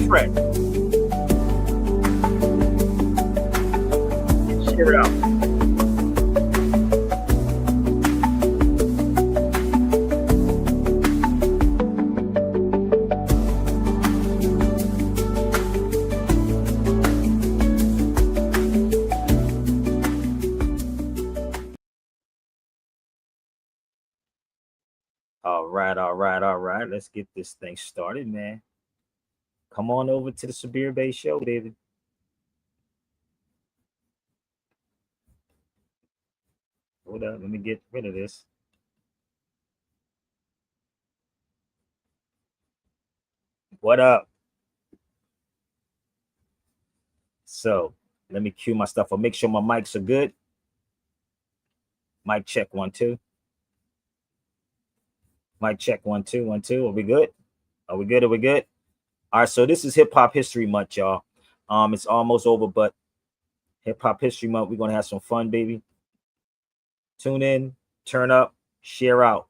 friend. Share it out. All right. Let's get this thing started, man. Come on over to the Sabir Bey show, David. Hold up, let me get rid of this. What up? So let me cue my stuff. I'll make sure my mics are good. Mic check 1 2. Mic check 1 2 1 2. Are we good? Are we good? Are we good? All right. So this is Hip Hop History Month, y'all. It's almost over, but Hip Hop History Month, we're gonna have some fun, baby. Tune in, turn up, share out.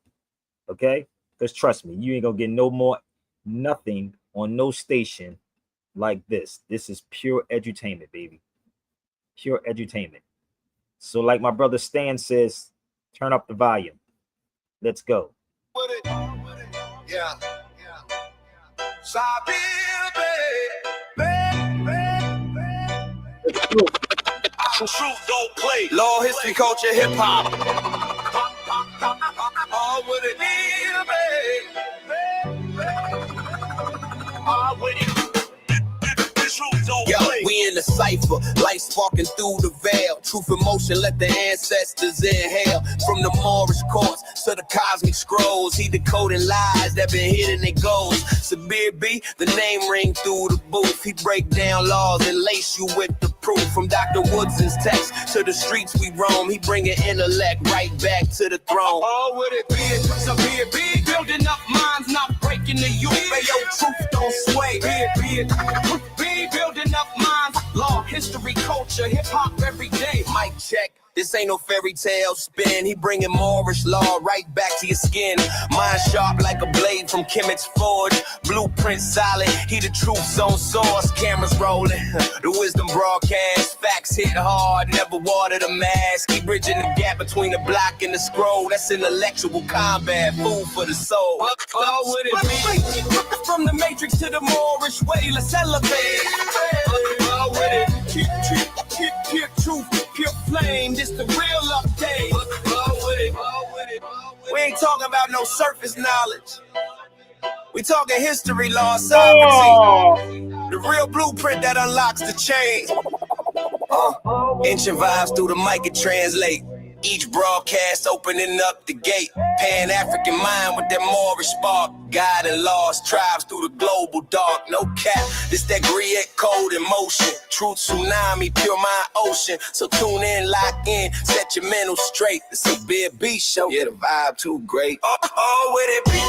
Okay? Because trust me, you ain't gonna get no more nothing on no station like this. This is pure edutainment, baby. Pure edutainment. So, like my brother Stan says, turn up the volume. Let's go. Yeah. Sabir Bey. Truth don't play. Law, history, culture, hip hop. All with it, all with it. Yo, we in the cipher, light sparking through the veil. Truth and motion, let the ancestors inhale. From the Moorish courts to the cosmic scrolls, he decoding lies that been hidden in goals. Sabir B, the name ring through the booth. He break down laws and lace you with the proof. From Dr. Woodson's text to the streets we roam, he bringing intellect right back to the throne. Oh, would it be it? Sabir B, building up minds, not breaking the youth. Yo, truth don't sway. Be it. Be building up minds, law, history, culture, hip hop every day. Mic check. This ain't no fairy tale spin. He bringing Moorish law right back to your skin. Mind sharp like a blade from Kemet's forge. Blueprint solid. He the truth's own source. Cameras rolling. The wisdom broadcast. Facts hit hard. Never water the mask. He bridging the gap between the block and the scroll. That's intellectual combat. Food for the soul. What would it be? From the matrix to the Moorish way. Let's elevate. With it. Keep truth. Pure flame, this the real update. We ain't talking about no surface knowledge. We talking history, law, sovereignty. The real blueprint that unlocks the chain. Ancient vibes through the mic and translate. Each broadcast opening up the gate. Pan-African mind with that Moorish spark. God and lost tribes through the global dark. No cap, this that Griot code in motion. Truth tsunami, pure mind ocean. So tune in, lock in, set your mental straight. It's a big beat show. Yeah, the vibe too great. Oh, with it be?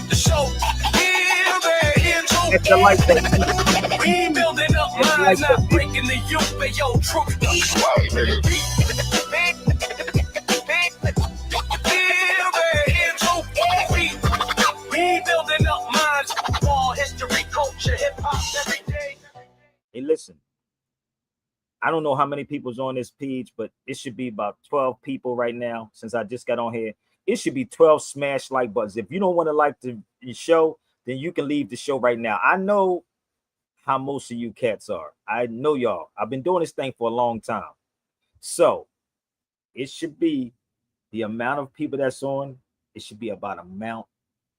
The show. It's like that. We building up minds, not breaking the youth, but yo, truth. We building up minds, all history, culture, hip hop every day. Hey, listen. I don't know how many people's on this page, but it should be about 12 people right now. Since I just got on here, it should be 12 smash like buttons. If you don't want to like the show, then you can leave the show right now. I know how most of you cats are. I know y'all. I've been doing this thing for a long time. So it should be the amount of people that's on. It should be about amount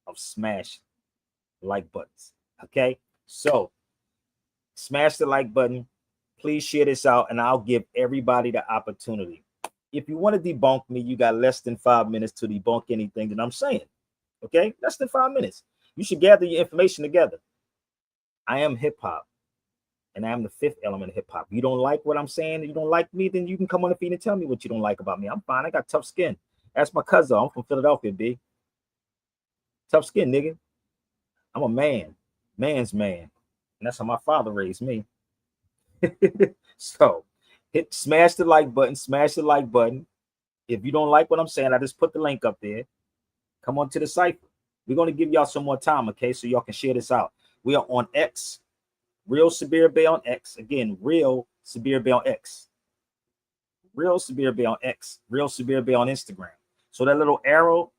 of smash like buttons. Okay. So smash the like button. Please share this out and I'll give everybody the opportunity. If you want to debunk me, you got less than 5 minutes to debunk anything that I'm saying. Okay. Less than 5 minutes. You should gather your information together. I am hip hop, and I am the fifth element of hip hop. You don't like what I'm saying, you don't like me, then you can come on the feed and tell me what you don't like about me. I'm fine. I got tough skin. That's my cousin. I'm from Philadelphia, B. Tough skin, nigga. I'm a man, man's man, and that's how my father raised me. So, smash the like button. Smash the like button. If you don't like what I'm saying, I just put the link up there. Come on to the cipher. We're going to give y'all some more time, okay? So y'all can share this out. We are on X, Real Sabir Bey on X. Again, Real Sabir Bey on X. Real Sabir Bey on X. Real Sabir Bey on Instagram. So that little arrow,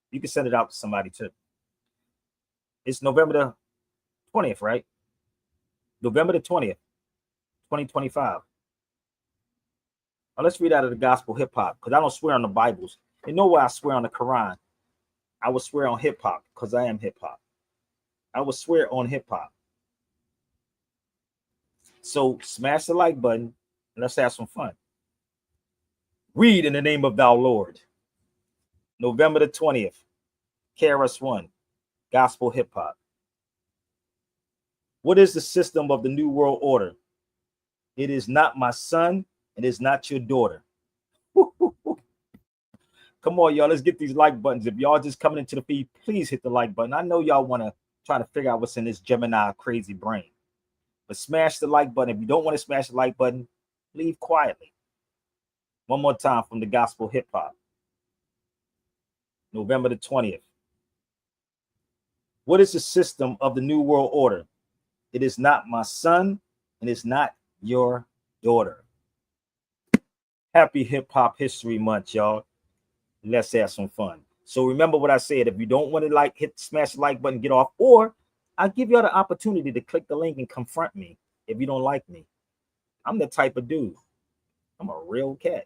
you can send it out to somebody too. It's November the 20th, right? November the 20th, 2025. Now let's read out of the gospel hip hop, because I don't swear on the Bibles. You know why I swear on the Quran? I would swear on hip hop because I am hip hop. I would swear on hip hop. So smash the like button and let's have some fun. Read in the name of thou Lord. November the 20th, KRS-One, gospel hip hop. What is the system of the New World Order? It is not my son, it is not your daughter. Come on, y'all. Let's get these like buttons. If y'all just coming into the feed, please hit the like button. I know y'all want to try to figure out what's in this Gemini crazy brain. But smash the like button. If you don't want to smash the like button, leave quietly. One more time from the gospel hip hop. November the 20th. What is the system of the New World Order? It is not my son, and it's not your daughter. Happy Hip Hop History Month, y'all. Let's have some fun. So remember what I said. If you don't want to smash the like button, get off, or I'll give y'all the opportunity to click the link and confront me if you don't like me. I'm the type of dude. I'm a real cat.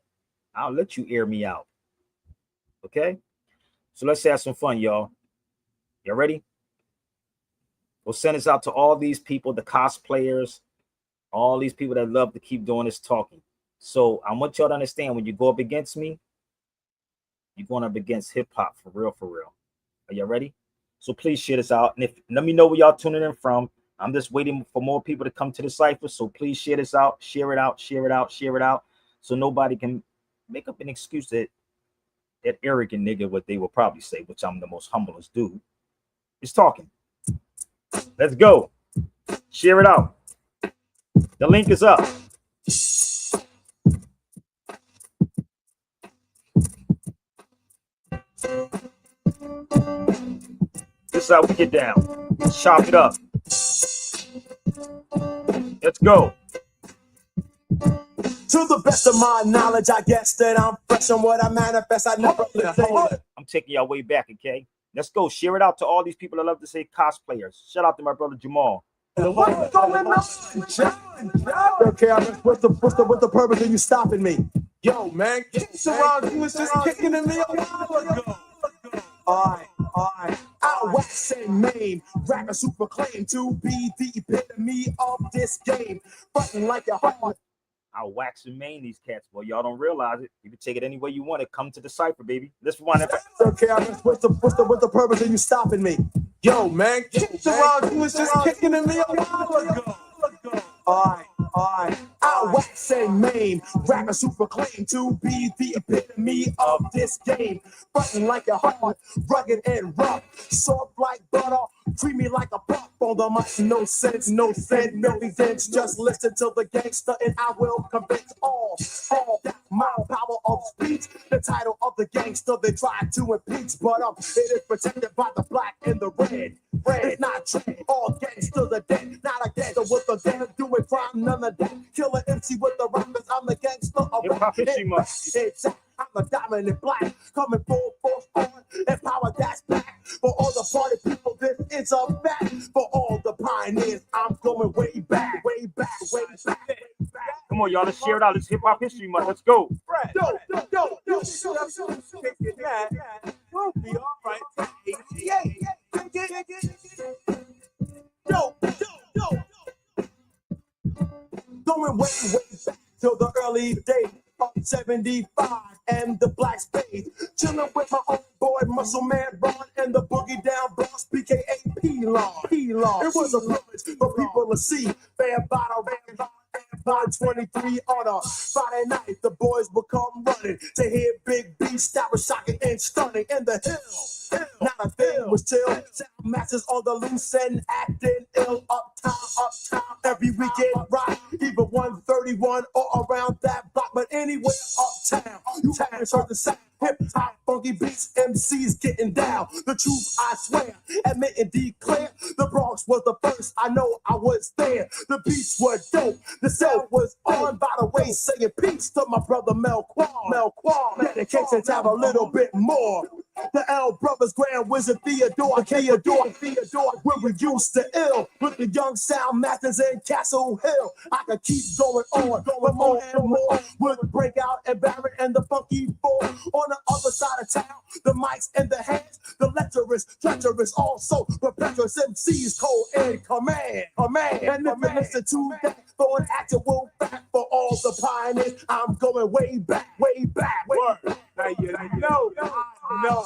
I'll let you air me out. Okay? So let's have some fun, y'all. You ready? We'll send this out to all these people, the cosplayers, all these people that love to keep doing this talking. So I want y'all to understand, when you go up against me, you're going up against hip hop for real, for real. Are y'all ready? So please share this out. And let me know where y'all tuning in from. I'm just waiting for more people to come to the cipher. So please share this out, share it out, share it out, share it out. So nobody can make up an excuse that arrogant nigga, what they will probably say, which I'm the most humblest dude, is talking. Let's go. Share it out. The link is up. This is how we get down. Chop it up. Let's go. To the best of my knowledge, I guess that I'm fresh on what I manifest. I never I'm taking y'all way back, okay? Let's go. Share it out to all these people that love to say cosplayers. Shout out to my brother Jamal. What's going on, John? Okay, what's the purpose of you stopping me? Yo, man, kicks around. You was just kicking at me a while ago. All right. Out wax and maim, rappers who proclaim to be the epitome of this game, button like a heart. I'll wax and main these cats, boy. Y'all don't realize it. You can take it any way you want it. Come to the cipher, baby. Let's rewind it back. Okay, what's the purpose of you stopping me? Yo, man, kicks around. You was just kicking at me a while ago. All right. Out wax and maim, rappers who proclaim to be the epitome of this game, button like a heart, rugged and rough, soft like butter, creamy like a puff on the mic. No sense, no evidence. Just listen to the gangster and I will convince all that my power of speech. The title of the gangster they try to impeach, but it is protected by the black and the red. It's not true. All gangsters are dead. Not a gangster with a gun doing crime, none of that. Killer MC with the rappers. I'm the gangster of rap. I'm the dominant black, coming full force on and power that's back. For all the party people, this is a fact. For all the pioneers, I'm going way back. Come on, y'all. Let's share it out. It's Hip Hop History Month. Let's go. Yo. We'll be all right. Yo. Going way back till the early days of 75 and the black spade. Chilling with my old boy, Muscle Man Ron, and the boogie down boss, BKA P-Long. It was a privilege for people to see. Bam, bada, ran, by 23 on a Friday night, the boys would come running to hear Big B stop shocking and stunning in the hill. Not a thing was chill. Sound masters on the loose and acting ill. Uptown, every weekend rock. Either 131 or around that block, but anywhere uptown. You always heard the sound hip hop, funky beats, MCs getting down. The truth, I swear, admit and declare. The Bronx was the first. I know I was there. The beats were dope. The sound was on. By the way, saying peace to my brother Mel Quan. Dedication to have a little bit more. The L Brothers, Grand Wizard Theodore, where we used to ill with the young sound masters in Castle Hill. I could keep going on, but more and more would break out and Barrett and the Funky Four. On the other side of town, the mics and the hands, the lecherous, treacherous, also the Petrus MCs cold in command. And if you listen to that, for an actual fact for all the pioneers, I'm going way back. Word. Now you know.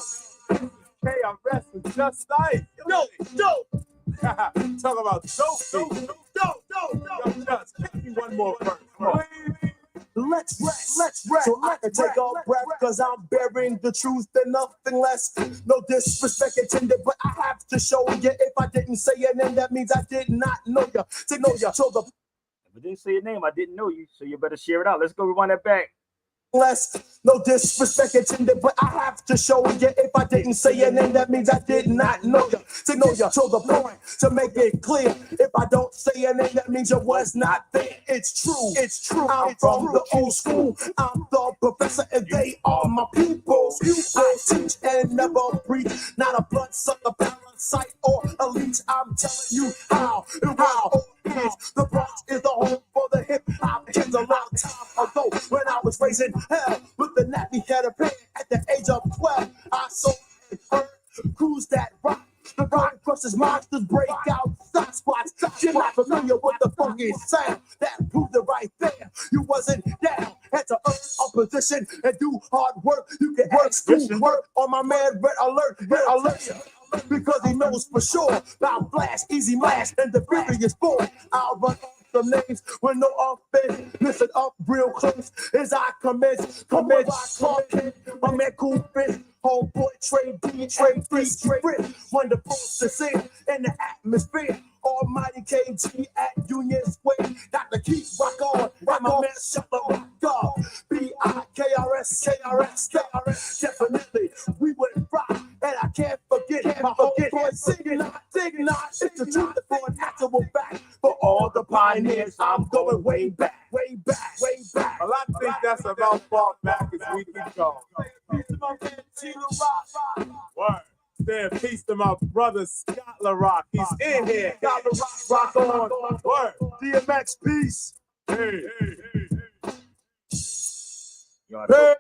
KRS is just like dope. Talk about dope. Just give me one more verse. Come on. Let's rap. So I can take a breath, cause I'm bearing the truth and nothing less. No disrespect intended, but I have to show you. If I didn't say your name, that means I did not know you. To know you. So the If I didn't say your name, I didn't know you. So you better share it out. Let's go rewind that back. less. No disrespect intended, but I have to show you. If I didn't say your name, that means I did not know you. To know you to the point, to make it clear. If I don't say your name, that means you was not there. It's true. I'm from the old school. I'm the professor, and they are my people. I teach and never preach. Not a bloodsucker, parasite, or a leech. I'm telling you how and how it is. The Bronx is the home for the hip hop kids. A long time ago, when I was raising hell with the nappy head of pain at the age of 12, I saw and heard crews that rock. The rock crushes monsters, break out stock spots. You're not familiar with the funky sound that proved it right there. You wasn't down, had to earn a position and do hard work. You can work school work on my man Red Alert. Because he knows for sure about Flash, Easy Mash, and the Furious Boy. I'll run off some names with no offense. Listen up real close as I commence. My man Cool Fist, homeboy Trey D, straight. Wonderful to see in the atmosphere. Almighty KG at Union Square. Got to keep rock on. My man shut the rock up. B-I-K-R-S. Definitely, we would rock. And I can't forget my whole boy singing. It's the truth for an actual fact. For all the pioneers, I'm going way back. Well, I think that's about far back as we can go. Peace to my man Tina Rock. Word. Saying peace to my brother Scott LaRock. He's in here. Got the rock on. Word. DMX, peace. Hey. Yo, I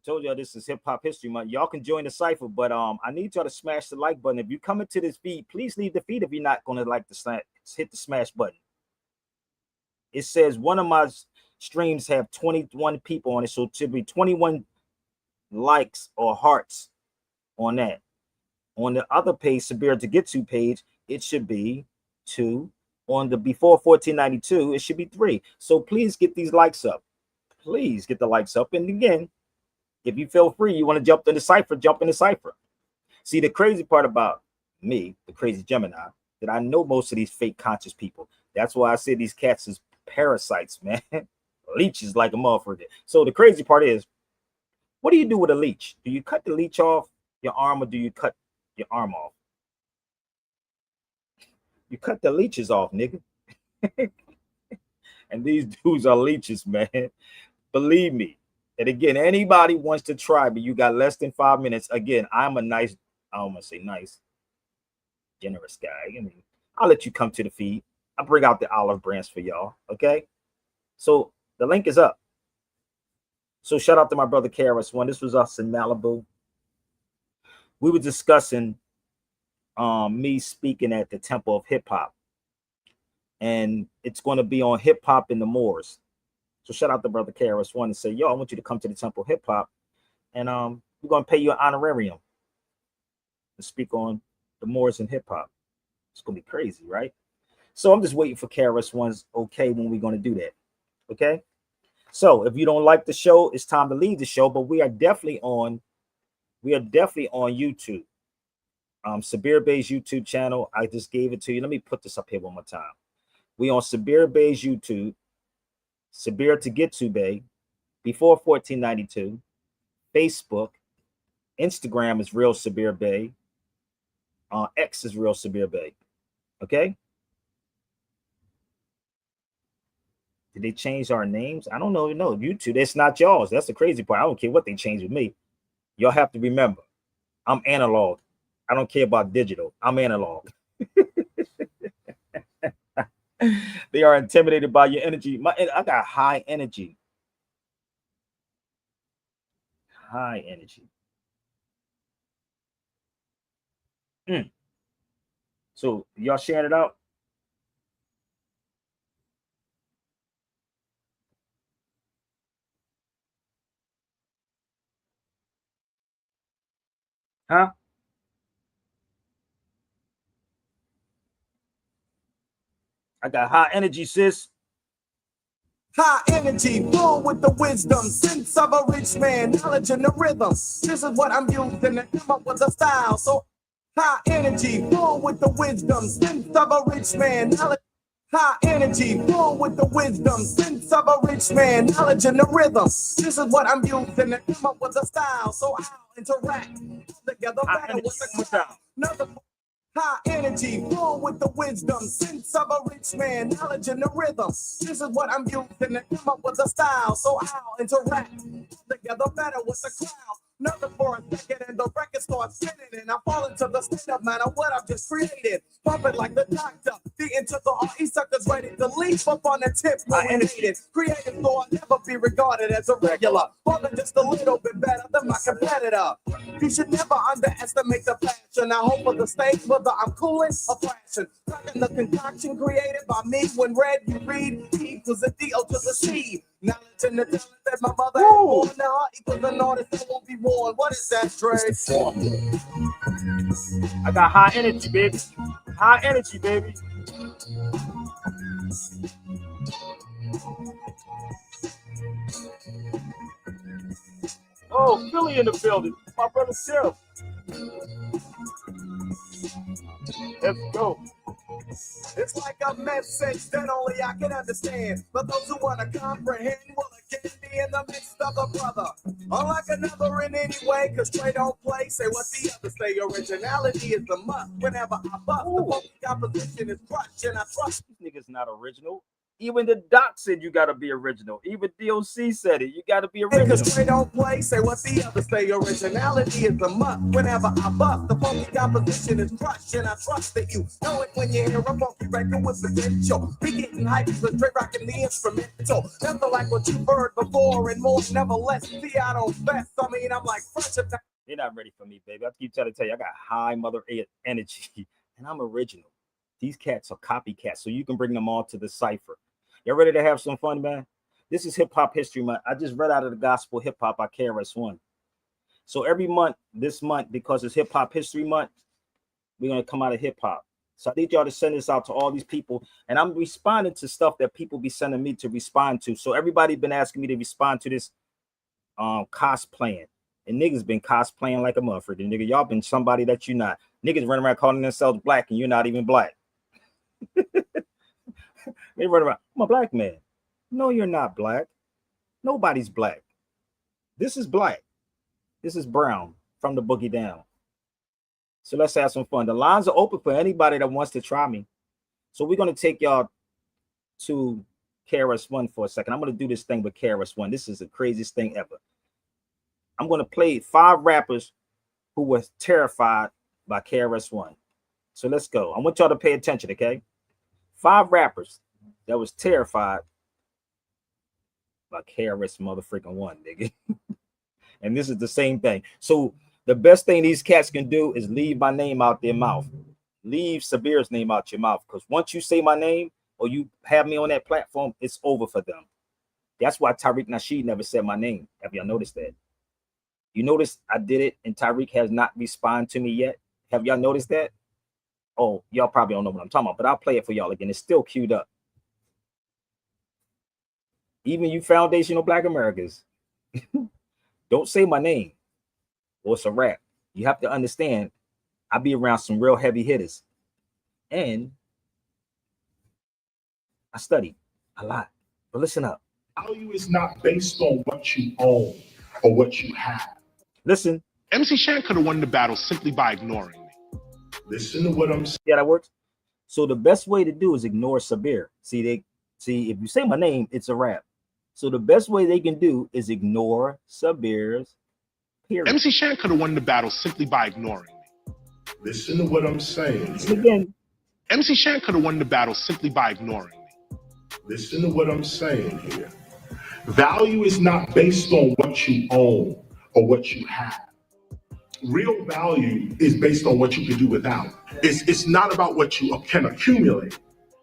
told y'all this is Hip Hop History Month. Y'all can join the cipher, but I need y'all to smash the like button. If you come into this feed, please leave the feed if you're not going to like the hit the smash button. It says one of my streams have 21 people on it, so it should be 21 likes or hearts on that. On the other page, Sabir to get to page, it should be 2. On the before 1492, it should be 3. So please get these likes up. Please get the likes up. And again, if you feel free, you want to jump in the cipher, See, the crazy part about me, the crazy Gemini, that I know most of these fake conscious people. That's why I say these cats is parasites, man. Leeches like a motherfucker. So the crazy part is, what do you do with a leech? Do you cut the leech off your arm, or do you cut your arm off? You cut the leeches off, nigga. And these dudes are leeches, man. Believe me. And again, anybody wants to try, but you got less than 5 minutes. Again, I'm a nice, I don't want to say nice, generous guy. I mean, I'll let you come to the feed. I'll bring out the olive branch for y'all. Okay. So the link is up. So shout out to my brother KRS-One. This was us in Malibu. We were discussing me speaking at the Temple of Hip Hop. And it's going to be on Hip Hop in the Moors. So shout out to brother KRS-One and say, yo, I want you to come to the Temple of Hip Hop, and we're going to pay you an honorarium to speak on the Moors and hip hop. It's going to be crazy, right? So I'm just waiting for KRS-One's okay when we're going to do that. Okay. So if you don't like the show, it's time to leave the show, but we are definitely on YouTube. Sabir Bey's YouTube channel. I just gave it to you. Let me put this up here one more time. We on Sabir Bey's YouTube. Sabir to get to Bey, before 1492, Facebook. Instagram is Real Sabir Bey. X is Real Sabir Bey. Okay. Did they change our names? I don't know. No, YouTube. It's not y'all's. That's the crazy part. I don't care what they change with me. Y'all have to remember, I'm analog. I don't care about digital. I'm analog. They are intimidated by your energy. I got high energy. High energy. So y'all sharing it out? Huh? I got high energy, sis. High energy, full with the wisdom, sense of a rich man, knowledge and the rhythm. This is what I'm using to come up with a style. So high energy, full with the wisdom, sense of a rich man, knowledge. High energy, full with the wisdom, sense of a rich man, knowledge and the rhythm. This is what I'm using to come up with a style. So I'll interact together better with the crowd. Another high energy, full with the wisdom, sense of a rich man, knowledge and the rhythm. This is what I'm using to come up with a style. So I'll interact together better with the crowd. Nothing for a second and the record starts spinning and I fall into the state of matter what I've just created. Pumping like the doctor, the integral RE suckers ready to leap up on the tip. I innovated, creative so I'll never be regarded as a regular. But just a little bit better than my competitor. You should never underestimate the passion. I hope for the stage whether I'm cooling or flashing. Cracking the concoction created by me when read you read E equals a D O to the C. Knowledge and the talent that my mother had born. Now I equals an artist that won't be born. What is that, Trey? I got high energy, baby. High energy, baby. Oh, Philly in the building. My brother Tim. Let's go. It's like a message that only I can understand. But those who want to comprehend will again be in the midst of a brother. Unlike another in any way, cause Trey don't play. Say what the others say. Originality is the must. Whenever I bust, the funky composition is crushed. And I trust these niggas not original. Even the doc said you gotta be original. Even DOC said it. You gotta be original. Cause Trey don't play, say what the others say. Originality is the must. Whenever I bust, the funky composition is crushed. And I trust that you know it when you hear a funky record with potential. Be getting hyped with Trey rocking the instrumental. Nothing like what you've heard before and more, never less. See, I don't best. I mean, I'm like fresh at that. They're not ready for me, baby. I keep trying to tell you, I got high mother energy, and I'm original. These cats are copycats, so you can bring them all to the cipher. Y'all ready to have some fun, man? This is Hip Hop History Month. I just read out of the Gospel Hip Hop by KRS-One. So every month, this month, because it's Hip Hop History Month, we're going to come out of hip hop. So I need y'all to send this out to all these people. And I'm responding to stuff that people be sending me to respond to. So everybody been asking me to respond to this cosplaying. And niggas been cosplaying like a motherfucker. Nigga, y'all been somebody that you're not. Niggas running around calling themselves black and you're not even black. They run around, I'm a black man. No, you're not black. Nobody's black. This is black. This is brown from the boogie down. So let's have some fun. The lines are open for anybody that wants to try me. So we're going to take y'all to KRS-One for a second. I'm going to do this thing with KRS-One. This is the craziest thing ever. I'm going to play 5 rappers who were terrified by KRS-One. So let's go. I want y'all to pay attention, okay? 5 rappers that was terrified by KRS-One, nigga. And this is the same thing. So the best thing these cats can do is leave my name out their mouth. Leave Sabir's name out your mouth. Because once you say my name or you have me on that platform, it's over for them. That's why Tariq Nasheed never said my name. Have y'all noticed that? You notice I did it and Tariq has not responded to me yet. Have y'all noticed that? Oh, y'all probably don't know what I'm talking about, but I'll play it for y'all again. It's still queued up. Even you foundational Black Americans, don't say my name or it's a rap. You have to understand, I be around some real heavy hitters. And I study a lot. But listen up. Value is not based on what you own or what you have. Listen. MC Shan could have won the battle simply by ignoring me. Listen to what I'm saying. Yeah, that works. So the best way to do is ignore Sabir. See, if you say my name, it's a wrap. So the best way they can do is ignore Sabir's period. MC Shan could have won the battle simply by ignoring me. Listen to what I'm saying. Again, MC Shan could have won the battle simply by ignoring me. Listen to what I'm saying here. Value is not based on what you own or what you have. Real value is based on what you can do without. It's not about what you can accumulate.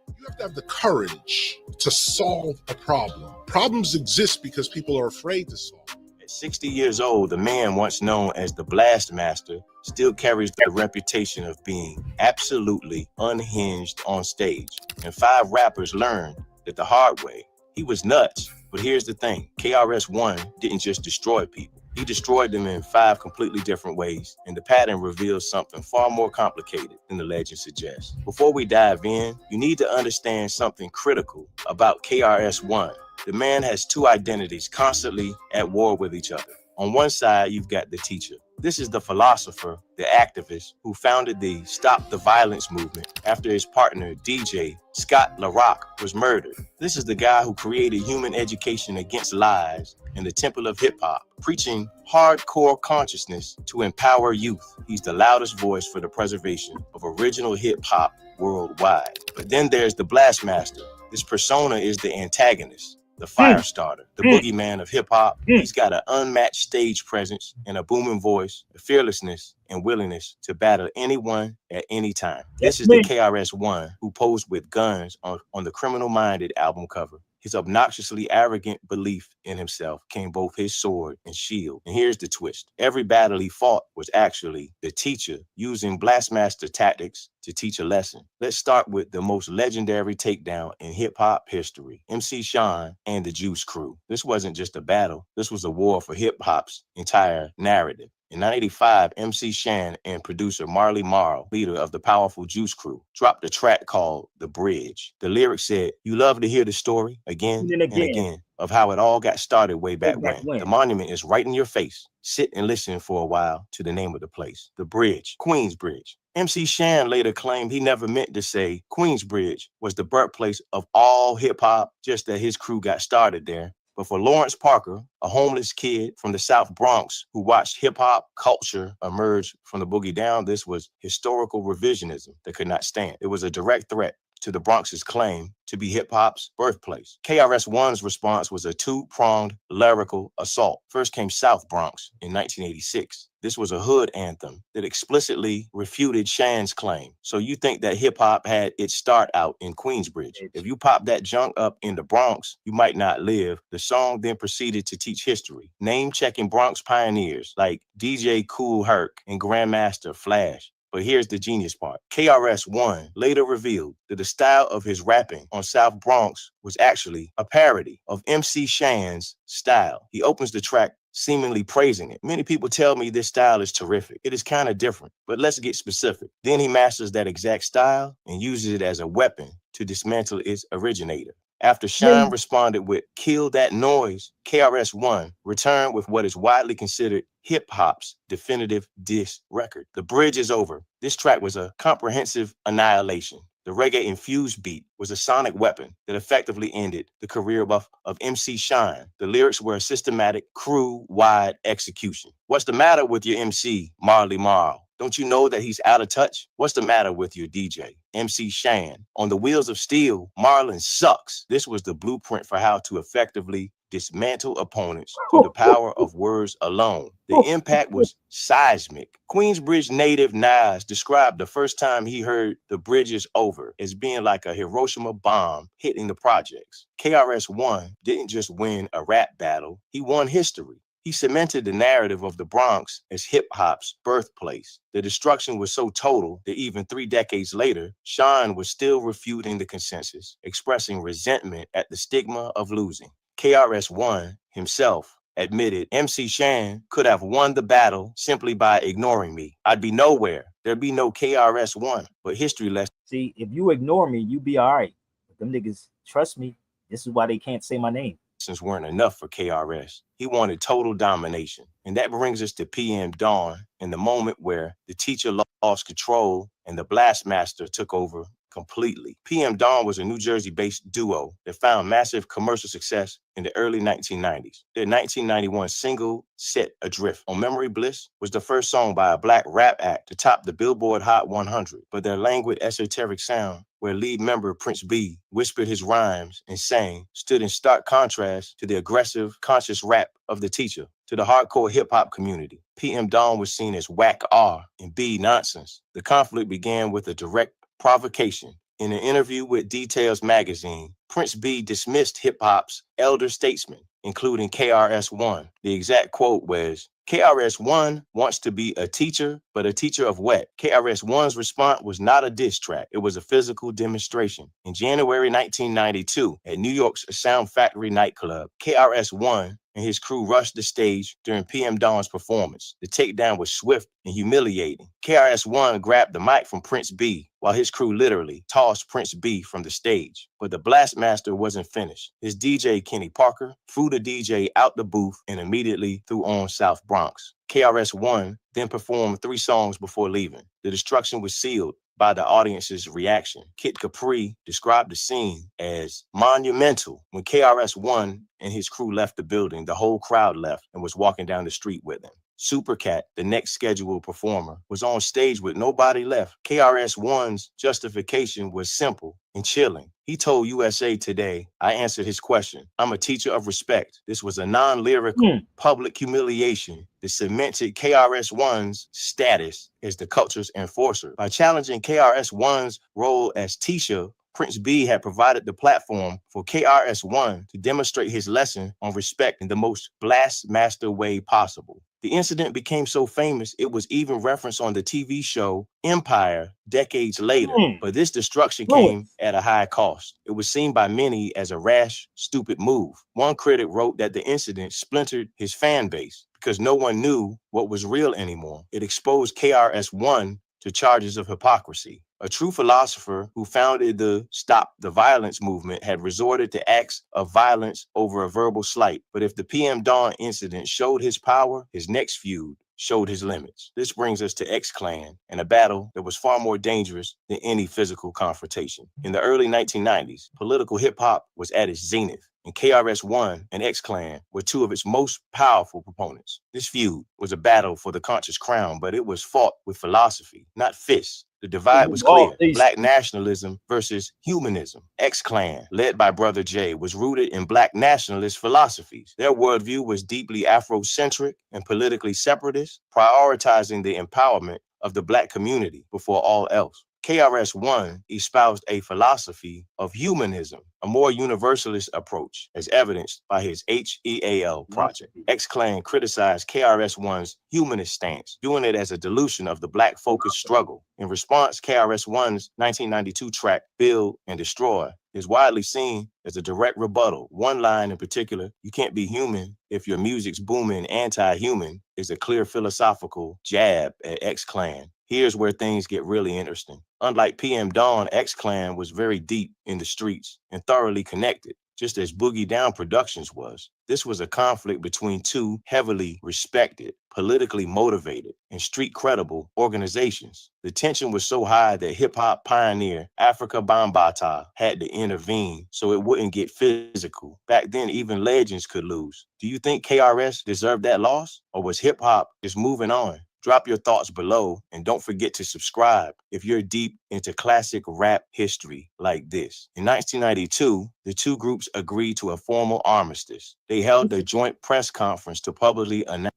You have to have the courage to solve a problem. Problems exist because people are afraid to solve. At 60 years old, the man once known as the Blast Master still carries the reputation of being absolutely unhinged on stage. And 5 rappers learned that the hard way. He was nuts, but here's the thing. KRS-One didn't just destroy people. He destroyed them in 5 completely different ways, and the pattern reveals something far more complicated than the legend suggests. Before we dive in, you need to understand something critical about KRS-One. The man has 2 identities constantly at war with each other. On one side, you've got the teacher. This is the philosopher, the activist who founded the Stop the Violence movement after his partner, DJ Scott LaRock, was murdered. This is the guy who created human education against lies in the temple of hip hop, preaching hardcore consciousness to empower youth. He's the loudest voice for the preservation of original hip hop worldwide. But then there's the Blast Master. This persona is the antagonist, the fire starter, the boogeyman of hip hop. He's got an unmatched stage presence and a booming voice, a fearlessness and willingness to battle anyone at any time. This is the KRS-One who posed with guns on the Criminal Minded album cover. His obnoxiously arrogant belief in himself became both his sword and shield. And here's the twist. Every battle he fought was actually the teacher using Blastmaster tactics to teach a lesson. Let's start with the most legendary takedown in hip-hop history, MC Shan and the Juice Crew. This wasn't just a battle. This was a war for hip-hop's entire narrative. In 1985, MC Shan and producer Marley Marl, leader of the powerful Juice Crew, dropped a track called The Bridge. The lyrics said, "You love to hear the story again and again of how it all got started way back when. The monument is right in your face. Sit and listen for a while to the name of the place. The Bridge, Queensbridge." MC Shan later claimed he never meant to say Queensbridge was the birthplace of all hip hop, just that his crew got started there. But for Lawrence Parker, a homeless kid from the South Bronx who watched hip-hop culture emerge from the boogie down, this was historical revisionism that could not stand. It was a direct threat to the Bronx's claim to be hip-hop's birthplace. KRS-One's response was a 2-pronged lyrical assault. First came South Bronx in 1986. This was a hood anthem that explicitly refuted Shan's claim. So you think that hip-hop had its start out in Queensbridge. If you pop that junk up in the Bronx, you might not live. The song then proceeded to teach history, name-checking Bronx pioneers like DJ Kool Herc and Grandmaster Flash. But here's the genius part. KRS-One later revealed that the style of his rapping on South Bronx was actually a parody of MC Shan's style. He opens the track seemingly praising it. Many people tell me this style is terrific. It is kind of different, but let's get specific. Then he masters that exact style and uses it as a weapon to dismantle its originator. After Shan responded with "Kill That Noise," KRS-One returned with what is widely considered hip-hop's definitive diss record. The Bridge is Over. This track was a comprehensive annihilation. The reggae-infused beat was a sonic weapon that effectively ended the career of MC Shan. The lyrics were a systematic, crew-wide execution. What's the matter with your MC, Marley Marl? Don't you know that he's out of touch? What's the matter with your DJ, MC Shan? On the Wheels of Steel, Marlon sucks. This was the blueprint for how to effectively dismantle opponents through the power of words alone. The impact was seismic. Queensbridge native Nas described the first time he heard The Bridge is Over as being like a Hiroshima bomb hitting the projects. KRS-One didn't just win a rap battle, he won history. He cemented the narrative of the Bronx as hip-hop's birthplace. The destruction was so total that even 3 decades later, Shan was still refuting the consensus, expressing resentment at the stigma of losing. KRS-One himself admitted MC Shan could have won the battle simply by ignoring me. I'd be nowhere. There'd be no KRS-One. But history lessons. See, if you ignore me, you be all right. But them niggas, trust me, this is why they can't say my name. weren't enough for KRS. He wanted total domination. And that brings us to PM Dawn, in the moment where the teacher lost control and the blast master took over completely. PM Dawn was a New Jersey-based duo that found massive commercial success in the early 1990s. Their 1991 single, Set Adrift on Memory Bliss, was the first song by a black rap act to top the Billboard Hot 100, but their languid, esoteric sound, where lead member Prince B whispered his rhymes and sang, stood in stark contrast to the aggressive, conscious rap of the teacher. To the hardcore hip-hop community, PM Dawn was seen as whack R and B nonsense. The conflict began with a direct provocation. In an interview with Details magazine, Prince B dismissed hip-hop's elder statesmen, including KRS-One. The exact quote was, KRS-One wants to be a teacher, but a teacher of what? KRS-One's response was not a diss track. It was a physical demonstration. In January 1992, at New York's Sound Factory nightclub, KRS-One and his crew rushed the stage during PM Dawn's performance. The takedown was swift and humiliating. KRS-One grabbed the mic from Prince B, while his crew literally tossed Prince B from the stage. But the Blastmaster wasn't finished. His DJ, Kenny Parker, threw the DJ out the booth and immediately threw on South Bronx. KRS-One then performed 3 songs before leaving. The destruction was sealed by the audience's reaction. Kid Capri described the scene as monumental. When KRS-One and his crew left the building, the whole crowd left and was walking down the street with him. Supercat, the next scheduled performer, was on stage with nobody left. KRS-One's justification was simple and chilling. He told USA Today, I answered his question. I'm a teacher of respect. This was a non-lyrical public humiliation that cemented KRS-One's status as the culture's enforcer. By challenging KRS-One's role as teacher, Prince B had provided the platform for KRS-One to demonstrate his lesson on respect in the most Blastmaster way possible. The incident became so famous, it was even referenced on the TV show Empire decades later. But this destruction came at a high cost. It was seen by many as a rash, stupid move. One critic wrote that the incident splintered his fan base because no one knew what was real anymore. It exposed KRS-One to charges of hypocrisy. A true philosopher who founded the Stop the Violence movement had resorted to acts of violence over a verbal slight. But if the PM Dawn incident showed his power, his next feud showed his limits. This brings us to X-Clan and a battle that was far more dangerous than any physical confrontation. In the early 1990s, political hip-hop was at its zenith, and KRS-One and X-Clan were 2 of its most powerful proponents. This feud was a battle for the conscious crown, but it was fought with philosophy, not fists. The divide was clear. Black nationalism versus humanism. X-Clan, led by Brother J, was rooted in black nationalist philosophies. Their worldview was deeply Afrocentric and politically separatist, prioritizing the empowerment of the black community before all else. KRS-One espoused a philosophy of humanism, a more universalist approach, as evidenced by his HEAL project. X-Clan criticized KRS-One's humanist stance, viewing it as a dilution of the black-focused struggle. In response, KRS-One's 1992 track, Build and Destroy, is widely seen as a direct rebuttal. One line in particular, you can't be human if your music's booming anti-human, is a clear philosophical jab at X-Clan. Here's where things get really interesting. Unlike PM Dawn, X-Clan was very deep in the streets and thoroughly connected, just as Boogie Down Productions was. This was a conflict between 2 heavily respected, politically motivated, and street-credible organizations. The tension was so high that hip-hop pioneer Afrika Bambaataa had to intervene so it wouldn't get physical. Back then, even legends could lose. Do you think KRS deserved that loss, or was hip-hop just moving on? Drop your thoughts below, and don't forget to subscribe if you're deep into classic rap history like this. In 1992, the 2 groups agreed to a formal armistice. They held a joint press conference to publicly announce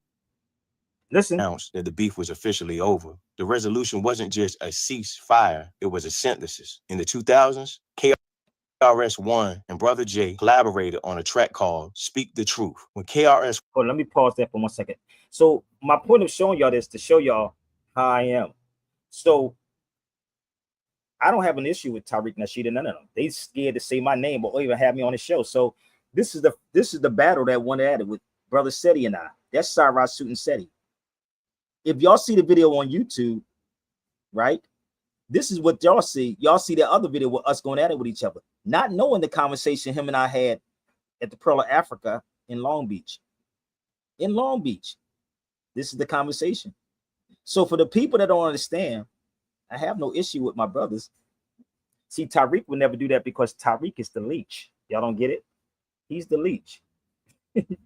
that the beef was officially over. The resolution wasn't just a ceasefire, it was a synthesis. In the 2000s, KRS-One and Brother J collaborated on a track called Speak the Truth. When KRS... Hold on, let me pause there for 1 second. So my point of showing y'all this to show y'all how I am. So I don't have an issue with Tariq Nasheed and none of them. They scared to say my name or even have me on the show. So this is the battle that won at it with Brother Seti and I. That's Cyrus Suit and Seti. If y'all see the video on YouTube, right? This is what y'all see. Y'all see the other video with us going at it with each other, not knowing the conversation him and I had at the Pearl of Africa in Long Beach. In Long Beach. This is the conversation. So for the people that don't understand, I have no issue with my brothers. See, Tariq would never do that because Tariq is the leech. Y'all don't get it? He's the leech.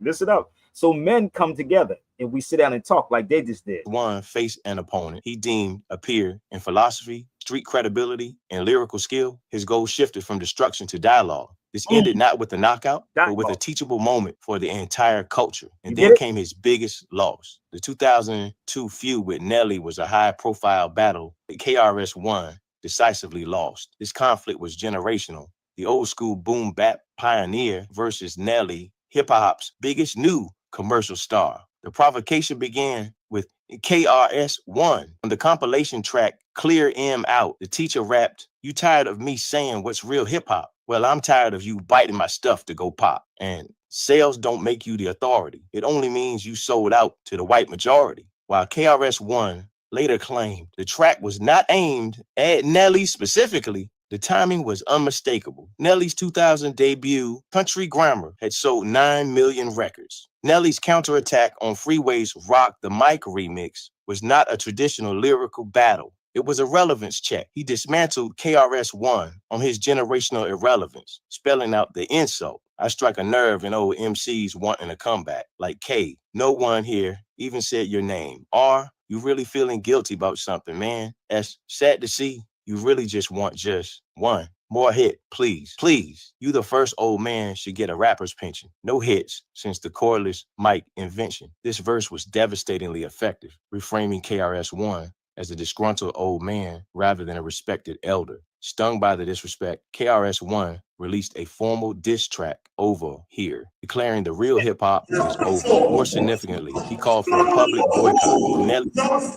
Listen up. So men come together and we sit down and talk like they just did. One faced an opponent he deemed a peer in philosophy, street credibility, and lyrical skill. His goal shifted from destruction to dialogue. This ended not with a knockout, but with a teachable moment for the entire culture. And then came his biggest loss. The 2002 feud with Nelly was a high-profile battle that KRS won, decisively lost. This conflict was generational. The old school boom bap pioneer versus Nelly, hip-hop's biggest new commercial star. The provocation began with KRS-One. On the compilation track, Clear M Out, the teacher rapped, "You tired of me saying what's real hip-hop? Well, I'm tired of you biting my stuff to go pop." And sales don't make you the authority. It only means you sold out to the white majority. While KRS-One later claimed the track was not aimed at Nelly specifically, the timing was unmistakable. Nelly's 2000 debut, Country Grammar, had sold 9 million records. Nelly's counterattack on Freeway's Rock the Mic remix was not a traditional lyrical battle. It was a relevance check. He dismantled KRS-One on his generational irrelevance, spelling out the insult. I strike a nerve in old MCs wanting a comeback. Like K, no one here even said your name. R, you really feeling guilty about something, man. S, sad to see. You really just want just one more hit, please. Please, you the first old man should get a rapper's pension. No hits since the cordless mic invention. This verse was devastatingly effective, reframing KRS-One as a disgruntled old man rather than a respected elder. Stung by the disrespect, KRS-One released a formal diss track, Over Here, declaring the real hip-hop was over. More significantly, he called for a public boycott. Nelly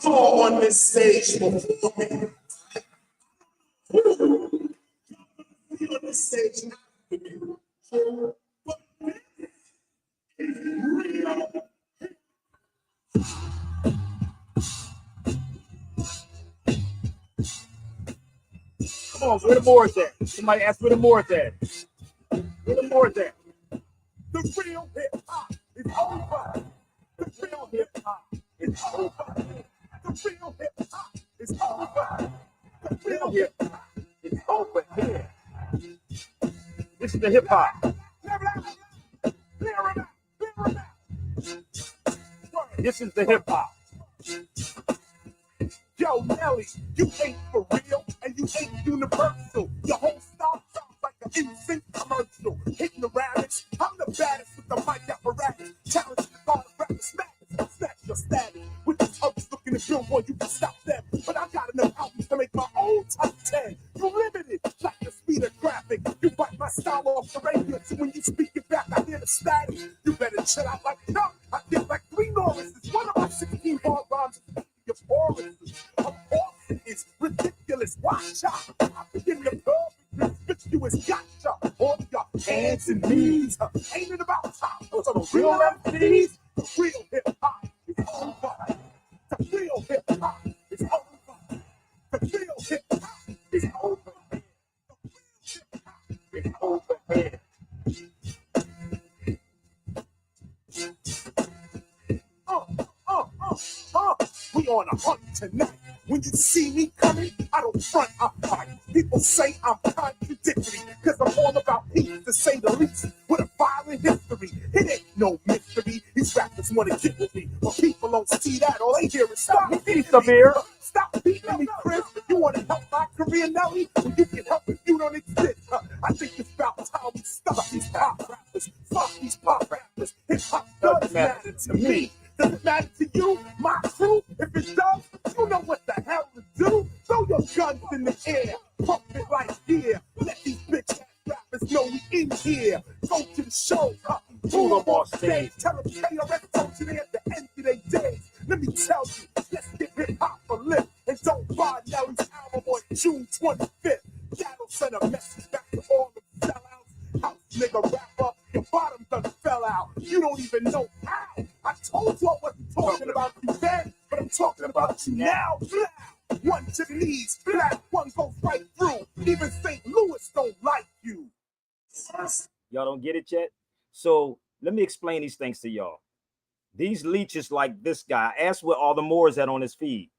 on this stage before me. On this stage now. Come on, where the Moors at? Somebody asked where the Moors at. Where the Moors at? The real hip hop is over. The real hip hop is over. The real hip hop is over. The real hip hop is over here. This is the hip hop. This is the hip hop. Yo, Nelly, you ain't for real and you ain't universal. Your whole style sounds like an instant commercial. Hitting the rabbits, I'm the baddest with the mic apparatus. Challenge the God of rappers, snatch your status. With the others looking at billboard, you can stop them. But I got enough albums to make my own top 10. You limited like the speed of graphic. You bite my style off the radio, so when you speak it back, I hear the static. You better chill out like no. I get like 3 Norrises. One of my 16 hard rhymes is your choruses. Of course it is ridiculous. Watch out. I begin to build bitch you is gotcha. All your hands and knees. Ain't it about time? Those are the real MCs. The real hip hop is over. The real hip hop is over. The real hip hop is over. The real hip hop is over here. We on a hunt tonight. When you see me coming, I don't front, I fight. People say I'm contradictory, cause I'm all about peace, to say the least, with a violent history. It ain't no mystery, these rappers wanna get with me, but people don't see that, all they hear is stop me, Sabir. Stop beating me, Chris. You wanna help my career, Nelly? Well, you can help if you don't exist. I think it's about time we stop these pop rappers. Fuck these pop rappers. Hip hop does matter to me. Does it matter to you, my crew? If it does, you know what the hell to do. Throw your guns in the air, pump it like yeah. Let these bitch ass rappers know we in here. Go to the show, pull them off stage. Tell them KRS told you they at the end of their days. Let me tell you, let's get hip hop a lift. And don't buy Nelly's album on June 25th. That'll send a message back to all the sellouts. House nigga rapper, your bottom done fell out. You don't even know how. I told you I wasn't talking about you then, but I'm talking about you now. Blah. One to the knees, blah. One goes right through. Even St. Louis don't like you. Y'all don't get it yet? So let me explain these things to y'all. These leeches like this guy, ask where all the Moors at on his feed.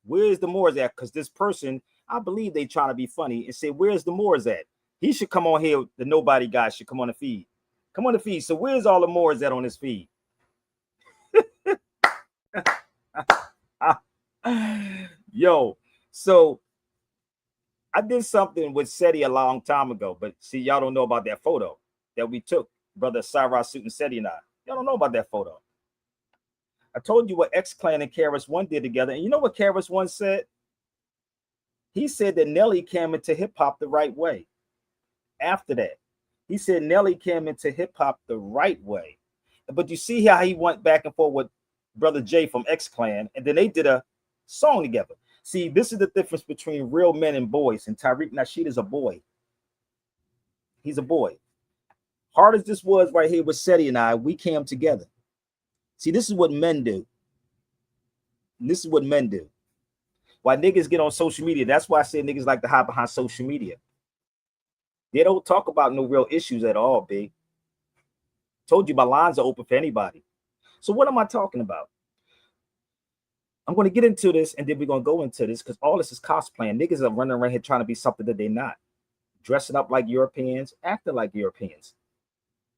Where's the Moors at? Because this person, I believe they trying to be funny and say, where's the Moors at? He should come on here. The nobody guy should come on the feed. Come on the feed. So where's all the Moors at on his feed? Yo, so I did something with SETI a long time ago, but see, y'all don't know about that photo that we took, brother Cyrus Suit and SETI and I. Y'all don't know about that photo. I told you what X Clan and KRS One did together, and you know what KRS One said? He said that Nelly came into hip hop the right way. After that, he said Nelly came into hip hop the right way. But you see how he went back and forth with brother Jay from X Clan, and then they did a song together. See, this is the difference between real men and boys, and Tariq Nasheed is a boy. He's a boy. Hard as this was right here with SETI and I, we came together. See, this is what men do. This is what men do. Why niggas get on social media. That's why I say niggas like to hide behind social media. They don't talk about no real issues at all, big. Told you my lines are open for anybody. So what am I talking about? I'm going to get into this, and then we're going to go into this because all this is cosplaying. Niggas are running around here trying to be something that they're not. Dressing up like Europeans, acting like Europeans.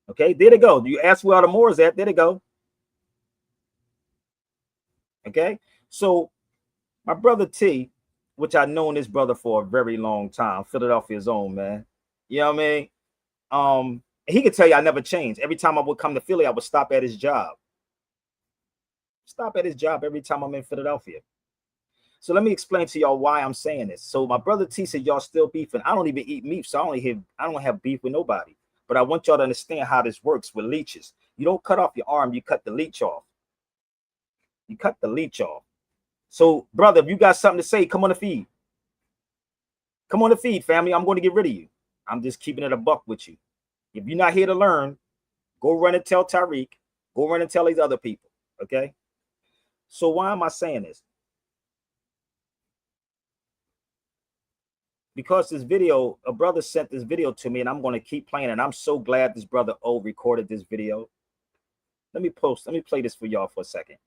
Okay, there they go. You ask where all the Moors at, there they go. Okay, so my brother T, which I've known this brother for a very long time, Philadelphia's own, man. You know what I mean? He could tell you I never changed. Every time I would come to Philly, I would stop at his job. Stop at his job every time I'm in Philadelphia. So let me explain to y'all why I'm saying this. So my brother T said y'all still beefing. I don't even eat meat, so I don't have beef with nobody. But I want y'all to understand how this works with leeches. You don't cut off your arm, you cut the leech off. You cut the leech off. So, brother, if you got something to say, come on the feed. Come on the feed, family. I'm going to get rid of you. I'm just keeping it a buck with you. If you're not here to learn, go run and tell Tariq. Go run and tell these other people. Okay? So why am I saying this? Because this video, a brother sent this video to me, and I'm going to keep playing it. I'm so glad this brother O recorded this video. Let me play this for y'all for a second.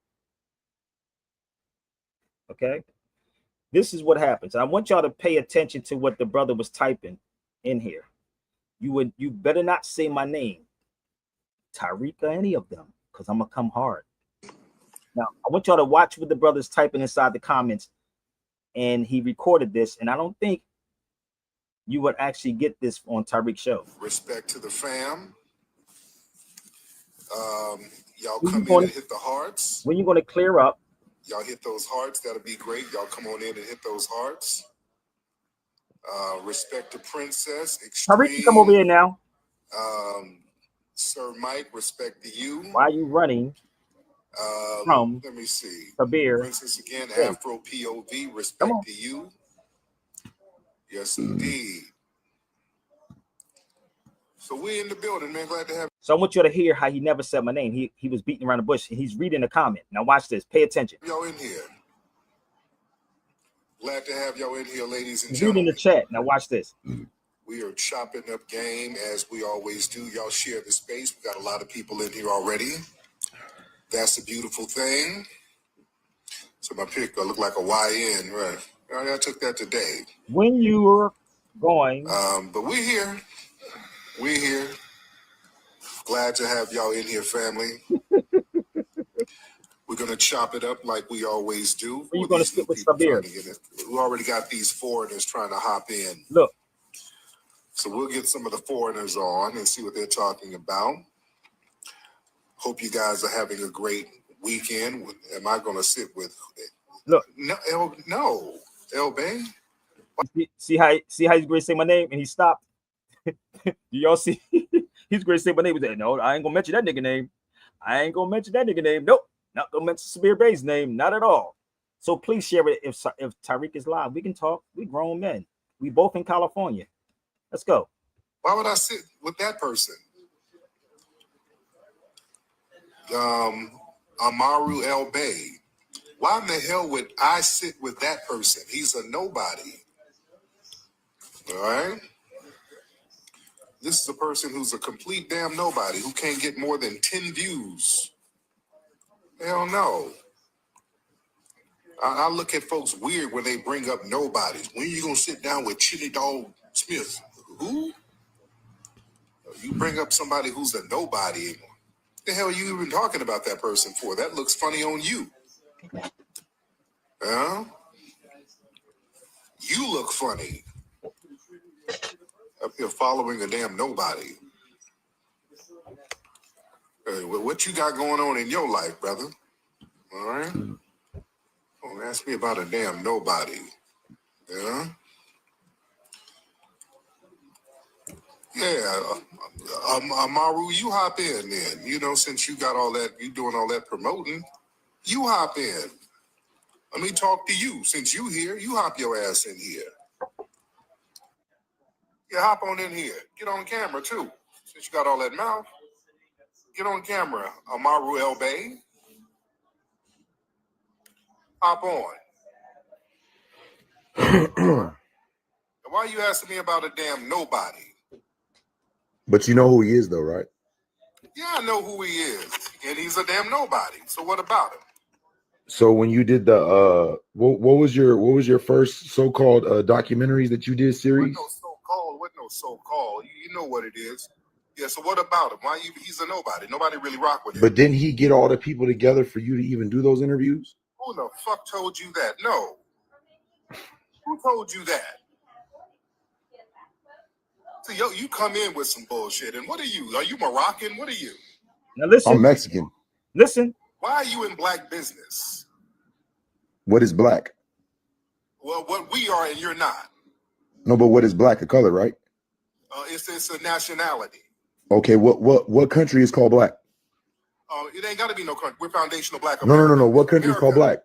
Okay? This is what happens. I want y'all to pay attention to what the brother was typing in here. You better not say my name, Tariq, or any of them, because I'm gonna come hard. Now, I want y'all to watch what the brother's typing inside the comments, and he recorded this, and I don't think you would actually get this on Tariq's show. Respect to the fam. Y'all come in and hit the hearts. When you gonna clear up? Y'all hit those hearts. That'll be great. Y'all come on in and hit those hearts. Respect to Princess. Extreme. Tariq, come over here now. Sir Mike, respect to you. Why are you running? Let me see. Sabir. Princess again, hey. Afro POV, respect to you. Yes, indeed. So we in the building, man. Glad to have you. So I want you to hear how he never said my name. He was beating around the bush. He's reading the comment. Now watch this. Pay attention. Y'all in here. Glad to have y'all in here, ladies and He's gentlemen. reading the chat. Now watch this. We are chopping up game as we always do. Y'all share the space. We got a lot of people in here already. That's a beautiful thing. So my picture look like a YN, right? I took that today. When you were going, but we're here. We're here. Glad to have y'all in here, family. We're gonna chop it up like we always do. When you gonna sit with Sabir? We already got these foreigners trying to hop in. Look. So we'll get some of the foreigners on and see what they're talking about. Hope you guys are having a great weekend. Am I gonna sit with? Look. No, El Bay. See how he's going to say my name and he stopped. Do y'all see? He's going to say my name. No, I ain't gonna mention that nigga name. I ain't gonna mention that nigga name. Nope, not gonna mention Sabir Bey's name. Not at all. So please share it. If Tariq is live, we can talk. We grown men. We both in California. Let's go. Why would I sit with that person? Amaru El Bay. Why in the hell would I sit with that person? He's a nobody. All right. This is a person who's a complete damn nobody who can't get more than 10 views. Hell no. I look at folks weird when they bring up nobodies. When you gonna sit down with Chili Dog Smith? Who? You bring up somebody who's a nobody. What the hell are you even talking about that person for? That looks funny on you. Huh? You look funny. Up here following a damn nobody. What you got going on in your life, brother? All right? Don't ask me about a damn nobody. Yeah? Yeah. Amaru, you hop in then. You know, since you got all that, you doing all that promoting, you hop in. Let me talk to you. Since you here, you hop your ass in here. Yeah, hop on in here. Get on camera, too. Since you got all that mouth, get on camera. Amaru El Bey. Hop on. Why are you asking me about a damn nobody? But you know who he is, though, right? Yeah, I know who he is. And he's a damn nobody. So what about him? So when you did the what was your first so-called documentaries that you did series? What no so-called. You know what it is. Yeah, so what about him? He's a nobody. Nobody really rock with him. But didn't he get all the people together for you to even do those interviews? Who the fuck told you that? No. Who told you that? So you come in with some bullshit. And what are you? Are you Moroccan? What are you? Now listen. I'm Mexican. Listen. Why are you in black business? What is black? Well, what we are and you're not. No, but what is black? A color, right? It's a nationality. Okay, what country is called black? It ain't got to be no country. We're foundational black No. America. What country is called black?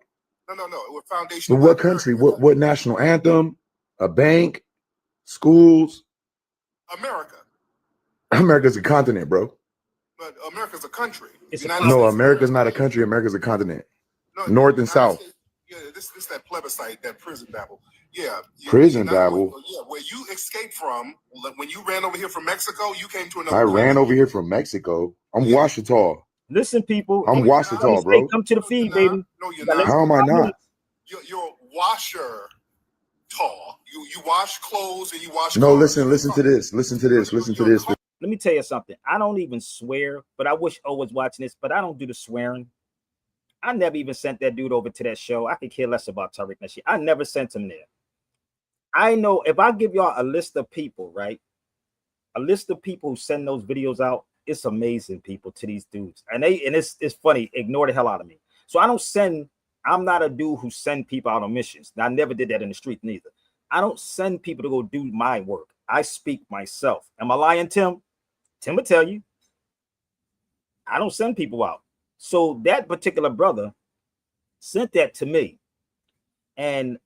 No. We're foundational. But what country? America. What national anthem? A bank? Schools? America. America's a continent, bro. But America's a country. No, America's not a country. America's a continent. No, North and South. Yeah, this that plebiscite, that prison babble. Yeah. Prison babble. Yeah, where you escaped from, when you ran over here from Mexico, you came to another. I ran over here from Mexico. I'm Washita. Listen, people. I'm Washita, bro. Come to the feed, baby. No, you're not. How am I not? You're washer tall. You wash clothes and you wash. No, clothes. listen to this. Listen to this. Let me tell you something. I don't even swear, but I wish O was watching this, but I don't do the swearing. I never even sent that dude over to that show. I could care less about Tariq Nasheed. I never sent him there. I know if I give y'all a list of people, right? A list of people who send those videos out, it's amazing people to these dudes. And it's funny, ignore the hell out of me. So I'm not a dude who send people out on missions. I never did that in the street neither. I don't send people to go do my work. I speak myself. Am I lying, Tim? Tim will tell you. I don't send people out. So that particular brother sent that to me. And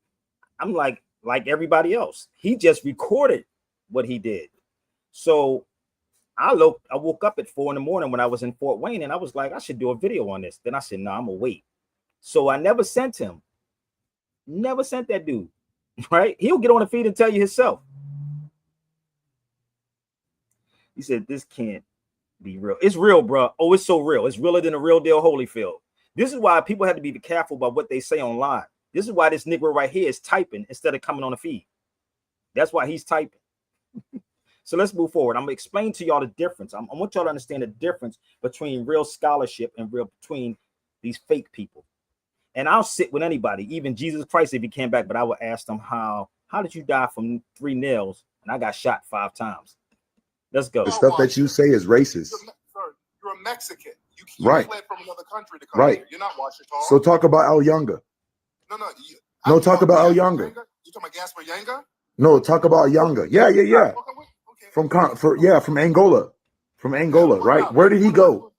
I'm like everybody else. He just recorded what he did. So I woke up at 4 a.m. when I was in Fort Wayne, and I was like, I should do a video on this. Then I said, no, I'm gonna wait. So I never sent him. Never sent that dude. Right? He'll get on the feed and tell you himself. He said, this can't be real. It's real, bro. Oh, it's so real. It's realer than a real deal Holyfield. This is why people have to be careful about what they say online. This is why this Negro right here is typing instead of coming on the feed. That's why he's typing. So let's move forward. I'm going to explain to y'all the difference. I want y'all to understand the difference between real scholarship and between these fake people. And I'll sit with anybody, even Jesus Christ, if he came back, but I would ask them, how did you die from 3 nails? And I got shot 5 times. Let's go. The stuff that you say is racist. You're a Mexican. You right. fled from another country to come here. You're not Washita. So talk about El Younger. No, talk about El Younger. You talking about Gaspar Yanga? No, talk about Younger. Yeah. Okay. From Angola. From Angola, right? Where did he go?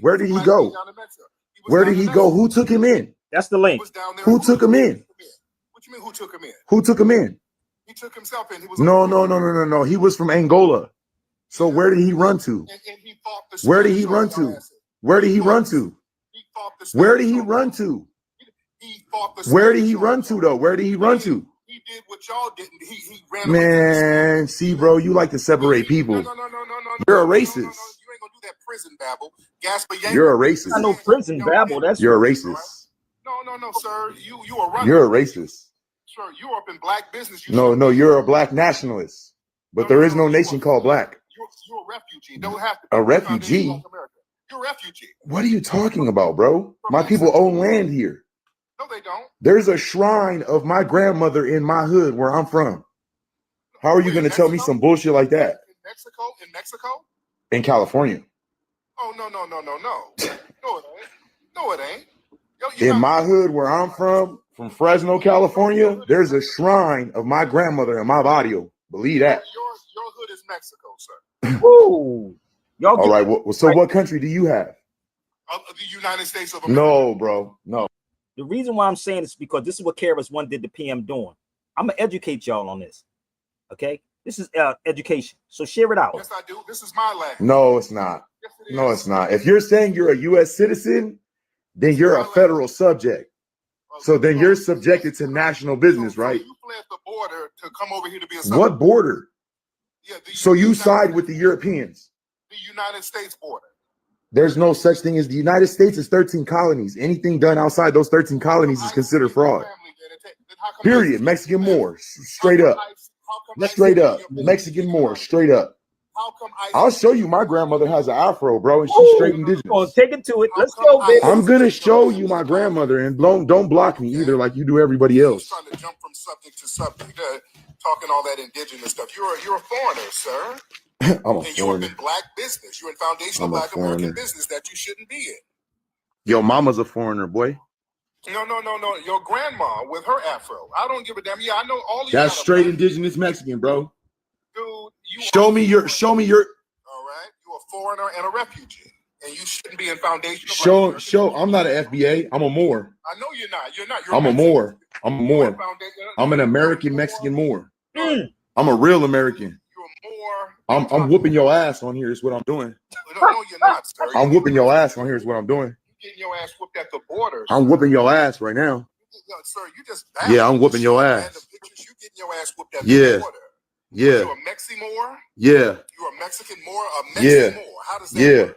Where did he go? Where did he go? Who took him in? That's the link. Who took him in? What you mean who took him in? Who took him in? He took himself in. No. He was from Angola. So where did he run to? Where did he run to? Where did he run to? Where did he run to? Where did he run to though? Where did he run to? He did what y'all didn't. He ran. Man, see, bro, you like to separate people. No. You're a No, racist. you ain't gonna do that prison babble. Gasper Yankee. You're a racist. I know prison babble. That's You're a racist. No, sir. You a runner. You're a racist. Sir, you up in black business. No, you're a black nationalist. But there is no nation called black. You're a refugee. Don't have to. A refugee? You're a refugee. What are you talking about, bro? My people own land here. No, they don't. There's a shrine of my grandmother in my hood where I'm from. How are you going to tell me some bullshit like that? In Mexico? In California. Oh, no. No, it ain't. No, it ain't. In my hood where I'm from Fresno, California, there's a shrine of my grandmother in my barrio. Believe that. Your hood is Mexico, sir. Woo. Y'all all right. So what country do you have? The United States of America. No, bro. No. The reason why I'm saying this is because this is what KRS-One did the PM doing. I'm going to educate y'all on this. Okay? This is education. So share it out. Yes, I do. This is my land. No, it's not. Yes, it No, is. it's not. If you're saying you're a U.S. citizen, then you're a federal subject. So then you're subjected to national business, right? You fled the border to come over here to be a subject. What border? Yeah, so you side with the Europeans? The United States border. There's no such thing as the United States is 13 colonies. Anything done outside those 13 colonies is considered fraud. Period. Mexican more. Straight up. Straight up. Mexican more. Straight up. I'll show you my grandmother has an afro, bro, and she's straight indigenous. Take it to it. Let's go, baby. I'm gonna show you my grandmother, and don't block me either, like you do everybody else. Trying to jump from subject to subject, talking all that indigenous stuff. You're a foreigner, sir. I'm a and you're foreigner. in black business. You're in foundational black American business that you shouldn't be in. Yo, mama's a foreigner, boy. No. Your grandma with her afro. I don't give a damn. Yeah, I know all of you. That's straight indigenous Mexican, bro. Dude, you show me your. All right, you're a foreigner and a refugee, and you shouldn't be in foundational. Show. I'm not an FBA. I'm a Moor. I know you're not. You're not. I'm a Moor. I'm an American Mexican Moor. I'm a real American. I'm whooping your ass on here is what I'm doing. No, you're not, sir. I'm whooping your ass on here is what I'm doing. You're getting your ass whooped at the border. I'm whooping your ass right now. Sir, you just yeah, I'm whooping your ass. You getting your ass whooped at the border. Yeah. You're a Mexi-Moor? Yeah. You're a Mexican Moor? A Mexi-Moor? How does that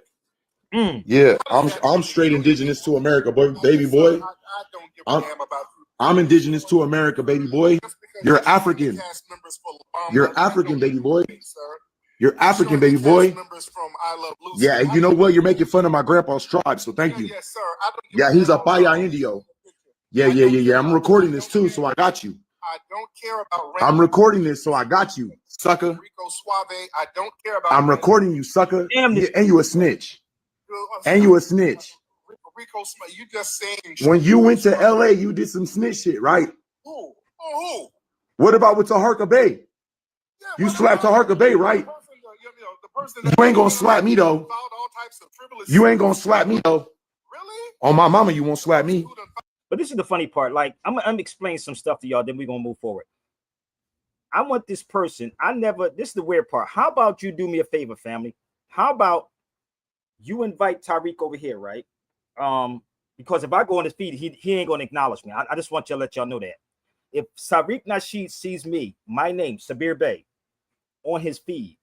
work? Yeah. I'm straight indigenous to America, boy, baby boy. I don't give a damn about you. I'm indigenous to America, baby boy. You're African. You're African, baby boy. You're African, baby boy. Yeah, and you know what? You're making fun of my grandpa's tribe, so thank you. Yes, sir. Yeah, he's a Paya Indio. Yeah. I'm recording this too, so I got you. I don't care about. I'm recording this, so I got you, sucker. Rico Suave. I don't care about. I'm recording you, sucker. And you a snitch. And you a snitch. Rico, you just saying. When you went to LA, you did some snitch shit, right? Who? What about with Taharka Bay? You slapped Taharka Bay, right? You ain't gonna slap me though. You ain't gonna slap me though. Really? On my mama, you won't slap me. But this is the funny part. Like, I'm explaining some stuff to y'all, then we're gonna move forward. I want this person. This is the weird part. How about you do me a favor, family? How about you invite Tariq over here, right? Because if I go on his feed, he ain't gonna acknowledge me. I just want you to let y'all know that. If Tariq Nasheed sees me, my name, Sabir Bey, on his feed,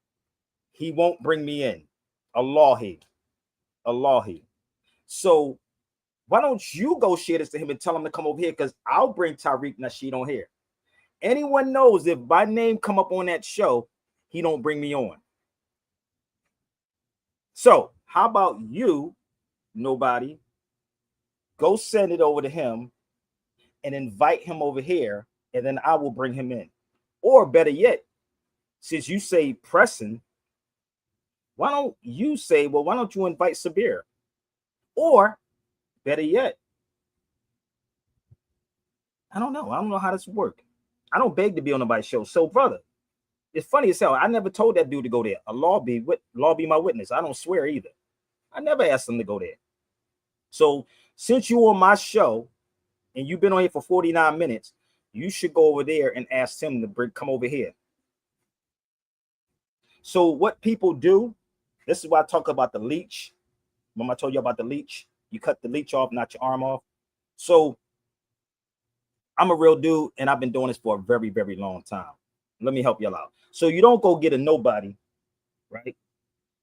he won't bring me in. Allahi. So why don't you go share this to him and tell him to come over here? Because I'll bring Tariq Nasheed on here. Anyone knows if my name come up on that show, he don't bring me on. So how about you, nobody, go send it over to him and invite him over here, and then I will bring him in. Or better yet, since you say pressing, why don't you say, well, why don't you invite Sabir? Or better yet, I don't know how this works. I don't beg to be on nobody's show. So, brother, it's funny as hell. I never told that dude to go there. Law be my witness. I don't swear either. I never asked him to go there. So, since you on my show and you've been on here for 49 minutes, you should go over there and ask him to come over here. So, what people do, this is why I talk about the leech. Remember I told you about the leech? You cut the leech off, not your arm off. So, I'm a real dude, and I've been doing this for a very, very long time. Let me help y'all out. So you don't go get a nobody, right?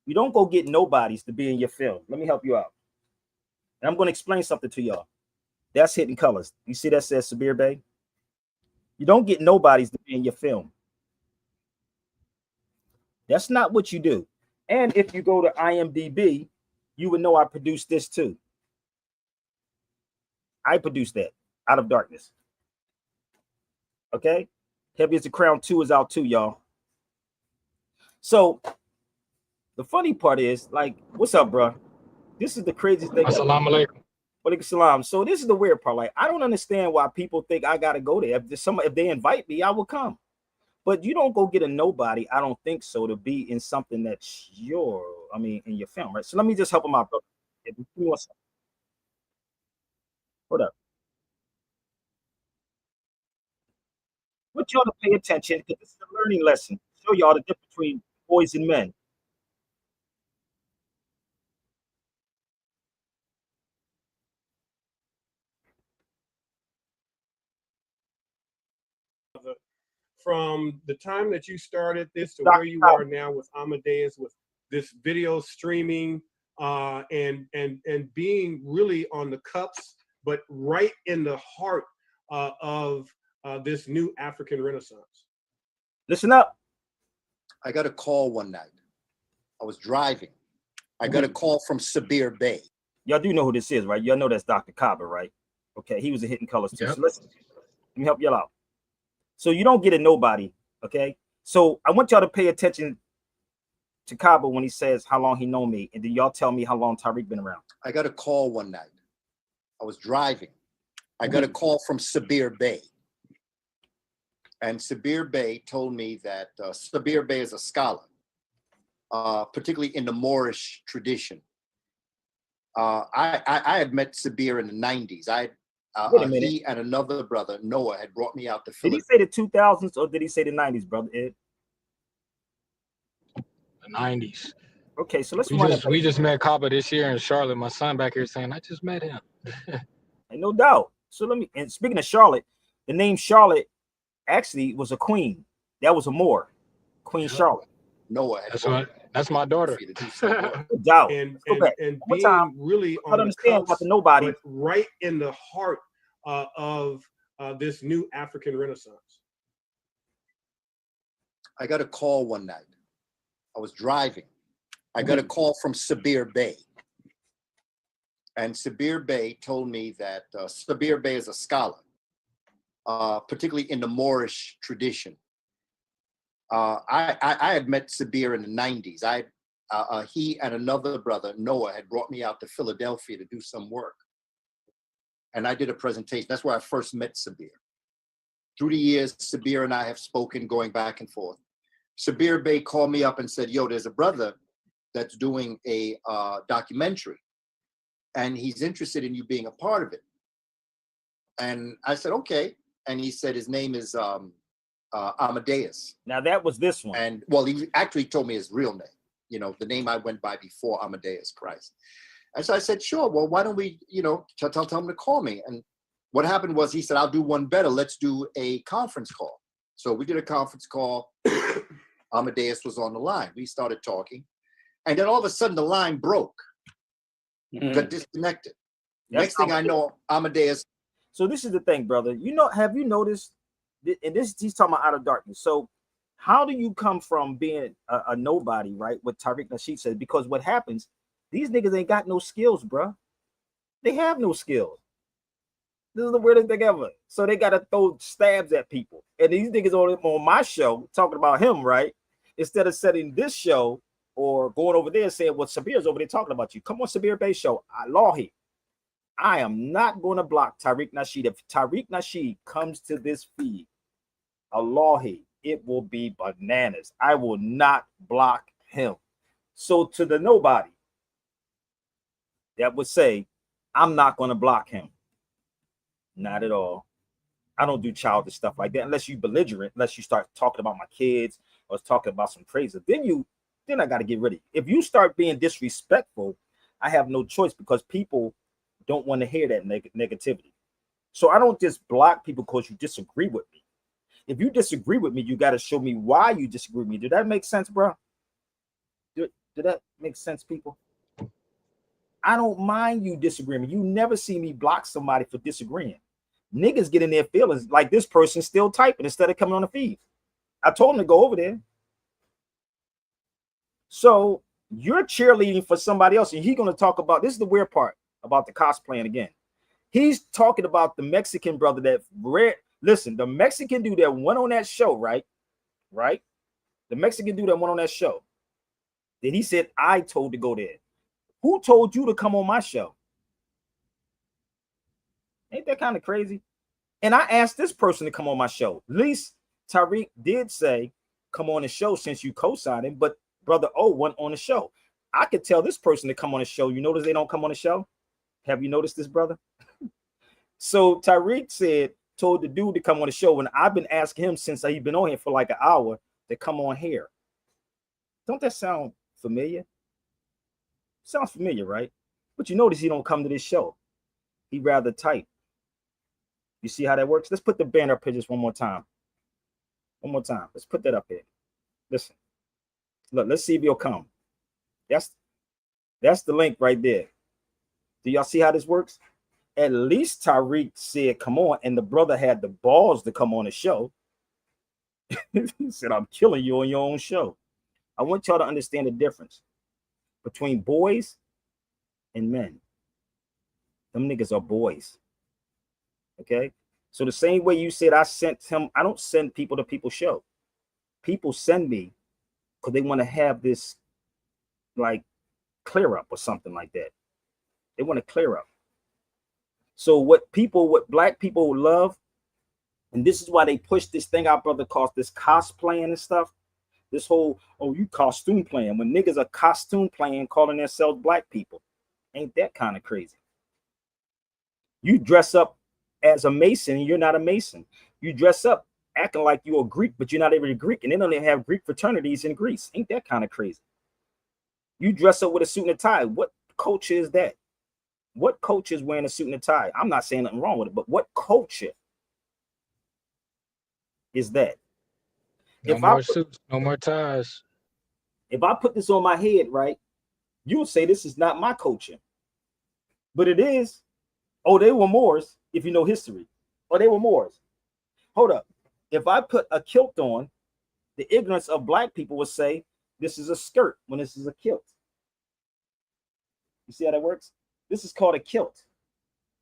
You don't go get nobodies to be in your film. Let me help you out. And I'm going to explain something to y'all. That's Hidden Colors. You see that says Sabir Bey? You don't get nobodies to be in your film. That's not what you do. And if you go to IMDb, you would know I produced this too. I produced that, Out of Darkness. Okay? Heavy as the Crown 2 is out too, y'all. So the funny part is, like, what's up, bro? This is the craziest thing. Assalamu alaikum. Walaikum salam. So this is the weird part. Like, I don't understand why people think I gotta go there. If they invite me, I will come. But you don't go get a nobody, I don't think so, to be in something that's in your film, right? So let me just help them out, brother. If you want something. Hold up. I want y'all to pay attention because this is a learning lesson. Show y'all the difference between boys and men. From the time that you started this to where you are now with Amadeus, with this video streaming, and being really on the cups, but right in the heart of this new African Renaissance. Listen up. I got a call one night. I was driving. I got a call from Sabir Bey. Y'all do know who this is, right? Y'all know that's Dr. Kaba, right? Okay, he was a Hidden Colors too. Yep. So listen, let me help y'all out. So you don't get a nobody, okay? So I want y'all to pay attention to Kaba when he says how long he know me, and then y'all tell me how long Tariq been around. I got a call one night. I was driving. I got a call from Sabir Bey. And Sabir Bey told me that Sabir Bey is a scholar, particularly in the Moorish tradition. I had met Sabir in the 90s. Wait a minute. He and another brother, Noah, had brought me out to Did Philadelphia. he say the 2000s or did he say the 90s, brother Ed? The 90s. Okay, so let's we just met Kaba this year in Charlotte. My son back here saying, I just met him. And no doubt. So and speaking of Charlotte, the name Charlotte actually was a queen. That was a Moor, Queen Charlotte. Noah. That's my daughter. No doubt. And being really on the cups, nobody, but right in the heart of this new African Renaissance. I got a call one night. I was driving. I got a call from Sabir Bey. And Sabir Bey told me that Sabir Bey is a scholar, particularly in the Moorish tradition. I had met Sabir in the 90s. He and another brother, Noah, had brought me out to Philadelphia to do some work. And I did a presentation. That's where I first met Sabir. Through the years, Sabir and I have spoken, going back and forth. Sabir Bey called me up and said, yo, there's a brother that's doing a documentary, and he's interested in you being a part of it. And I said, okay. And he said his name is Amadeus. Now that was this one. And well, he actually told me his real name, you know, the name I went by before Amadeus Christ. And so I said, sure, well, why don't we, you know, tell him to call me. And what happened was he said, I'll do one better. Let's do a conference call. So we did a conference call. Amadeus was on the line. We started talking. And then all of a sudden the line broke, got disconnected. Next thing I know, Amadeus. So this is the thing, brother. You know, have you noticed, and this he's talking about Out of Darkness. So how do you come from being a nobody, right? What Tariq Nasheed said, because what happens, these niggas ain't got no skills, bro. They have no skills. This is the weirdest thing ever. So they got to throw stabs at people. And these niggas on my show talking about him, right? Instead of setting this show or going over there and saying, well, Sabir's over there talking about you. Come on, Sabir Bey show. I am not going to block Tariq Nasheed. If Tariq Nasheed comes to this feed, Allahi, it will be bananas. I will not block him. So to the nobody that would say, I'm not going to block him. Not at all. I don't do childish stuff like that unless you belligerent, unless you start talking about my kids or talking about some crazy. Then I got to get rid of you. If you start being disrespectful, I have no choice because people don't want to hear that negativity. So I don't just block people because you disagree with me. If you disagree with me, you got to show me why you disagree with me. Did that make sense, bro? Did that make sense, people? I don't mind you disagreeing. You never see me block somebody for disagreeing. Niggas get in their feelings like this person still typing instead of coming on the feed. I told him to go over there. So you're cheerleading for somebody else, and he's going to talk about, this is the weird part about the cosplaying again. He's talking about the Mexican brother that listen, the Mexican dude that went on that show, right? The Mexican dude that went on that show. Then he said, I told to go there. Who told you to come on my show? Ain't that kind of crazy? And I asked this person to come on my show. At least Tariq did say, come on the show since you co-signed him, but Brother O went on the show. I could tell this person to come on the show. You notice they don't come on the show? Have you noticed this, brother? So Tariq said, told the dude to come on the show, and I've been asking him since he's been on here for like an hour to come on here. Don't that sound familiar? Sounds familiar, right? But you notice he don't come to this show. He rather type. You see how that works? Let's put the banner up here just one more time. One more time. Let's put that up here. Listen. Look, let's see if he'll come. That's the link right there. Do y'all see how this works? At least Tariq said, come on, and the brother had the balls to come on the show. He said, I'm killing you on your own show. I want y'all to understand the difference between boys and men. Them niggas are boys. Okay? So the same way you said I sent him, I don't send people to people's show. People send me because they want to have this like clear up or something like that. They want to clear up. So what black people love, and this is why they push this thing our brother calls this cosplaying and stuff. This whole, oh, you costume playing. When niggas are costume playing, calling themselves black people. Ain't that kind of crazy? You dress up as a Mason, and you're not a Mason. You dress up acting like you're a Greek, but you're not even a Greek, and they don't even have Greek fraternities in Greece. Ain't that kind of crazy? You dress up with a suit and a tie. What culture is that? What culture is wearing a suit and a tie? I'm not saying nothing wrong with it, but what culture is that? No more suits, no more ties. If I put this on my head, right, you would say this is not my culture. But it is. Oh, they were Moors, if you know history. Oh, they were Moors. Hold up. If I put a kilt on, the ignorance of black people would say this is a skirt when this is a kilt. You see how that works? This is called a kilt.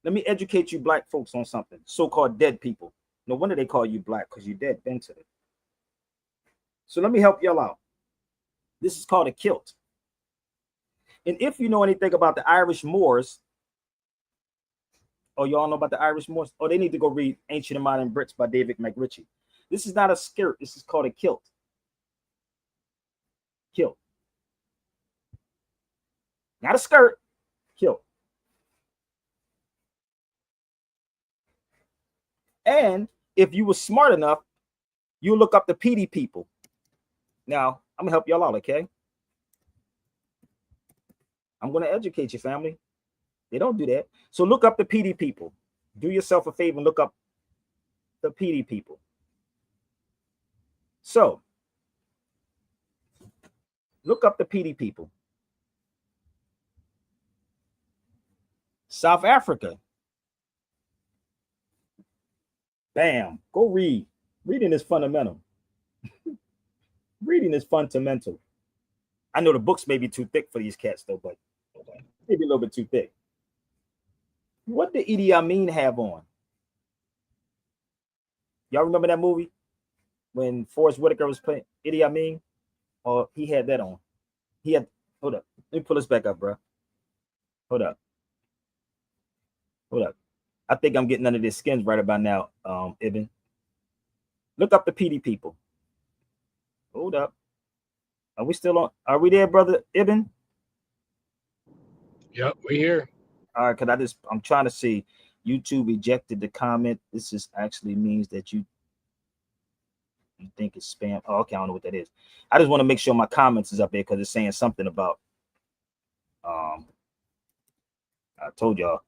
Let me educate you black folks on something. So-called dead people. No wonder they call you black, because you're dead. Been to it. So let me help y'all out. This is called a kilt. And if you know anything about the Irish Moors, oh, y'all know about the Irish Moors? Oh, they need to go read Ancient and Modern Brits by David McRitchie. This is not a skirt. This is called a kilt. Kilt. Not a skirt. Kilt. And if you were smart enough, you look up the PD people. Now, I'm going to help y'all out, okay? I'm going to educate your family. They don't do that. So look up the PD people. Do yourself a favor and look up the PD people. So, look up the PD people. South Africa. Bam. Go read. Reading is fundamental. Reading is fundamental. I know the books may be too thick for these cats, though, but maybe a little bit too thick. What did Idi Amin have on? Y'all remember that movie when Forrest Whitaker was playing Idi Amin? Or he had that on. He had, hold up. Let me pull this back up, bro. Hold up. Hold up. I think I'm getting under their skins right about now, Ibn. Look up the PD people. Hold up. Are we still on? Are we there, brother Ibn? Yep, we here. All right, because I'm trying to see. YouTube ejected the comment. This is actually means that you think it's spam. Oh, okay, I don't know what that is. I just want to make sure my comments is up there because it's saying something about I told y'all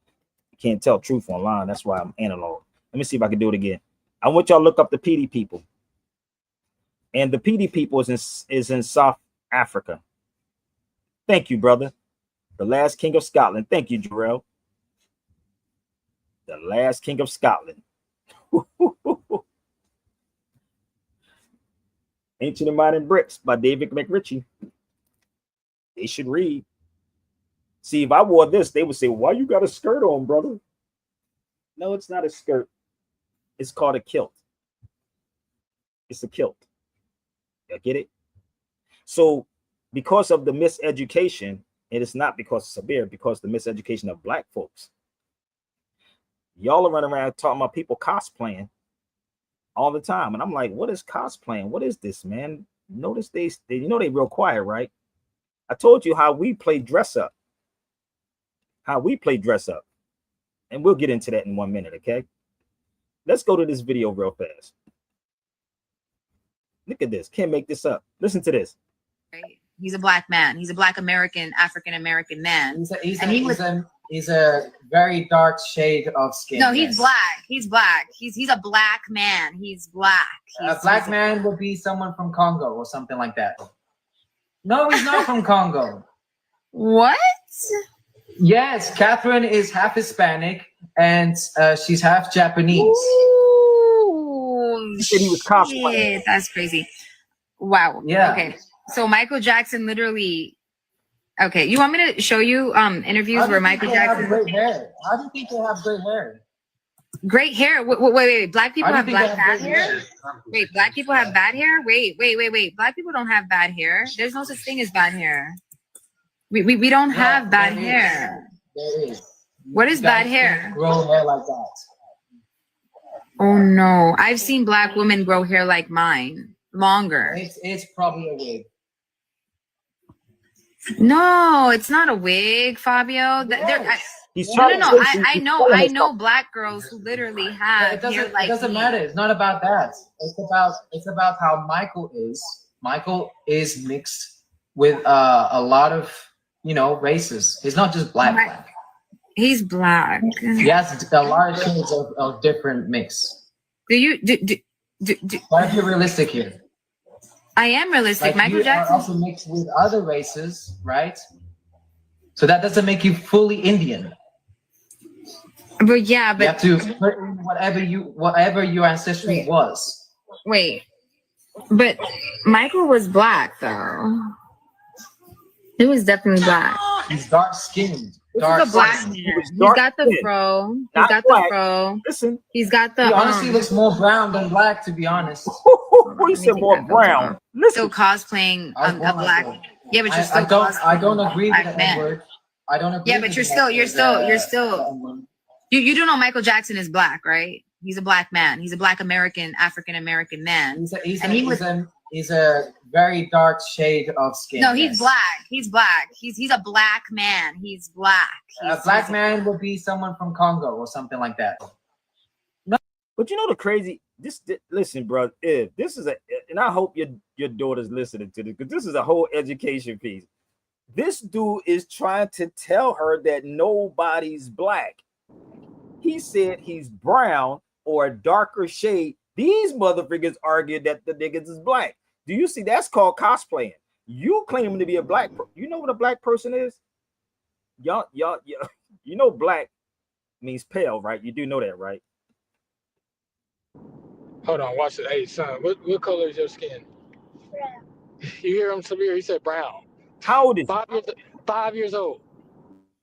You can't tell truth online. That's why I'm analog. Let me see if I can do it again. I want y'all to look up the PD people. And the PD people is in South Africa. Thank you, brother. The last king of Scotland. Thank you, Jarrell. The last king of Scotland. Ancient and Modern Bricks by David McRitchie. They should read. See, if I wore this, they would say, why you got a skirt on, brother? No, it's not a skirt. It's called a kilt. It's a kilt. You get it? So because of the miseducation, and it's not because of Sabir, because the miseducation of black folks, y'all are running around talking about people cosplaying all the time. And I'm like, what is cosplaying? What is this, man? Notice they you know, they real quiet, right? I told you how we play dress up. How we play dress up. And we'll get into that in 1 minute, okay? Let's go to this video real fast. Look at this. Can't make this up. Listen to this. Right. He's a black man. He's a black American, African American man. He's a very dark shade of skin. No, he's black. He's black. He's a black man. He's black. A black man would be someone from Congo or something like that. No, he's not from Congo. What? Yes, Catherine is half Hispanic and she's half Japanese. Ooh, said he was cosplaying. That's crazy. Wow. Yeah. Okay. So Michael Jackson literally. Okay, you want me to show you interviews where Michael Jackson have great hair? How do you think they have great hair? Great hair. Wait. Black people have bad hair? Wait, black people have bad hair? Wait. Black people don't have bad hair. There's no such thing as bad hair. We don't have bad hair. There is. What is bad hair? Grow hair like that. Oh no, I've seen black women grow hair like mine, longer. It's probably a wig. No, it's not a wig, Fabio. I know black girls who literally have hair like it doesn't me. matter. It's not about that. It's about how Michael is. Michael is mixed with a lot of races. He's not just black. He's black. He has a lot of shades of different mix. But if you're realistic here. I am realistic. Like Michael Jackson are also mixed with other races, right? So that doesn't make you fully Indian. But you have to put in whatever your ancestry was. Wait, but Michael was black though. He was definitely black. He's dark skinned. He's a black man. He's got the fro. He's got the fro. Listen, he's got the. He honestly looks more brown than black, to be honest. He said more brown. Still cosplaying a black. Yeah, but you're still. I don't agree with that word. I don't agree. Yeah, but you're still. You do know Michael Jackson is black, right? He's a black man. He's a black American, African American man. He's a very dark shade of skin. No, he's black. He's black. He's a black man. He's black. A black man would be someone from Congo or something like that. No, but you know the crazy. Listen, bro. If this is and I hope your daughter's listening to this because this is a whole education piece. This dude is trying to tell her that nobody's black. He said he's brown or a darker shade. These motherfuckers argued that the niggas is black. Do you see? That's called cosplaying. You claiming to be a black. You know what a black person is? Y'all. You know black means pale, right? You do know that, right? Hold on, watch it. Hey, son, what color is your skin? Brown. You hear him, Sabir? He said brown. How old is 5 years old.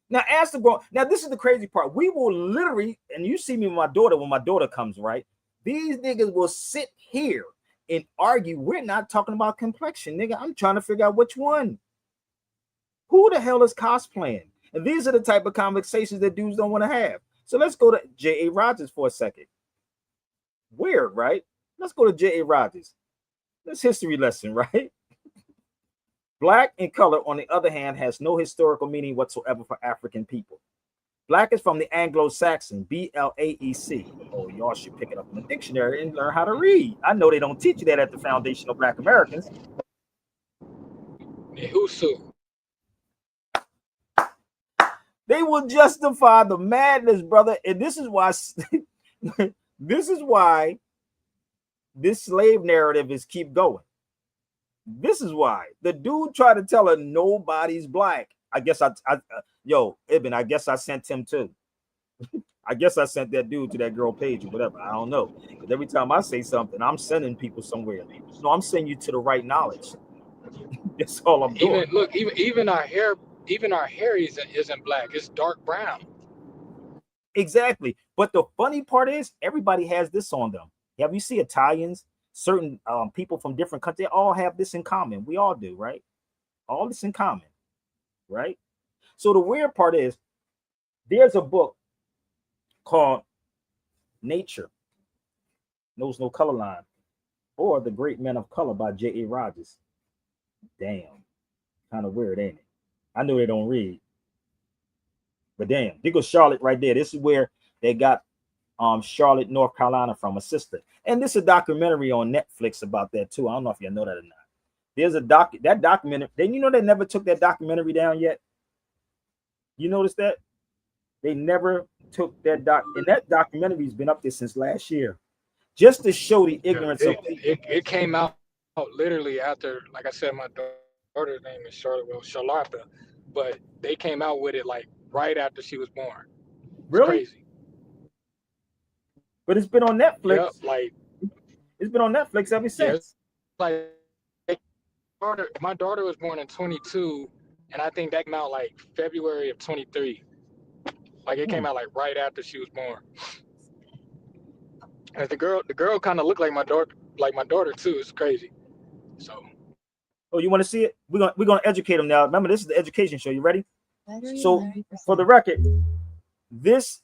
Now ask the grown. Now this is the crazy part. We will literally, and you see me with my daughter when my daughter comes, right? These niggas will sit here and argue. We're not talking about complexion, nigga. I'm trying to figure out which one. Who the hell is cosplaying? And these are the type of conversations that dudes don't want to have. So let's go to J.A. Rogers for a second. Weird, right? Let's go to J.A. Rogers. That's history lesson, right? Black in color, on the other hand, has no historical meaning whatsoever for African people. Black is from the Anglo-Saxon, B-L-A-E-C. Oh, y'all should pick it up in the dictionary and learn how to read. I know they don't teach you that at the Foundation of Black Americans. Husu. They will justify the madness, brother. And this is why this is why this slave narrative is keep going. This is why the dude tried to tell her nobody's black. I guess yo, Ibn, I guess I sent him too. I guess I sent that dude to that girl page or whatever. I don't know. Because every time I say something, I'm sending people somewhere. No, I'm sending you to the right knowledge. That's all I'm doing. Even our hair isn't black. It's dark brown. Exactly. But the funny part is everybody has this on them. Have you seen Italians, certain people from different countries, they all have this in common. We all do, right? All this in common, right? So the weird part is there's a book called Nature Knows No Color Line, or The Great Men of Color by J.A. Rogers. Damn. Kind of weird, ain't it? I know they don't read. But damn, there goes Charlotte right there. This is where they got Charlotte, North Carolina from, a sister. And this is a documentary on Netflix about that too. I don't know if you know that or not. There's a that documentary. Then you know they never took that documentary down yet. You notice that? They never took that and that documentary's been up there since last year. Just to show the ignorance of it came out literally after, like I said, my daughter's name is Charlotte, but they came out with it like right after she was born. It's really crazy. But it's been on Netflix. Yep, like it's been on Netflix ever since. Like my daughter was born in 22, and I think that came out like February of 23. Like it came out like right after she was born. And the girl kind of looked like my daughter too. It's crazy. So. Oh, you want to see it? We're gonna educate them now. Remember, this is the education show. You ready? So, for the record, this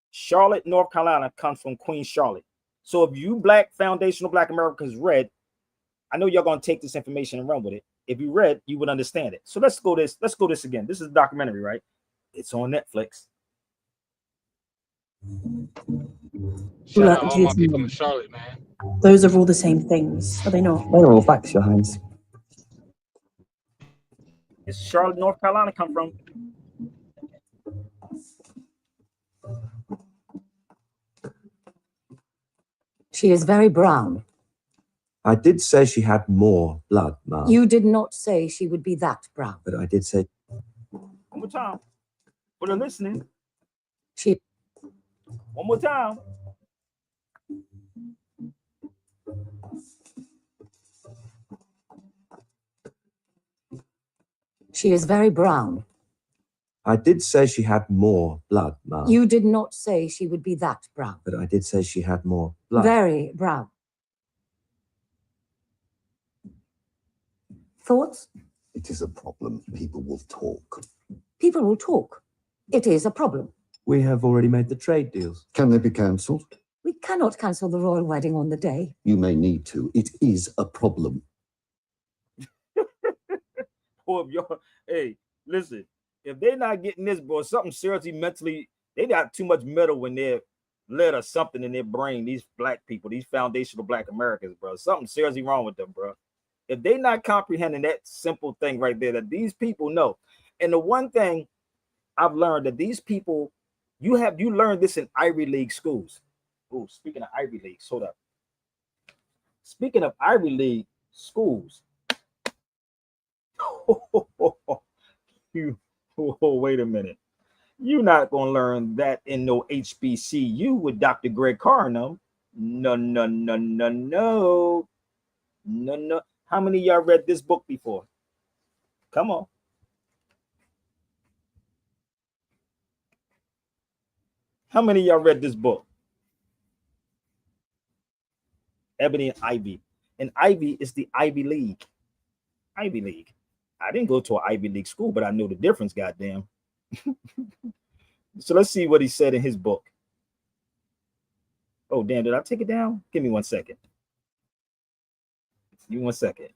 Charlotte, North Carolina comes from Queen Charlotte. So, if you black foundational Black Americans read, I know y'all gonna take this information and run with it. If you read, you would understand it. So let's go this again. This is a documentary, right? It's on Netflix. Shout out all my people in Charlotte, man. Those are all the same things, are they not? They're all facts, Your Highness. It's Charlotte, North Carolina come from. She is very brown. I did say she had more blood, Ma'am. You did not say she would be that brown. But I did say... One more time. For the listening. She... One more time. She is very brown. I did say she had more blood, Ma'am. You did not say she would be that brown. But I did say she had more blood. Very brown. Thoughts? It is a problem. People will talk. People will talk. It is a problem. We have already made the trade deals. Can they be cancelled? We cannot cancel the royal wedding on the day. You may need to. It is a problem. Hey, listen. If they're not getting this, bro, something seriously mentally, they got too much metal in their lead or something in their brain. These black people, these foundational Black Americans, bro. Something seriously wrong with them, bro. If they not comprehending that simple thing right there, that these people know. And the one thing I've learned that these people, you learned this in Ivy League schools. Oh, speaking of Ivy League, hold up. Speaking of Ivy League schools, wait a minute. You're not gonna learn that in no HBCU with Dr. Greg Carnum. No. How many of y'all read this book before? Come on. How many of y'all read this book? Ebony and Ivy. And Ivy is the Ivy League. Ivy League. I didn't go to an Ivy League school, but I know the difference, goddamn. So let's see what he said in his book. Oh, damn, did I take it down? Give me 1 second. Give me 1 second.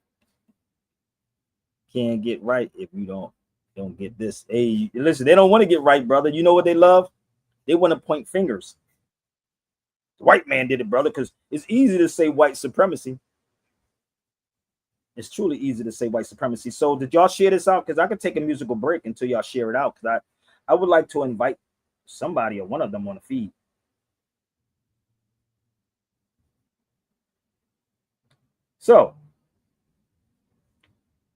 Can't get right if you don't get this. Hey, listen, they don't want to get right, brother. You know what they love? They want to point fingers. The white man did it, brother, because it's easy to say white supremacy. It's truly easy to say white supremacy. So did y'all share this out? Because I could take a musical break until y'all share it out. Because I would like to invite somebody or one of them on the feed. So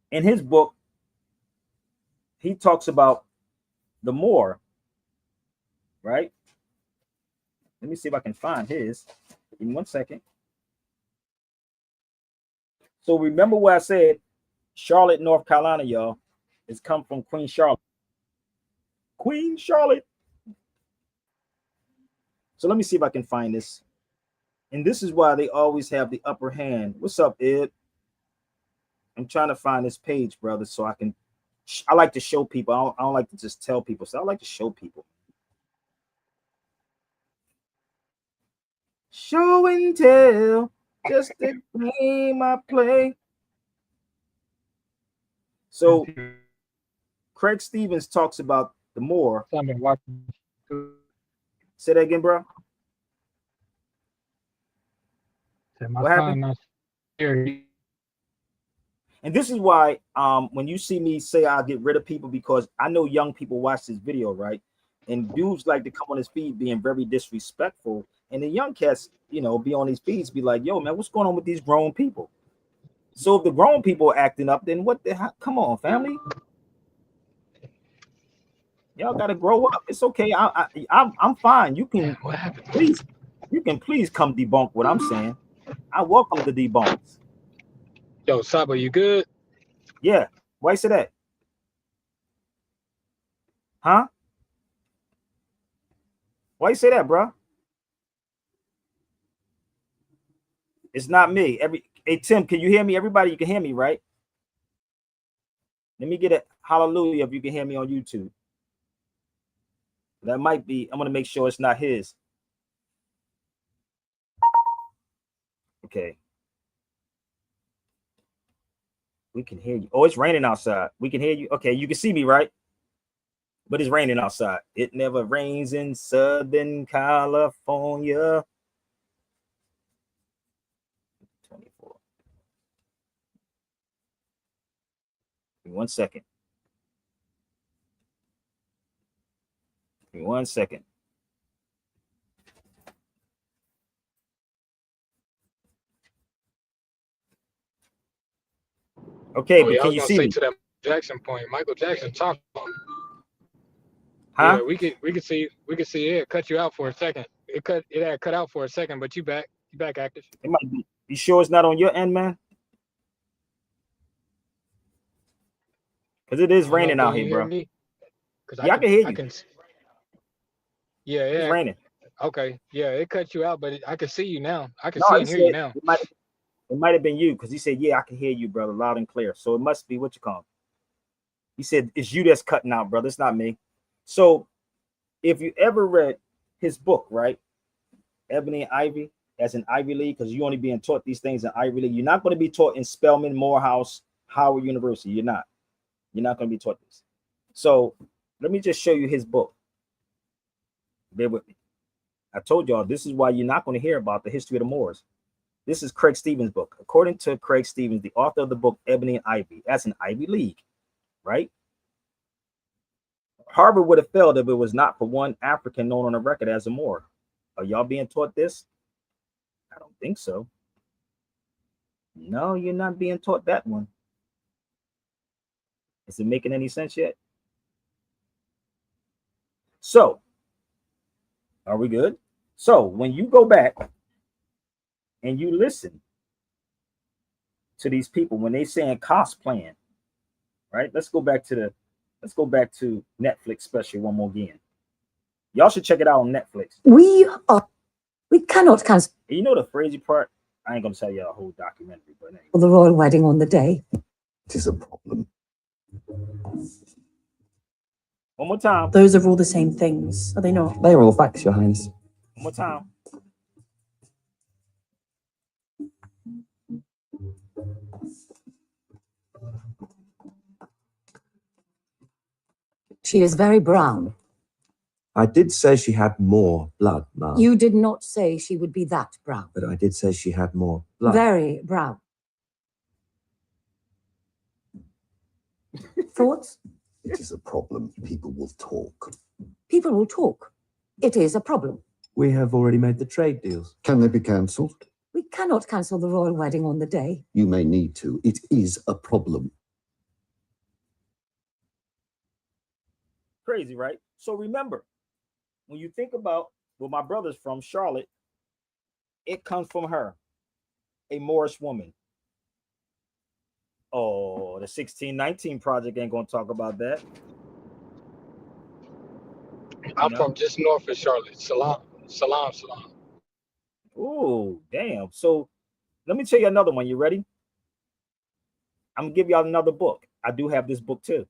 in his book, he talks about the Moor, right? Let me see if I can find his. Give me 1 second. So remember what I said, Charlotte, North Carolina, y'all. It's come from Queen Charlotte. Queen Charlotte. So let me see if I can find this. And this is why they always have the upper hand. What's up, Ed? I'm trying to find this page, brother, so I like to show people. I don't like to just tell people. So I like to show people. Show and tell, just the game I play. So Craig Stevens talks about the Moor. Say that again, bro. What happened? And this is why when you see me say I'll get rid of people, because I know young people watch this video, right? And dudes like to come on his feed being very disrespectful. And the young cats, you know, be on these feeds, be like, yo, man, what's going on with these grown people? So if the grown people are acting up, then what the hell? Come on, family. Y'all gotta grow up. It's okay. I'm fine. You can please come debunk what I'm saying. I welcome the debunks. Yo, Saba, you good? Yeah. Why you say that? Huh? Why you say that, bro? It's not me. Hey Tim, can you hear me? Everybody, you can hear me, right? Let me get a hallelujah if you can hear me on YouTube. That might be. I'm gonna make sure it's not his. Okay. We can hear you. Oh, it's raining outside. We can hear you. Okay, you can see me, right? But it's raining outside. It never rains in Southern California. 24. Give me 1 second. Give me 1 second. Okay, but can you see me? To that Jackson point, Michael Jackson talked about it. Huh? Yeah, we could see it cut you out for a second. It had cut out for a second, but you back active. It might be. You sure it's not on your end, man? Because it is raining out here, bro. Yeah, I can hear you. Yeah, it's raining. Okay, yeah, it cut you out, but I can see you now. I can see and hear you now. It might have been you, because he said, yeah, I can hear you, brother, loud and clear. So it must be what you call him. He said, it's you that's cutting out, brother. It's not me. So if you ever read his book, right, Ebony and Ivy, as an Ivy League, because you're only being taught these things in Ivy League. You're not going to be taught in Spelman, Morehouse, Howard University. You're not going to be taught this. So let me just show you his book. Bear with me. I told y'all this is why you're not going to hear about the history of the Moors. This is Craig Stevens' book. According to Craig Stevens, the author of the book Ebony and Ivy, that's an Ivy League, right? Harvard would have failed if it was not for one African known on the record as a Moor. Are y'all being taught this? I don't think so. No, you're not being taught that one. Is it making any sense yet? So, are we good? So, when you go back and you listen to these people when they saying cosplaying, right? Let's go back to Netflix special one more again. Y'all should check it out on Netflix. We cannot cancel. You know the crazy part? I ain't gonna tell y'all a whole documentary, but anyway. The royal wedding on the day. It is a problem. One more time. Those are all the same things, are they not? They are all facts, Your Highness. One more time. She is very brown. I did say she had more blood, Ma'am. You did not say she would be that brown. But I did say she had more blood. Very brown. Thoughts? It is a problem. People will talk. People will talk. It is a problem. We have already made the trade deals. Can they be cancelled? We cannot cancel the royal wedding on the day. You may need to. It is a problem. Crazy, right? So remember, when you think about where my brother's from, Charlotte, it comes from her, a Moorish woman. Oh, the 1619 Project ain't gonna talk about that. I'm from just north of Charlotte. Salam. Oh, damn. So let me tell you another one. You ready? I'm gonna give y'all another book. I do have this book too.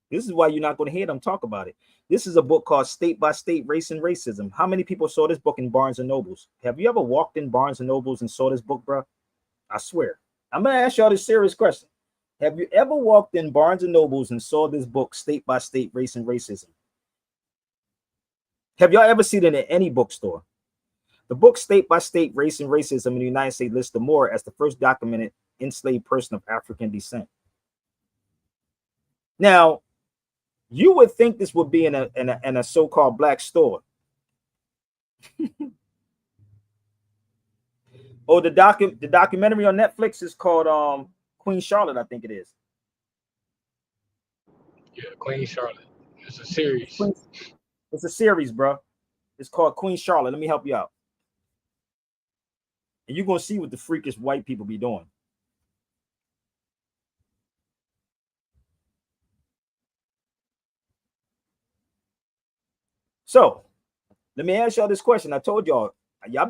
This is why you're not going to hear them talk about it. This is a book called State by State Race and Racism. How many people saw this book in Barnes and Nobles? Have you ever walked in Barnes and Nobles and saw this book, bro? I swear. I'm going to ask y'all this serious question. Have you ever walked in Barnes and Nobles and saw this book, State by State Race and Racism? Have y'all ever seen it in any bookstore? The book State by State Race and Racism in the United States lists the Moor as the first documented enslaved person of African descent. Now, you would think this would be in a so-called black store. Oh, the documentary on Netflix is called Queen Charlotte, I think it is. Yeah, Queen Charlotte. It's a series. It's a series, bro. It's called Queen Charlotte. Let me help you out. And you're gonna see what the freakish white people be doing. So let me ask y'all this question. I told y'all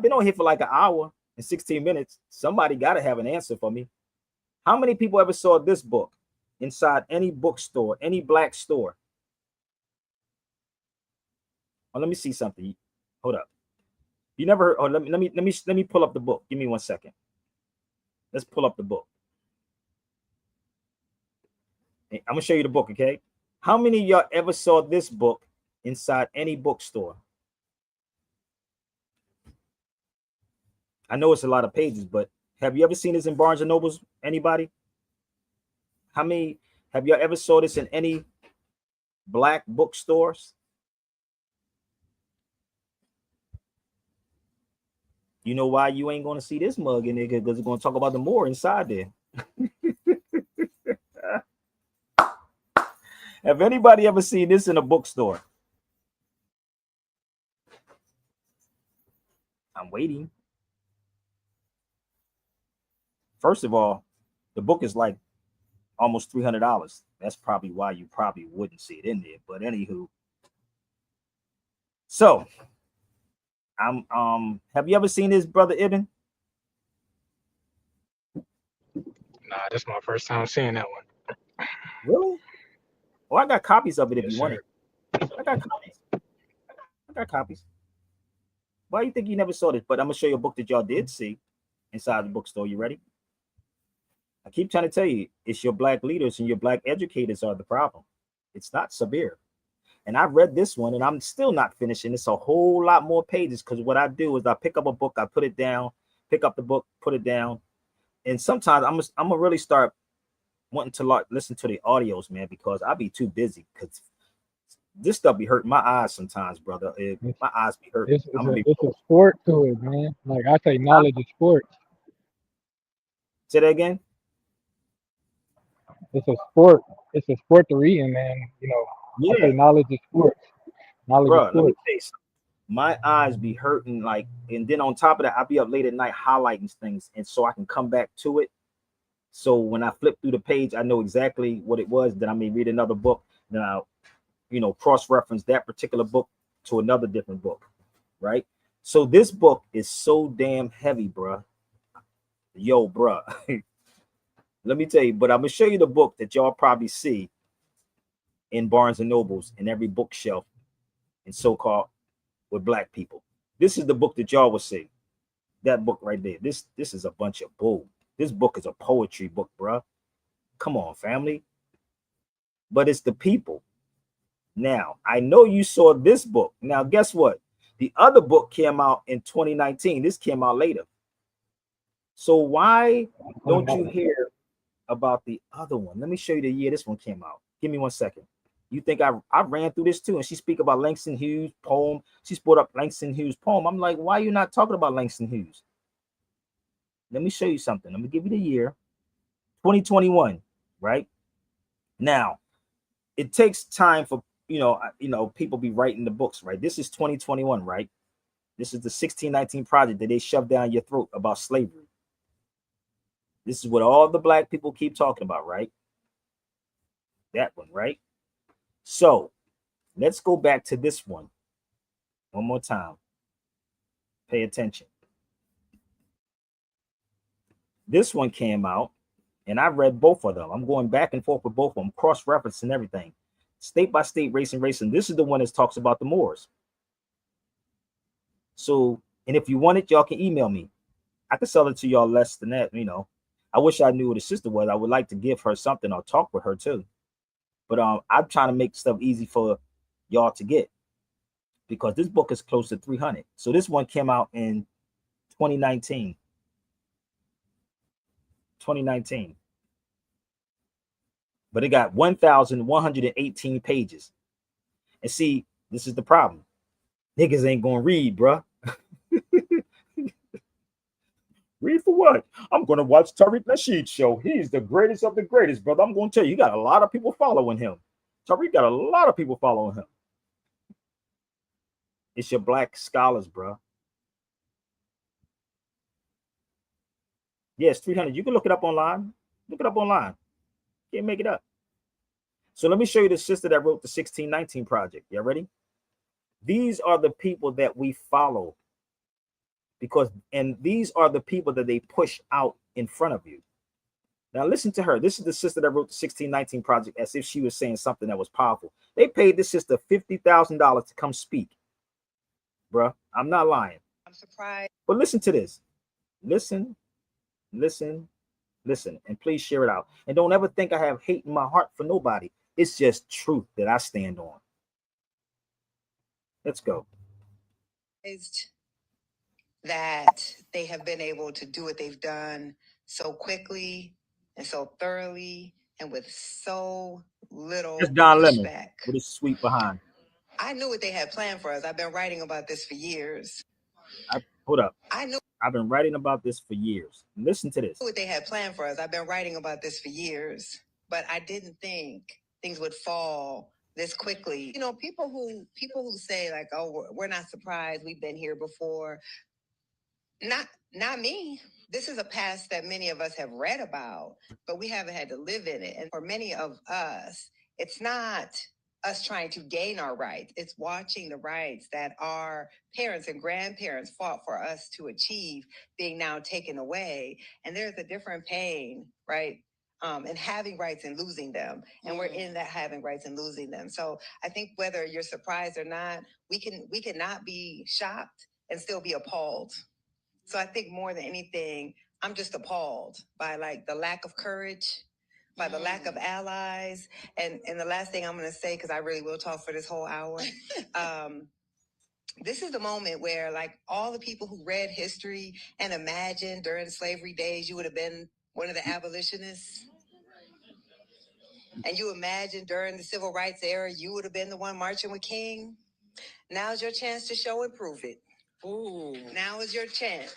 been on here for like an hour and 16 minutes. Somebody got to have an answer for me. How many people ever saw this book inside any bookstore, any black store? Oh, let me see something. Hold up. You never heard? Oh, let me pull up the book. Give me 1 second. Let's pull up the book. I'm gonna show you the book, okay? How many of y'all ever saw this book inside any bookstore? I know it's a lot of pages, but have you ever seen this in Barnes and Nobles? Anybody? How many have y'all ever saw this in any black bookstores? You know why you ain't going to see this mug in there? Because it's going to talk about the Moor inside there. Have anybody ever seen this in a bookstore? I'm waiting. First of all, the book is like almost $300. That's probably why you probably wouldn't see it in there. But anywho, so have you ever seen this, Brother Ibn? Nah, this is my first time seeing that one. Really? Well, I got copies of it if you want it. I got copies. Why do you think you never saw this? But I'm gonna show you a book that y'all did see inside the bookstore. You ready? I keep trying to tell you, it's your black leaders and your black educators are the problem. It's not Sabir. And I read this one and I'm still not finishing. It's a whole lot more pages because what I do is I pick up a book, I put it down, pick up the book, put it down. And sometimes I'm gonna really start wanting to listen to the audios, man, because I be too busy because this stuff be hurting my eyes sometimes, brother. My eyes be hurting. It's a sport to it, man. Like I say, knowledge is sport. Say that again. It's a sport. It's a sport to read, man. You know, yeah. I say knowledge is sport. Knowledge is sport. Let me tell you something. My eyes be hurting, like, and then on top of that, I'll be up late at night highlighting things, and so I can come back to it. So when I flip through the page, I know exactly what it was. Then I may read another book, then I'll, cross-reference that particular book to another different book, right? So this book is so damn heavy, bruh. Yo, bruh. Let me tell you, but I'm gonna show you the book that y'all probably see in Barnes and Nobles in every bookshelf and so-called with black people. This is the book that y'all will see. That book right there. This is a bunch of bull. This book is a poetry book, bruh. Come on, family. But it's the people. Now, I know you saw this book. Now, guess what? The other book came out in 2019. This came out later. So why don't you hear about the other one. Let me show you the year this one came out. Give me 1 second. You think I ran through this too? And she speak about Langston Hughes' poem. She brought up Langston Hughes' poem. I'm like, why are you not talking about Langston Hughes? Let me show you something. Let me give you the year. 2021, right? Now, it takes time for people be writing the books, right? This is 2021, right? This is the 1619 project that they shoved down your throat about slavery. This is what all the black people keep talking about, right? That one, right? So let's go back to this one more time. Pay attention. This one came out, and I read both of them. I'm going back and forth with both of them, cross-referencing everything. State by state, race and race. And this is the one that talks about the Moors. So, and if you want it, y'all can email me. I could sell it to y'all less than that, I wish I knew who the sister was. I would like to give her something or talk with her too. But I'm trying to make stuff easy for y'all to get, because this book is close to 300. So this one came out in 2019. 2019. But it got 1,118 pages. And see, this is the problem. Niggas ain't gonna read, bruh. Read for what? I'm gonna watch Tariq Nasheed's show. He's the greatest of the greatest, brother. I'm gonna tell you, he got a lot of people following him. Tariq got a lot of people following him. It's your black scholars, bruh. Yes, 300. You can look it up online. Look it up online. Can't make it up. So let me show you the sister that wrote the 1619 project. Y'all ready? These are the people that we follow, and these are the people that they push out in front of you. Now listen to her. This is the sister that wrote the 1619 project, as if she was saying something that was powerful. They paid this sister $50,000 to come speak. Bruh, I'm not lying. I'm surprised. But listen to this. Listen, and please share it out. And don't ever think I have hate in my heart for nobody. It's just truth that I stand on. Let's go. That they have been able to do what they've done so quickly and so thoroughly and with so little It's Don Lemon pushback. with his sweet behind. I knew what they had planned for us. I've been writing about this for years. Hold up. I knew. I've been writing about this for years. Listen to this. What they had planned for us. I've been writing about this for years, but I didn't think things would fall this quickly. People who say like, "Oh, we're not surprised. We've been here before." Not me. This is a past that many of us have read about, but we haven't had to live in it. And for many of us, it's not us trying to gain our rights. It's watching the rights that our parents and grandparents fought for us to achieve being now taken away. And there's a different pain, right? And having rights and losing them. And we're in that having rights and losing them. So I think whether you're surprised or not, we can not be shocked and still be appalled. So I think more than anything, I'm just appalled by like the lack of courage, by the lack of allies. And the last thing I'm going to say, because I really will talk for this whole hour. This is the moment where like all the people who read history and imagined during slavery days, you would have been one of the abolitionists. And you imagined during the civil rights era, you would have been the one marching with King. Now's your chance to show and prove it. Ooh. Now is your chance.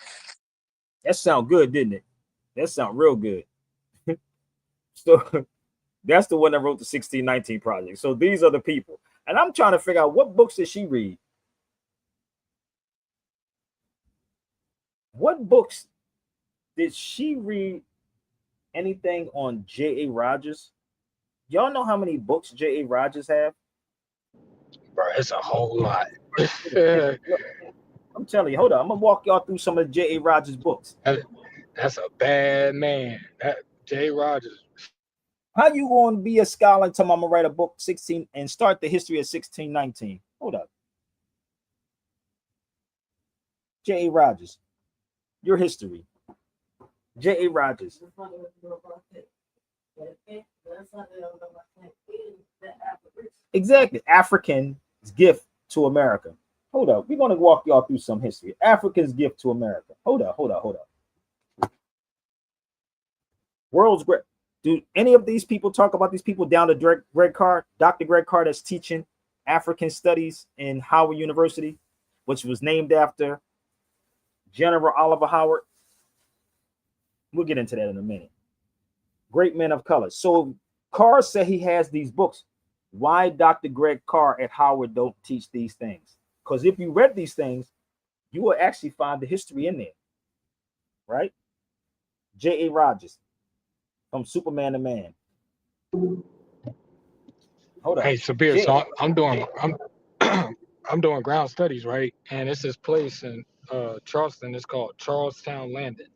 That sound good, didn't it? That sound real good. So that's the one that wrote the 1619 project. So these are the people. And I'm trying to figure out, what books did she read? What books did she read? Anything on J.A. Rogers? Y'all know how many books J.A. Rogers have? Bro, it's a whole lot. I'm telling you, hold on. I'm gonna walk y'all through some of J.A. Rogers' books. That's a bad man. That J. Rogers. How you gonna be a scholar and tell me I'm gonna write a book 16 and start the history of 1619? Hold up. J.A. Rogers, your history. J.A. Rogers. Exactly. African's gift to America. Hold up. We're going to walk y'all through some history. Africa's gift to America. Hold up. World's great. Do any of these people talk about these people down to Greg Carr, Dr. Greg Carr, that's teaching African studies in Howard University, which was named after General Oliver Howard? We'll get into that in a minute. Great men of color. So Carr said he has these books. Why Dr. Greg Carr at Howard don't teach these things? Because if you read these things, you will actually find the history in there, right? J.A. Rogers, from Superman to Man. Hold up. Hey, Sabir, so I'm doing ground studies, right? And it's this place in Charleston. It's called Charlestown Landing,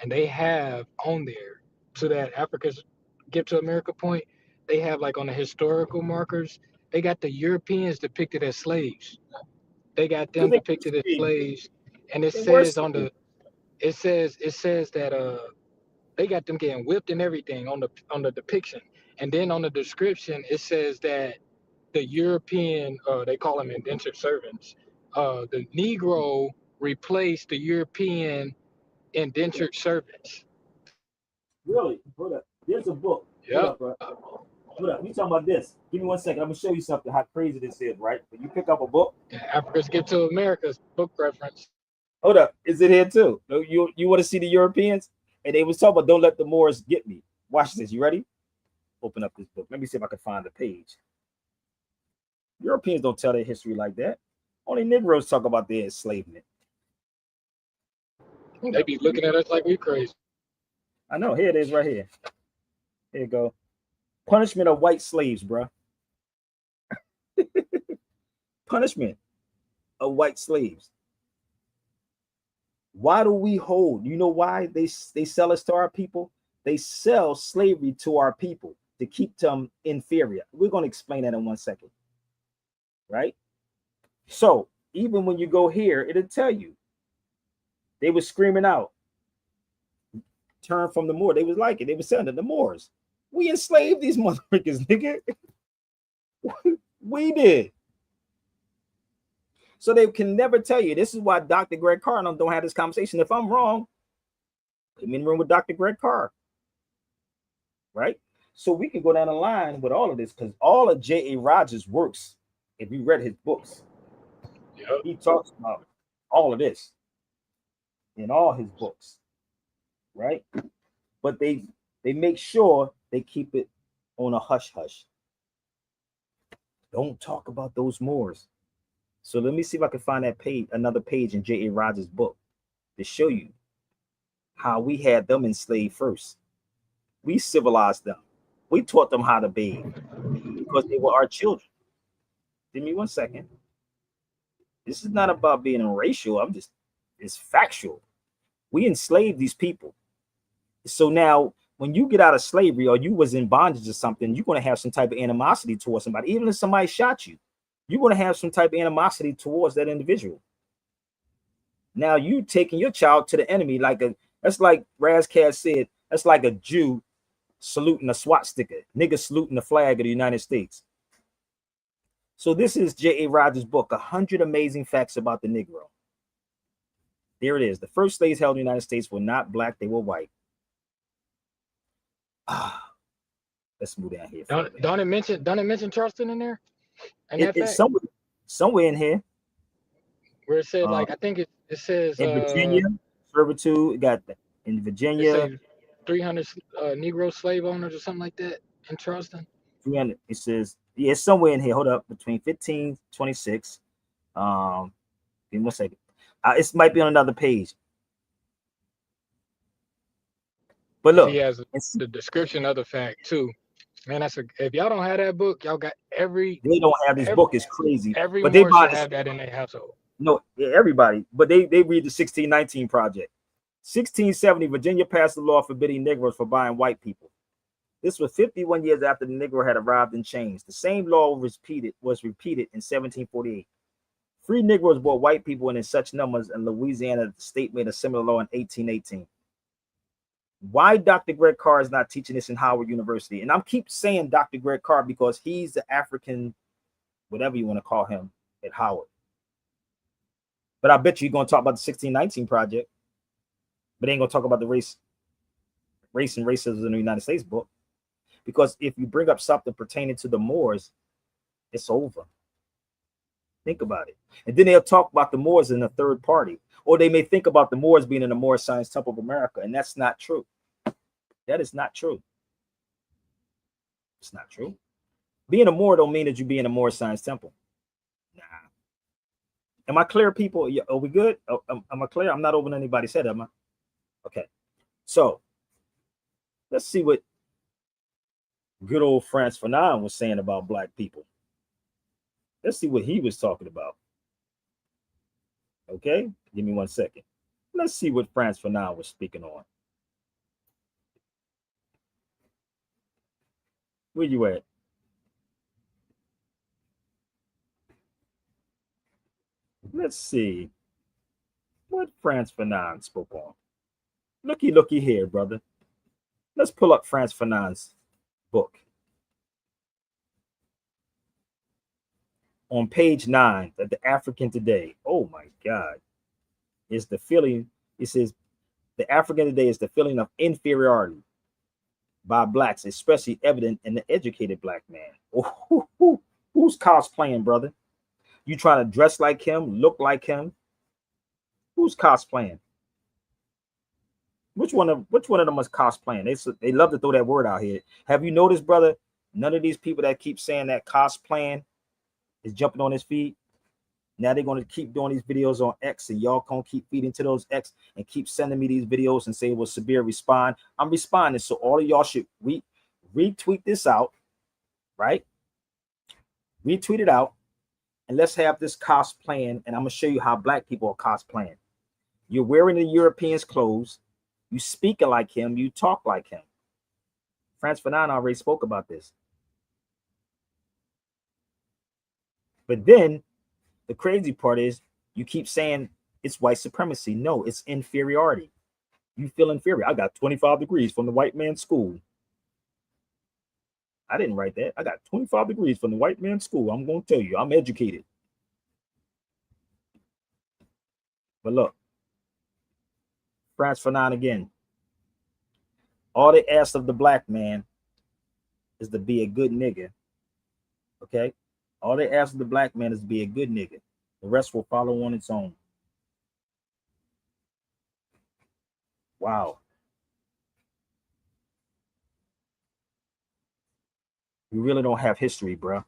and they have on there to that Africa's Give to America point. They have like on the historical markers, they got the Europeans depicted as slaves. They got them depicted as slaves, and it says on the it says that they got them getting whipped and everything on the depiction, and then on the description it says that the European, they call them indentured servants, the Negro replaced the European indentured servants. Really? Hold up. There's a book. Yep. Hold up, bro. Hold up. You talking about this? Give me 1 second. I'm gonna show you something. How crazy this is, right? When you pick up a book. Africa's Give to America's book reference. Hold up. Is it here too? You want to see the Europeans? And they was talking about don't let the Moors get me. Watch this. You ready? Open up this book. Let me see if I can find the page. Europeans don't tell their history like that. Only Negroes talk about their enslavement. They be looking at us like we crazy. I know. Here it is right here. Here you go. Punishment of white slaves, bro. Punishment of white slaves. Why do we hold? You know why they sell us to our people? They sell slavery to our people to keep them inferior. We're going to explain that in 1 second. Right? So even when you go here, it'll tell you. They were screaming out, turn from the Moor. They was like it. They were saying it, the Moors. We enslaved these motherfuckers, nigga. We did. So they can never tell you. This is why Dr. Greg Carr don't have this conversation. If I'm wrong, put me in the room with Dr. Greg Carr. Right? So we can go down the line with all of this because all of J.A. Rogers' works, if you read his books, he talks about all of this in all his books. Right? But they make sure they keep it on a hush-hush. Don't talk about those Moors. So let me see if I can find that page, another page in J.A. Rogers' book to show you how we had them enslaved first. We civilized them. We taught them how to bathe because they were our children. Give me 1 second. This is not about being racial. It's factual. We enslaved these people. So now when you get out of slavery or you was in bondage or something, you're going to have some type of animosity towards somebody. Even if somebody shot you, you're going to have some type of animosity towards that individual. Now you taking your child to the enemy that's like Razkaz said, that's like a Jew saluting a swastika, nigga saluting the flag of the United States. So this is J.A. Rogers' book, 100 Amazing Facts About the Negro. There it is. The first slaves held in the United States were not black, they were white. Let's move down here. Don't it mention Charleston in there? And it's somewhere in here. Where it said, like, I think it says in Virginia, servitude, it got that. In Virginia, 300 Negro slave owners or something like that in Charleston. 300. It says, yeah, it's somewhere in here. Hold up, between 1526. Give me 1 second. It might be on another page. But look, he has the description of the fact too. Man, if y'all don't have that book, y'all got every. They don't have this book. It's crazy. Everyone should have that in their household. No, everybody. But they read the 1619 Project. 1670, Virginia passed a law forbidding Negroes from buying white people. This was 51 years after the Negro had arrived in chains. The same law was repeated in 1748. Free Negroes bought white people in such numbers in Louisiana that the state made a similar law in 1818. Why Dr. Greg Carr is not teaching this in Howard University? And I'm keep saying Dr. Greg Carr because he's the African, whatever you want to call him, at Howard. But I bet you're going to talk about the 1619 Project, but they ain't going to talk about the race and racism in the United States book. Because if you bring up something pertaining to the Moors, it's over. Think about it. And then they'll talk about the Moors in a third party. Or they may think about the Moors being in the Moorish Science Temple of America. And that's not true. That is not true. It's not true. Being a Moor don't mean that you be in a Moorish Science Temple. Nah. Am I clear, people? Are we good? Am I clear? I'm not over anybody's head, am I? Okay. So let's see what good old Frantz Fanon was saying about black people. Let's see what he was talking about. Okay, give me 1 second. Let's see what Frantz Fanon was speaking on. Where you at? Let's see what Frantz Fanon spoke on. Looky here, brother. Let's pull up Frantz Fanon's book. On page 9 of the African Today. Oh my God. Is the feeling, it says, the African Today is the feeling of inferiority by blacks, especially evident in the educated black man. Who's cosplaying, brother? You trying to dress like him, look like him? Who's cosplaying? Which one of them is cosplaying? They love to throw that word out here. Have you noticed, brother? None of these people that keep saying that cosplaying is jumping on his feed. Now they're going to keep doing these videos on X, and y'all gonna keep feeding to those X and keep sending me these videos and say, well, Sabir, respond. I'm responding. So all of y'all should retweet this out, right? Retweet it out, and let's have this cosplaying. And I'm gonna show you how black people are cosplaying. You're wearing the Europeans' clothes, you speaking like him, you talk like him. Frantz Fanon already spoke about this. But then the crazy part is you keep saying it's white supremacy. No, it's inferiority. You feel inferior. I got 25 degrees from the white man's school. I didn't write that. I got 25 degrees from the white man's school. I'm going to tell you, I'm educated. But look, Frantz Fanon again. All they ask of the black man is to be a good nigga. Okay? All they ask of the black man is to be a good nigga. The rest will follow on its own. Wow. We really don't have history, bro.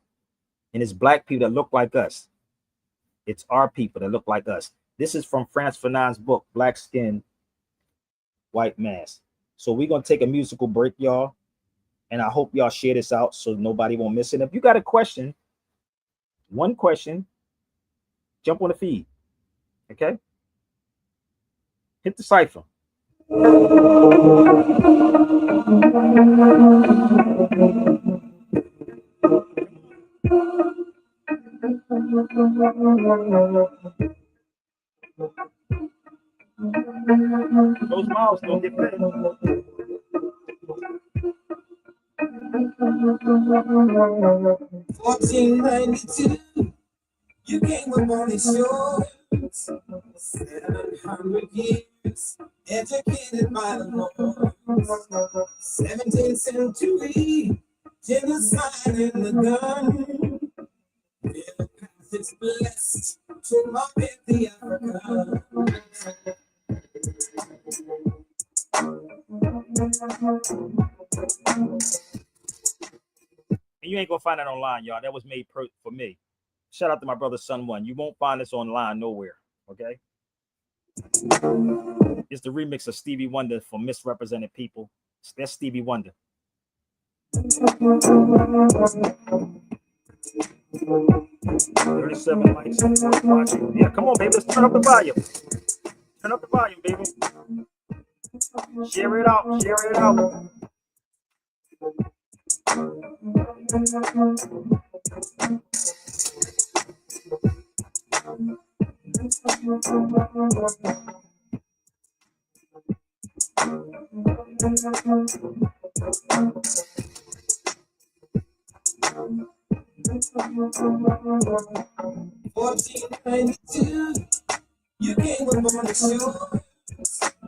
And it's black people that look like us. It's our people that look like us. This is from Frantz Fanon's book, Black Skin, White Mask. So we're going to take a musical break, y'all. And I hope y'all share this out so nobody won't miss it. If you got a question, one question, jump on the feed. Okay? Hit the cipher. Those mouths don't get fed. 1492, you came up on these shores. 700 years, educated by the Lord. 17th century, genocide in the gun. Their path is blessed to market the Africa. And you ain't gonna find that online, y'all. That was made for me. Shout out to my brother Sun One. You won't find this online nowhere. Okay. It's the remix of Stevie Wonder for Misrepresented People. That's Stevie Wonder. 37 likes watching. Yeah, come on, baby. Let's turn up the volume. Turn up the volume, baby. Share it out. Share it out. You came up on the shore.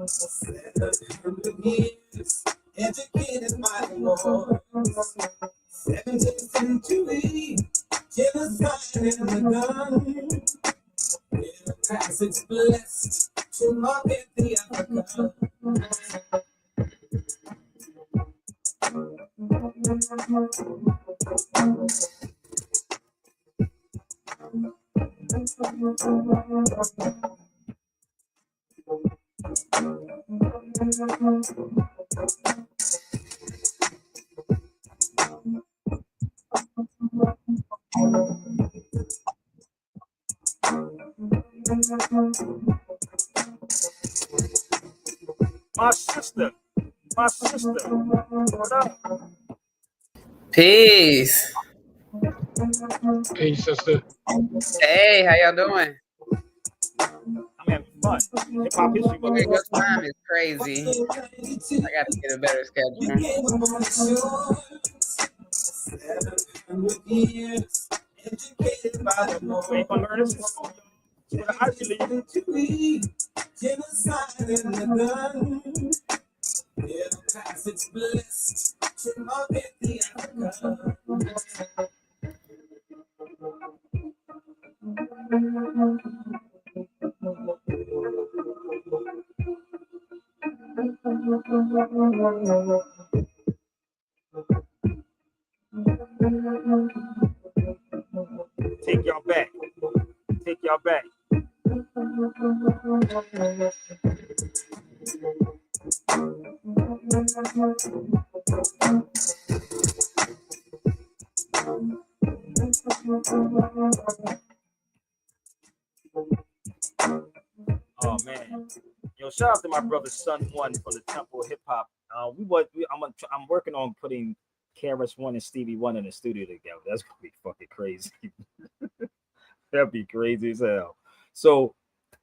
700 years, educated by the Lord. 17th century, genocide in the gun. With a passage blessed to market the Africa. My sister. What up? Peace. Peace, sister. Hey, how y'all doing? I'm having fun. Hip hop history. Man, your time is crazy. I got to get a better schedule. Educated by the Lord. Genocide in the gun. With a passage blessed to market the Africa. Take y'all back. Take y'all back. Oh man, yo! Shout out to my brother Son One from the Temple of Hip Hop. I'm working on putting KRS One and Stevie One in the studio together. That's gonna be fucking crazy. That'd be crazy as hell. So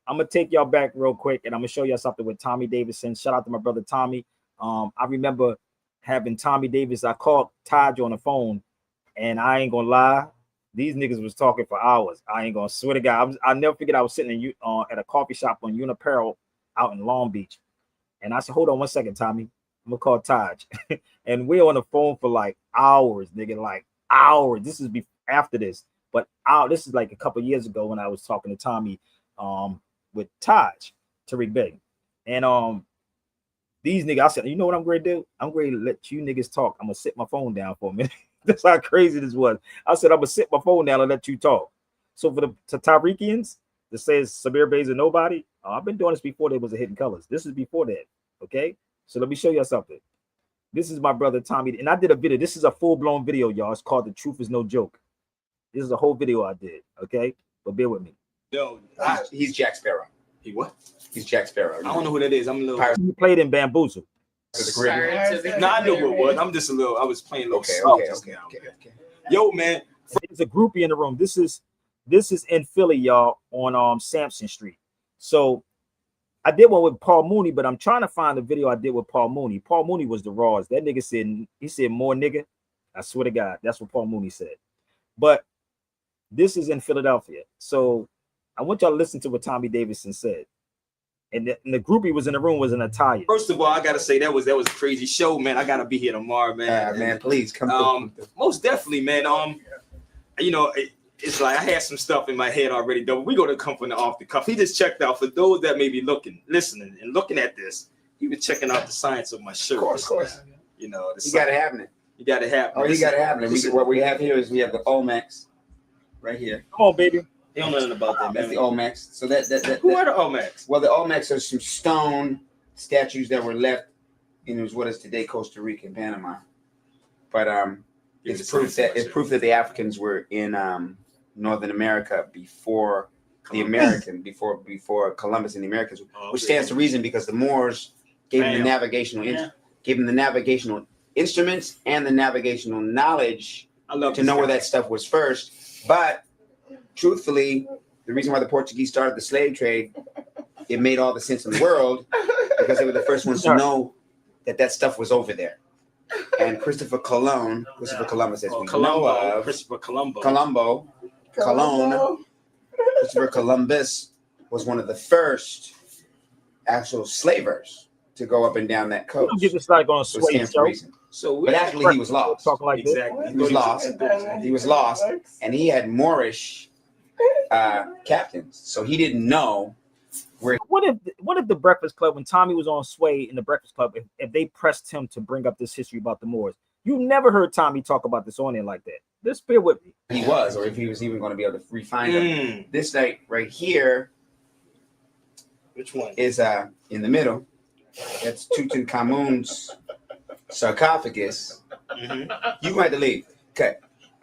I'm gonna take y'all back real quick, and I'm gonna show y'all something with Tommy Davidson. Shout out to my brother Tommy. I remember having Tommy Davis. I called Taj on the phone, and I ain't gonna lie. These niggas was talking for hours. I ain't gonna swear to God. I'll never forget. I was sitting at a coffee shop on Uniparel out in Long Beach, and I said, "Hold on 1 second, Tommy. I'm gonna call Taj." And we're on the phone for like hours, nigga, like hours. This is after this, but this is like a couple years ago when I was talking to Tommy, with Taj, Tariq Bey, and these niggas. I said, "You know what I'm going to do? I'm going to let you niggas talk. I'm gonna sit my phone down for a minute." That's how crazy this was. I said, I'm gonna sit my phone down and let you talk. So for the Tariqians that says Sabir Bey's a nobody, I've been doing this before there was a Hidden Colors. This is before that. Okay. So let me show you something. This is my brother Tommy, and I did a video. This is a full-blown video, y'all. It's called The Truth Is No Joke. This is a whole video I did. Okay, but bear with me. Yo, he's Jack Sparrow. He what? He's Jack Sparrow. I don't know who that is. I'm a little. He played in Bamboozle. No, I knew who it was. I'm just a little. I was playing a little. Okay. Yo, man, there's a groupie in the room. This is in Philly, y'all, on Sampson Street. So I did one with Paul Mooney, but I'm trying to find the video I did with Paul Mooney. Paul Mooney was the Raws. That nigga said more nigga. I swear to God, that's what Paul Mooney said. But this is in Philadelphia. So I want y'all to listen to what Tommy Davidson said. And the groupie was in the room, was an Italian. First of all, I gotta say that was a crazy show, man. I gotta be here tomorrow, man. Man, please come. Most definitely, man. You know, it's like I had some stuff in my head already, though. We gonna come from the off the cuff. He just checked out for those that may be listening, and looking at this. He was checking out the science of my shirt. Of course. You know, you got it happening. You got it happening. Oh, you got it happening. What we have here is we have the Olmecs right here. Come on, baby. They don't know nothing about that, man. That's the Olmecs. So who are the Olmecs? Well, the Olmecs are some stone statues that were left in what is today Costa Rica and Panama. But it's proof that the Africans were in Northern America before the American, before Columbus and the Americans, which stands to reason because the Moors gave them the navigational instruments and the navigational knowledge to know where that stuff was first. But truthfully, the reason why the Portuguese started the slave trade, it made all the sense in the world because they were the first ones to know that stuff was over there. And Christopher Columbus, as we know of, Christopher Columbus was one of the first actual slavers to go up and down that coast. Get this like on Sway show. So, but actually he was lost. Talking like exactly. this. He was lost. He was lost, and he had Moorish captains, so he didn't know where. What if the Breakfast Club, when Tommy was on Sway in the Breakfast Club, if they pressed him to bring up this history about the Moors, you never heard Tommy talk about this on there like that. Just bear with me. He was, or if he was even going to be able to refine him. This night right here. Which one is in the middle? That's Tutankhamun's sarcophagus. You going to leave. Okay.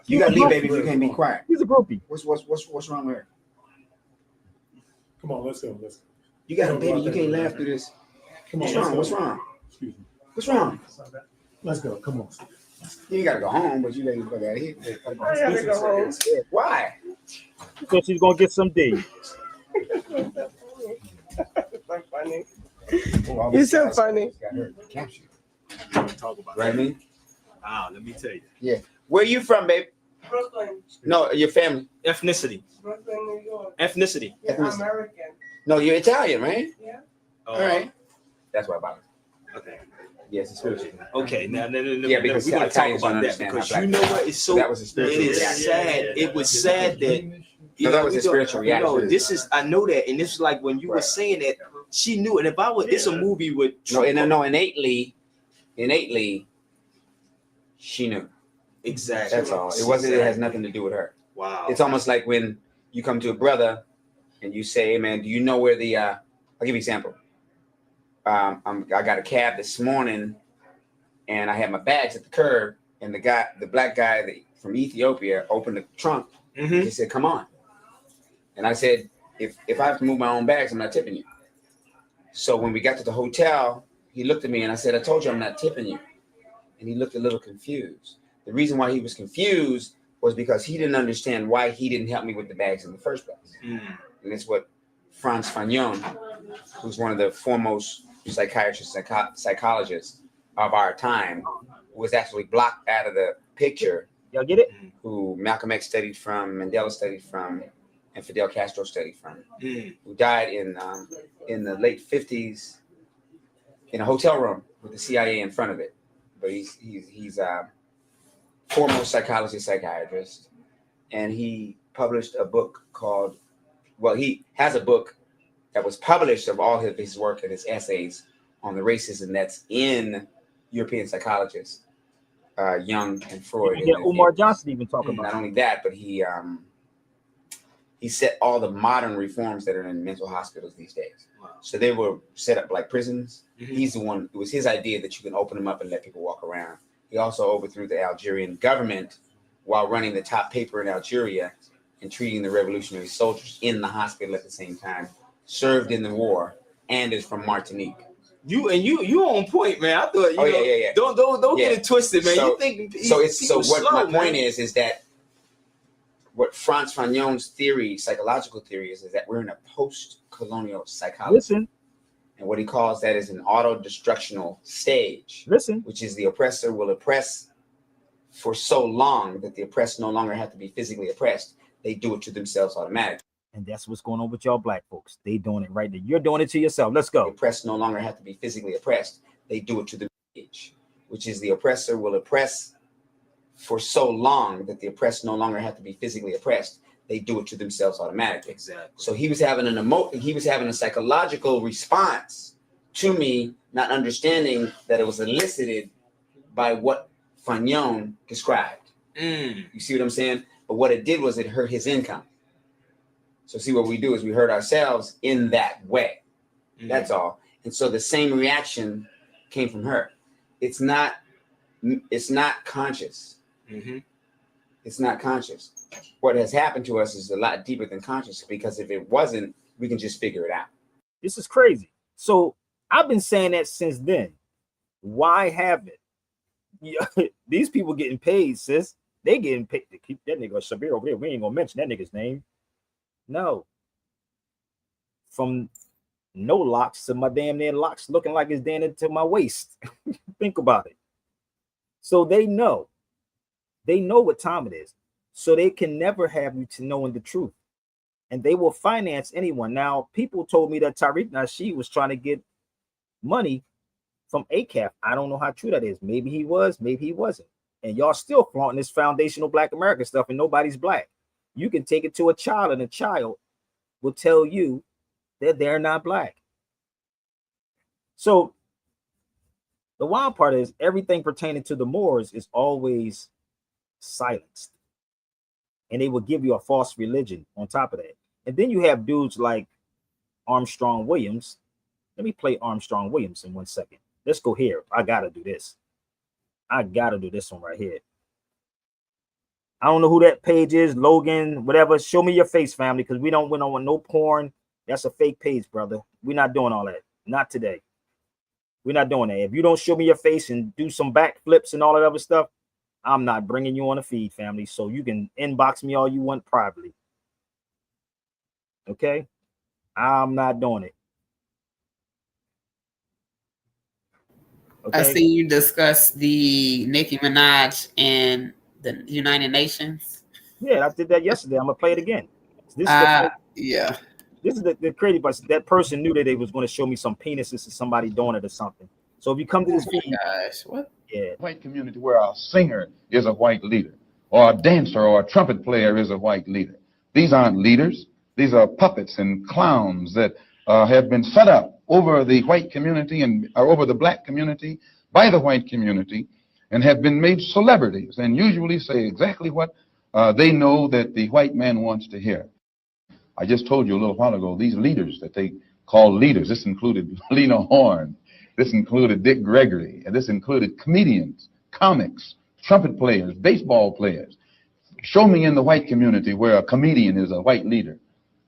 You got to leave, baby, if you can't be quiet. He's a groupie. What's wrong with her? Come on, let's go. You got a baby. You can't laugh through this. Come on. What's wrong? Excuse me. What's wrong? Let's go. Come on. You got to go home, but you let me fuck out of here. I gotta go home. Why? Because she's gonna get some D. Funny. You're so funny. talk about right, that. me? Wow, let me tell you. Yeah. Where you from, babe? Brooklyn. No, your family. Ethnicity. Brooklyn, New York. Ethnicity. Yeah, American. No, you're Italian, right? Yeah. All right. That's why I bought it. Okay. Yes, it's spiritual. Okay, now, Yeah, because we're gonna talk Italians about don't that understand because how you black know people what? It's so that was a it spiritual is reaction. sad. It was sad that No, that was we a spiritual you know, reaction. this is I know that, and this is like when you were saying that she knew, and if I was, it's a movie with No, innately, she knew. Exactly. That's all. It wasn't. It has nothing to do with her. Wow. It's almost like when you come to a brother and you say, "Hey, man, do you know where the?" I'll give you an example. I got a cab this morning, and I had my bags at the curb, and the black guy from Ethiopia, opened the trunk. Mm-hmm. He said, "Come on," and I said, "If I have to move my own bags, I'm not tipping you." So when we got to the hotel, he looked at me and I said, "I told you I'm not tipping you," and he looked a little confused. The reason why he was confused was because he didn't understand why he didn't help me with the bags in the first place. And it's what Frantz Fanon, who's one of the foremost psychiatrists, psychologists of our time, who was actually blocked out of the picture. Y'all get it? Who Malcolm X studied from, Mandela studied from, and Fidel Castro studied from. Who died in the late 50s in a hotel room with the CIA in front of it. But he's foremost psychiatrist, and he published a book called, he has a book that was published of all of his work and his essays on the racism that's in European psychologists, Jung and Freud. Yeah, Umar Johnson even talk about not only that, but he set all the modern reforms that are in mental hospitals these days. So they were set up like prisons. He's the one. It was his idea that you can open them up and let people walk around. He also overthrew the Algerian government while running the top paper in Algeria and treating the revolutionary soldiers in the hospital at the same time. Served in the war and is from Martinique. You on point, man. I thought yeah. Don't get it twisted, man. So, You think my point is that what Frantz Fanon's theory, psychological theory is that we're in a post-colonial psychology. Listen. And what he calls that is an auto-destructional stage. Listen. Which is the oppressor will oppress for so long that the oppressed no longer have to be physically oppressed. They do it to themselves automatically. And that's what's going on with y'all black folks. They doing it right there. You're doing it to yourself. Let's go. The oppressed no longer have to be physically oppressed. They do it to the stage, which is the oppressor will oppress for so long that the oppressed no longer have to be physically oppressed. They do it to themselves automatically. Exactly. So he was having a psychological response to me, not understanding that it was elicited by what Fanon described. You see what I'm saying? But what it did was it hurt his income. So see, what we do is we hurt ourselves in that way. That's all. And so the same reaction came from her. It's not conscious. It's not conscious. What has happened to us is a lot deeper than conscious, because if it wasn't, we can just figure it out. This is crazy. So I've been saying that since then. Why have it? Yeah, these people getting paid, sis. They getting paid to keep that nigga Sabir over there. We ain't gonna mention that nigga's name. No. From no locks to my damn near locks looking like it's down into my waist. Think about it. So they know what time it is. So they can never have you to knowing the truth. And they will finance anyone. Now, people told me that Tariq Nasheed was trying to get money from ACAF. I don't know how true that is. Maybe he was, maybe he wasn't. And y'all still flaunting this foundational Black American stuff, and nobody's Black. You can take it to a child, and a child will tell you that they're not Black. So the wild part is everything pertaining to the Moors is always silenced. And they will give you a false religion on top of that. And then you have dudes like Armstrong Williams. Let me play Armstrong Williams in 1 second. Let's go here. I gotta do this. I gotta do this one right here. I don't know who that page is, Logan, whatever. Show me your face, family, because we don't want no porn. That's a fake page, brother. We're not doing all that. Not today. We're not doing that. If you don't show me your face and do some backflips and all that other stuff, I'm not bringing you on the feed, family. So you can inbox me all you want privately. Okay? I'm not doing it. Okay? I see you discuss the Nicki Minaj and the United Nations. Yeah, I did that yesterday. I'm gonna play it again. This yeah. This is the crazy part. That person knew that they was going to show me some penises to somebody doing it or something. So if you come to this feed, gosh, what? Yeah. White community where a singer is a white leader, or a dancer or a trumpet player is a white leader. These aren't leaders. These are puppets and clowns that have been set up over the white community and over the Black community by the white community, and have been made celebrities and usually say exactly what they know that the white man wants to hear. I just told you a little while ago, these leaders that they call leaders, this included Lena Horne, this included Dick Gregory, and this included comedians, comics, trumpet players, baseball players. Show me in the white community where a comedian is a white leader.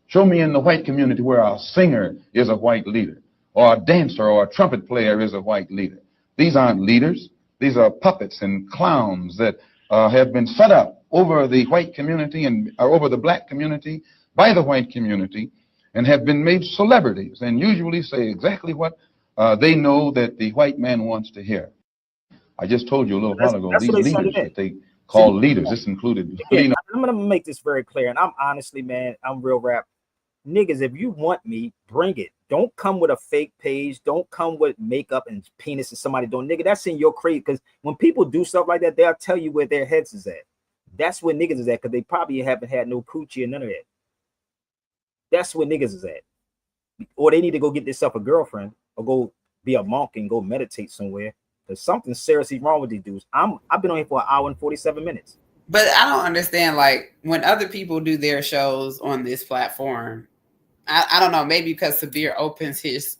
Show me in the white community where a singer is a white leader, or a dancer or a trumpet player is a white leader. These aren't leaders. These are puppets and clowns that have been set up over the white community and over the Black community by the white community, and have been made celebrities and usually say exactly what they know that the white man wants to hear. I just told you a little while ago, these leaders that they call leaders, this included Lena. I'm going to make this very clear, and I'm honestly, man, I'm real rap. Niggas, if you want me, bring it. Don't come with a fake page. Don't come with makeup and penis and somebody doing, nigga, that's in your crate. Because when people do stuff like that, they'll tell you where their heads is at. That's where niggas is at, because they probably haven't had no coochie and none of that. That's where niggas is at. Or they need to go get themselves a girlfriend or go be a monk and go meditate somewhere. There's something seriously wrong with these dudes. I've been on here for 1 hour and 47 minutes. But I don't understand, like, when other people do their shows on this platform, I don't know, maybe because Sabir opens his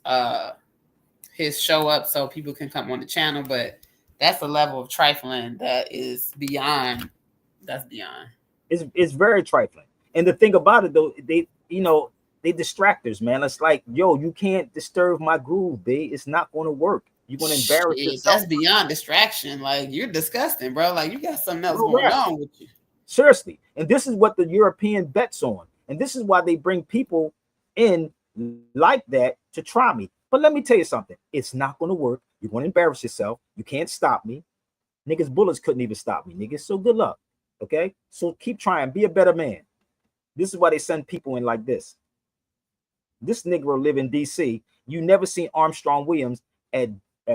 show up so people can come on the channel, but that's a level of trifling that is beyond. That's beyond. It's very trifling. And the thing about it, though, they distractors, man. It's like, yo, you can't disturb my groove, babe. It's not going to work. You're going to embarrass yourself. That's beyond distraction. Like, you're disgusting, bro. Like, you got something else going on with you. Seriously. And this is what the European bets on. And this is why they bring people in like that to try me. But let me tell you something. It's not going to work. You're going to embarrass yourself. You can't stop me. Niggas, bullets couldn't even stop me, niggas. So good luck. Okay? So keep trying. Be a better man. This is why they send people in like this. This Negro live in DC. You never seen Armstrong Williams at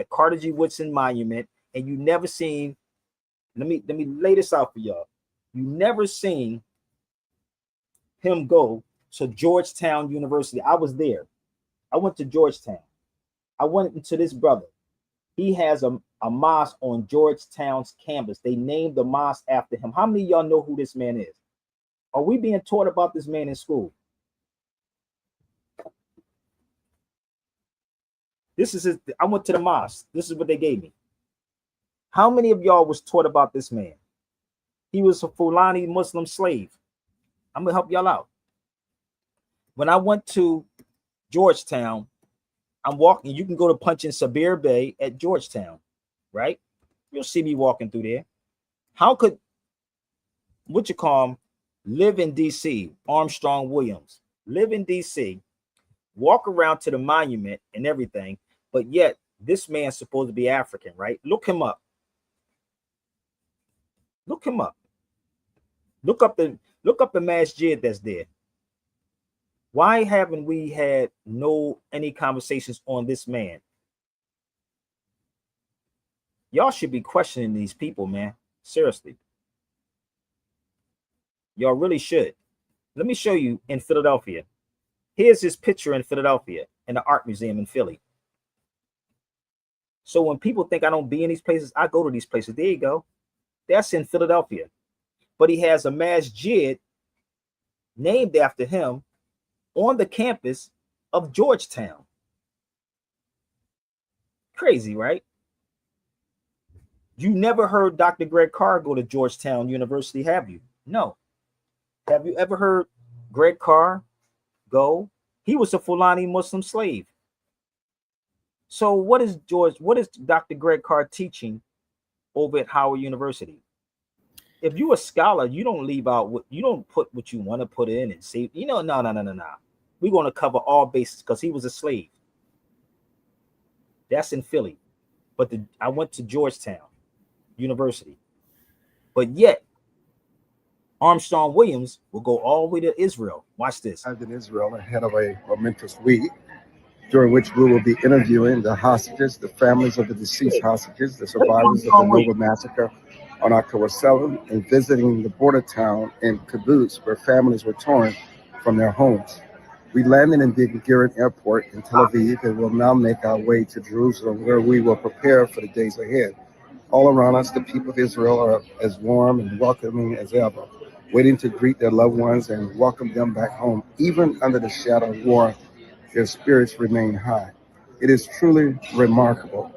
Carter G. Woodson Monument, and you never seen. Let me lay this out for y'all. You never seen him go to Georgetown University. I was there. I went to Georgetown. I went into this brother. He has a mosque on Georgetown's campus. They named the mosque after him. How many of y'all know who this man is? Are we being taught about this man in school? This is his. I went to the mosque. This is what they gave me. How many of y'all was taught about this man? He was a Fulani Muslim slave. I'm gonna help y'all out. When I went to Georgetown, I'm walking. You can go to Punch in Sabir Bey at Georgetown, right? You'll see me walking through there. How could what you call him live in DC? Armstrong Williams live in DC, walk around to the monument and everything, but yet this man's supposed to be African, right? Look him up. Look him up. Look up the masjid that's there. Why haven't we had any conversations on this man? Y'all should be questioning these people, man. Seriously. Y'all really should. Let me show you in Philadelphia. Here's his picture in Philadelphia in the art museum in Philly. So when people think I don't be in these places, I go to these places. There you go. That's in Philadelphia. But he has a masjid named after him on the campus of Georgetown. Crazy, right? You never heard Dr. Greg Carr go to Georgetown University, have you? No. Have you ever heard Greg Carr go? He was a Fulani Muslim slave. So what is Dr. Greg Carr teaching over at Howard University? If you're a scholar, you don't leave out what you don't put what you want to put in and say, no. We're going to cover all bases because he was a slave. That's in Philly. But I went to Georgetown University. But yet, Armstrong Williams will go all the way to Israel. Watch this. I've been in Israel ahead of a momentous week, during which we will be interviewing the hostages, the families of the deceased hostages, the survivors of the Nova massacre on October 7th, and visiting the border town in Kibbutz, where families were torn from their homes. We landed in Ben Gurion Airport in Tel Aviv and will now make our way to Jerusalem, where we will prepare for the days ahead. All around us, the people of Israel are as warm and welcoming as ever, waiting to greet their loved ones and welcome them back home. Even under the shadow of war, their spirits remain high. It is truly remarkable.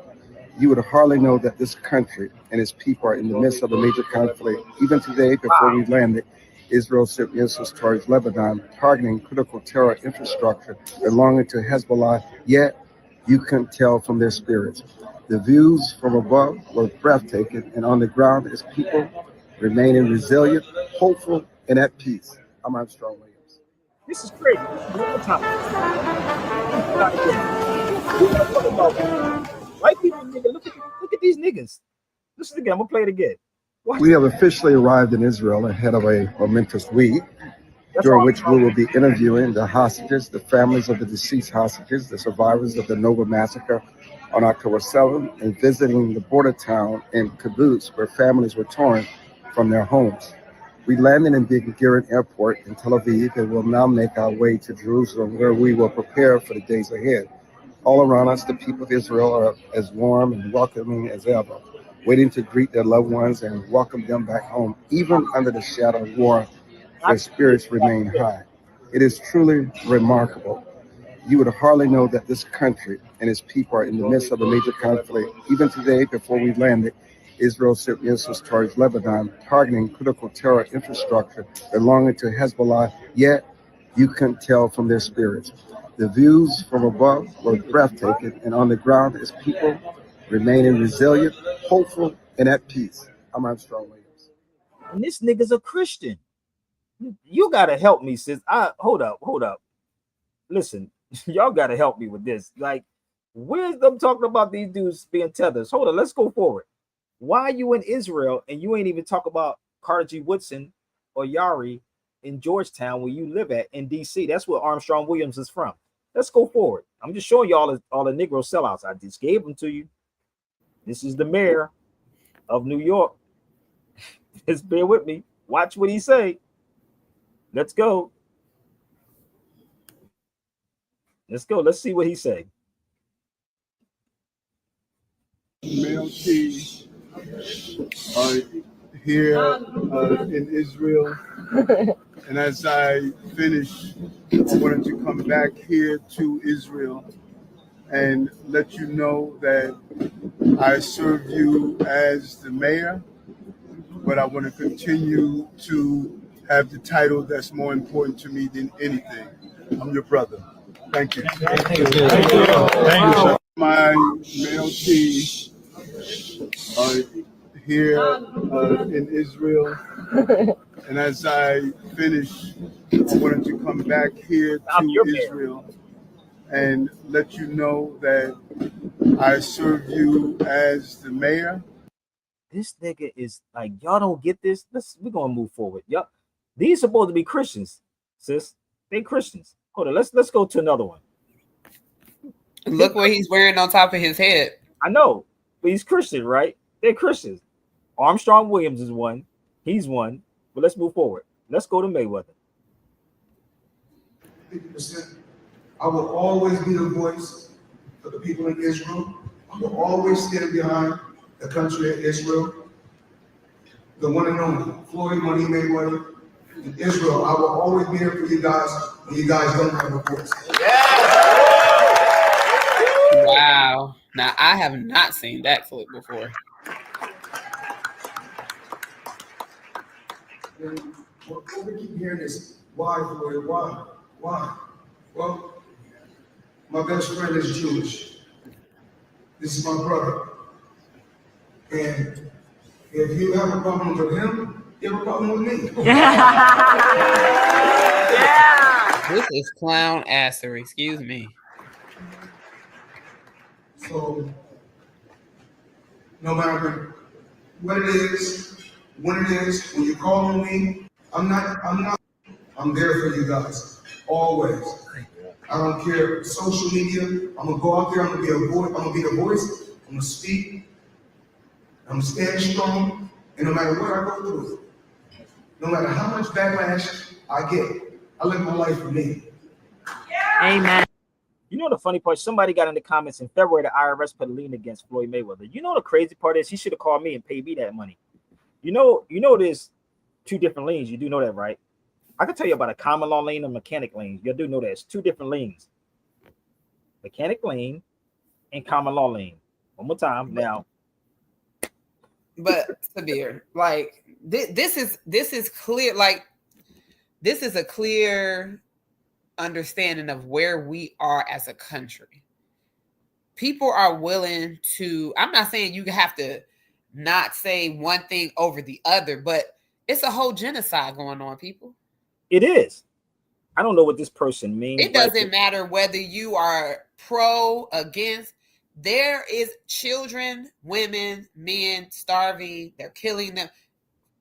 You would hardly know that this country and its people are in the midst of a major conflict. Even today, before we landed, Israel sent missiles towards Lebanon, targeting critical terror infrastructure belonging to Hezbollah, yet you couldn't tell from their spirits. The views from above were breathtaking, and on the ground, its people remaining resilient, hopeful, and at peace. I'm Armstrong Williams. This is crazy. One more time. White people, nigga, look at these niggas. Listen again. I'm gonna play it again. Watch We have officially arrived in Israel ahead of a momentous week, during which we will be interviewing the hostages, the families of the deceased hostages, the survivors of the Nova massacre on October 7th, and visiting the border town in Kibbutz, where families were torn from their homes. We landed in Ben Gurion Airport in Tel Aviv and will now make our way to Jerusalem, where we will prepare for the days ahead. All around us, the people of Israel are as warm and welcoming as ever, waiting to greet their loved ones and welcome them back home. Even under the shadow of war, their spirits remain high. It is truly remarkable. You would hardly know that this country and its people are in the midst of a major conflict. Even today, before we landed, Israel sent missiles towards Lebanon, targeting critical terror infrastructure belonging to Hezbollah, yet you couldn't tell from their spirits. The views from above were breathtaking, and on the ground, its people remaining resilient, hopeful, and at peace. I'm Armstrong Williams. And this nigga's a Christian. You gotta help me, sis. Hold up. Listen, y'all gotta help me with this. Like, where's them talking about these dudes being tethers? Hold on, let's go forward. Why are you in Israel and you ain't even talk about Carter G. Woodson or Yari in Georgetown, where you live at in DC? That's where Armstrong Williams is from. Let's go forward. I'm just showing you all the Negro sellouts. I just gave them to you. This is the mayor of New York. Just bear with me. Watch what he say. Let's go. Let's see what he say. Male T here in Israel, and as I finish, I wanted to come back here to Israel and let you know that I serve you as the mayor, but I want to continue to have the title that's more important to me than anything. I'm your brother. Thank you. Thank you. Thank you. My male T here in Israel, and as I finish, I wanted to come back here to Israel and let you know that I serve you as the mayor. This nigga is like, y'all don't get this. We're gonna move forward. Y'all, these supposed to be Christians, sis. They Christians. Hold on, let's go to another one. Look what he's wearing on top of his head. I know, but he's Christian, right? They're Christians. Armstrong Williams is one. He's one. But let's move forward. Let's go to Mayweather. 50%. I will always be the voice for the people in Israel. I will always stand behind the country of Israel. The one and only Floyd Money Mayweather in Israel. I will always be here for you guys when you guys don't have a voice. Wow. Now, I have not seen that clip before. And what we keep hearing is, why, Floyd, why? Why? Well, my best friend is Jewish. This is my brother. And if you have a problem with him, you have a problem with me. This is clown assery. Excuse me. So, no matter what it is, when it is, when you call on me, I'm there for you guys, always. I don't care, social media, I'm gonna go out there, I'm gonna be a voice, I'm gonna be the voice, I'm gonna speak, I'm gonna stand strong, and no matter what I go through, no matter how much backlash I get, I live my life for me. Amen. You know the funny part? Somebody got in the comments in February the IRS put a lien against Floyd Mayweather. You know the crazy part is he should have called me and paid me that money. You know there's two different liens. You do know that, right? I can tell you about a common law lien and mechanic lien. You do know that it's two different liens. Mechanic lien and common law lien. One more time now. But Sabir, like this is clear. Like this is a clear understanding of where we are as a country. People are willing to. I'm not saying you have to not say one thing over the other, but it's a whole genocide going on, people. It is. I don't know what this person means. It doesn't matter whether you are pro, against. There is children, women, men starving. They're killing them.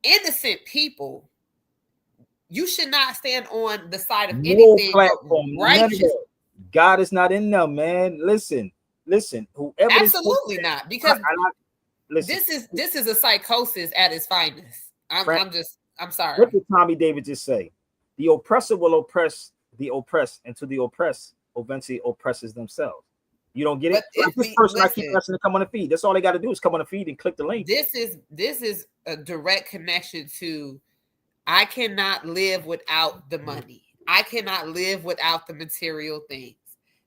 Innocent people. You should not stand on the side of anything platform, righteous. God is not in them, man. Listen. Whoever Absolutely not, because this is a psychosis at its finest. I'm sorry. What did Tommy David just say? The oppressor will oppress the oppressed, and to the oppressed eventually oppresses themselves. You don't get it? Like this person, I keep asking to come on the feed. That's all they got to do is come on the feed and click the link. This is a direct connection to I cannot live without the money. I cannot live without the material things.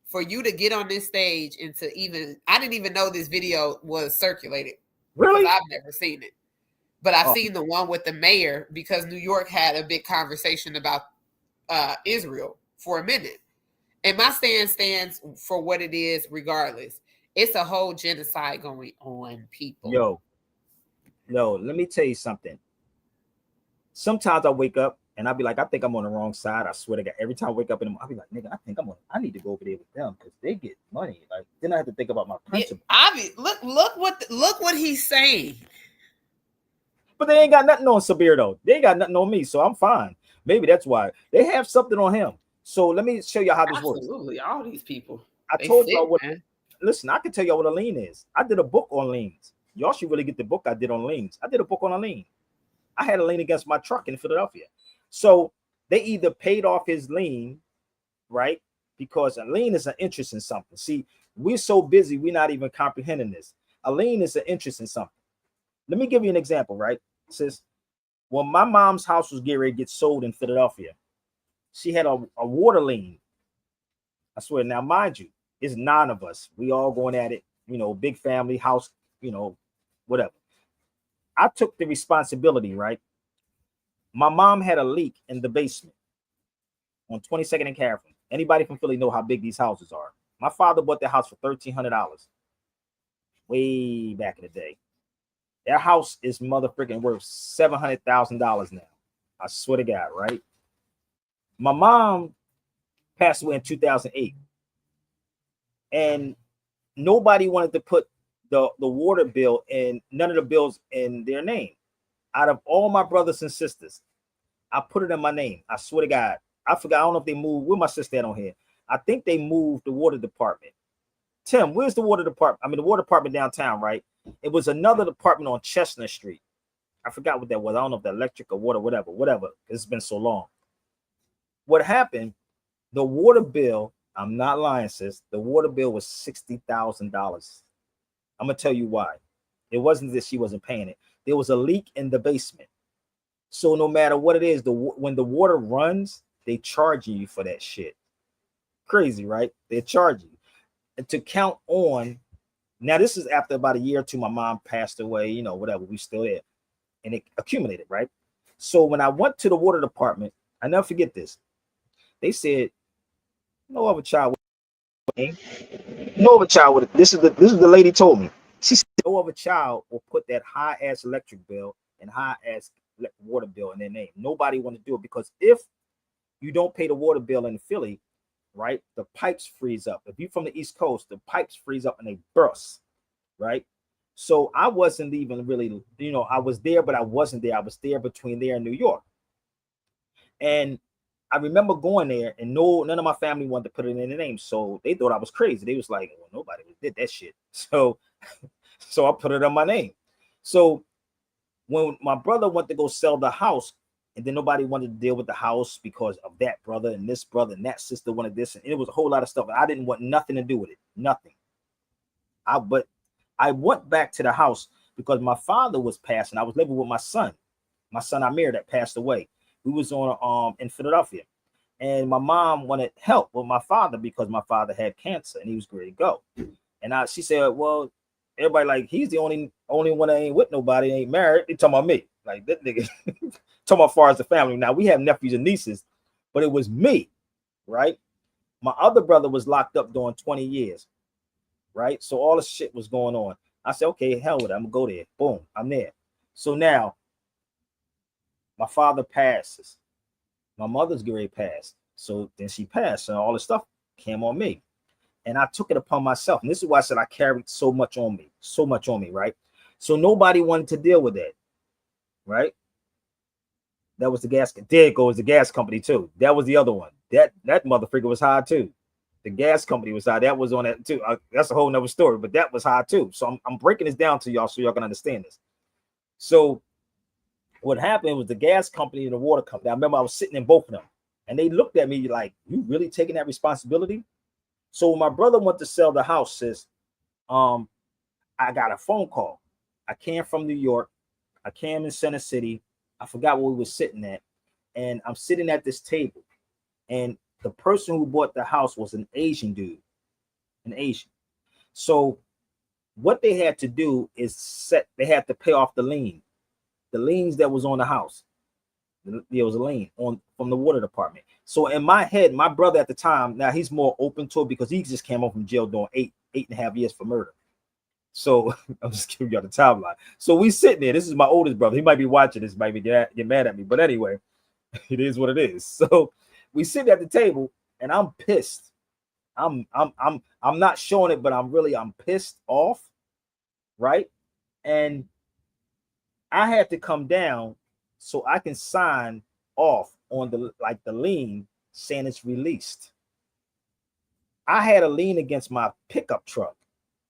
For you to get on this stage and to I didn't even know this video was circulated. Really? Because I've never seen it. But I've seen the one with the mayor because New York had a big conversation about Israel for a minute. And my stand stands for what it is regardless. It's a whole genocide going on, people. Yo, let me tell you something. Sometimes I wake up and I'll be like, I think I'm on the wrong side. I swear to God, every time I wake up in the morning, I'll be like, nigga, I need to go over there with them because they get money. Like, then I have to think about my principle. Look what he's saying. But they ain't got nothing on Sabir though. They ain't got nothing on me, so I'm fine. Maybe that's why they have something on him. So let me show you how this works. Absolutely, all these people. I told y'all what. Listen, I can tell y'all what a lien is. I did a book on liens. Y'all should really get the book I did on liens. I did a book on a lien. I had a lien against my truck in Philadelphia. So they either paid off his lien, right? Because a lien is an interest in something. See, we're so busy, we're not even comprehending this. A lien is an interest in something. Let me give you an example, right? Sis, when my mom's house was getting ready to get sold in Philadelphia, she had a water lien. I swear. Now, mind you, it's 9 of us. We all going at it, big family house, whatever. I took the responsibility, right? My mom had a leak in the basement on 22nd and Carrollton. Anybody from Philly know how big these houses are. My father bought the house for $1,300 way back in the day. Their house is motherfucking worth $700,000 now. I swear to God, right? My mom passed away in 2008. And nobody wanted to put the water bill and none of the bills in their name. Out of all my brothers and sisters, I put it in my name. I swear to God. I forgot. I don't know if they moved. Where my sister at on here? I think they moved the water department. Tim, where's the water department? I mean, the water department downtown, right? It was another department on Chestnut Street. I forgot what that was. I don't know if the electric or water, whatever. It's been so long. What happened? The water bill, I'm not lying, sis. The water bill was $60,000. I'm gonna tell you why. It wasn't that she wasn't paying it. There was a leak in the basement. So no matter what it is, when the water runs, they charge you for that shit. Crazy, right? They charge you. And to count on, now this is after about a year or two, my mom passed away, you know, whatever, we still there. And it accumulated, right? So when I went to the water department, I never forget this. They said, no other child with this is the lady told me. She said no other child will put that high ass electric bill and high ass water bill in their name. Nobody want to do it because if you don't pay the water bill in Philly, right, the pipes freeze up. If you're from the East Coast, the pipes freeze up and they burst, right? So I wasn't even really, you know, I was there, but I wasn't there. I was there between there and New York. And I remember going there and none of my family wanted to put it in their name. So they thought I was crazy. They was like, well, nobody did that shit. So I put it on my name. So when my brother went to go sell the house, and then nobody wanted to deal with the house because of that brother and this brother and that sister wanted this, and it was a whole lot of stuff. I didn't want nothing to do with it, nothing. But I went back to the house because my father was passing. I was living with my son Amir that passed away. We was on in Philadelphia, and my mom wanted help with my father because my father had cancer and he was ready to go. And she said, well, everybody like he's the only one that ain't with nobody, ain't married. They talking about me, like that nigga. Talking about far as the family. Now we have nephews and nieces, but it was me, right? My other brother was locked up doing 20 years, right? So all this shit was going on. I said, okay, hell with it. I'm gonna go there. Boom, I'm there. So now my father passes. My mother's getting passed. So then she passed, and all this stuff came on me. And I took it upon myself. And this is why I said I carried so much on me, right? So nobody wanted to deal with that, right? That was the gas. There goes the gas company too. That was the other one. That motherfucker was high too. The gas company was high. That was on that too. That's a whole nother story, but that was high too. So I'm breaking this down to y'all so y'all can understand this. So what happened was the gas company and the water company. I remember I was sitting in both of them, and they looked at me like, "You really taking that responsibility?" So when my brother went to sell the house, sis, I got a phone call. I came from New York. I came in Center City. I forgot where we were sitting at, and I'm sitting at this table, and the person who bought the house was an Asian dude, an Asian. So what they had to do is they had to pay off the liens that was on the house. There was a lien from the water department. So in my head, my brother at the time, now he's more open to it because he just came home from jail doing 8.5 years for murder. So I'm just giving y'all the timeline. So we sitting there. This is my oldest brother. He might be watching this, might be get mad at me. But anyway, it is what it is. So we sit at the table and I'm pissed. I'm not showing it, but I'm pissed off. Right. And I had to come down so I can sign off on the lien saying it's released. I had a lien against my pickup truck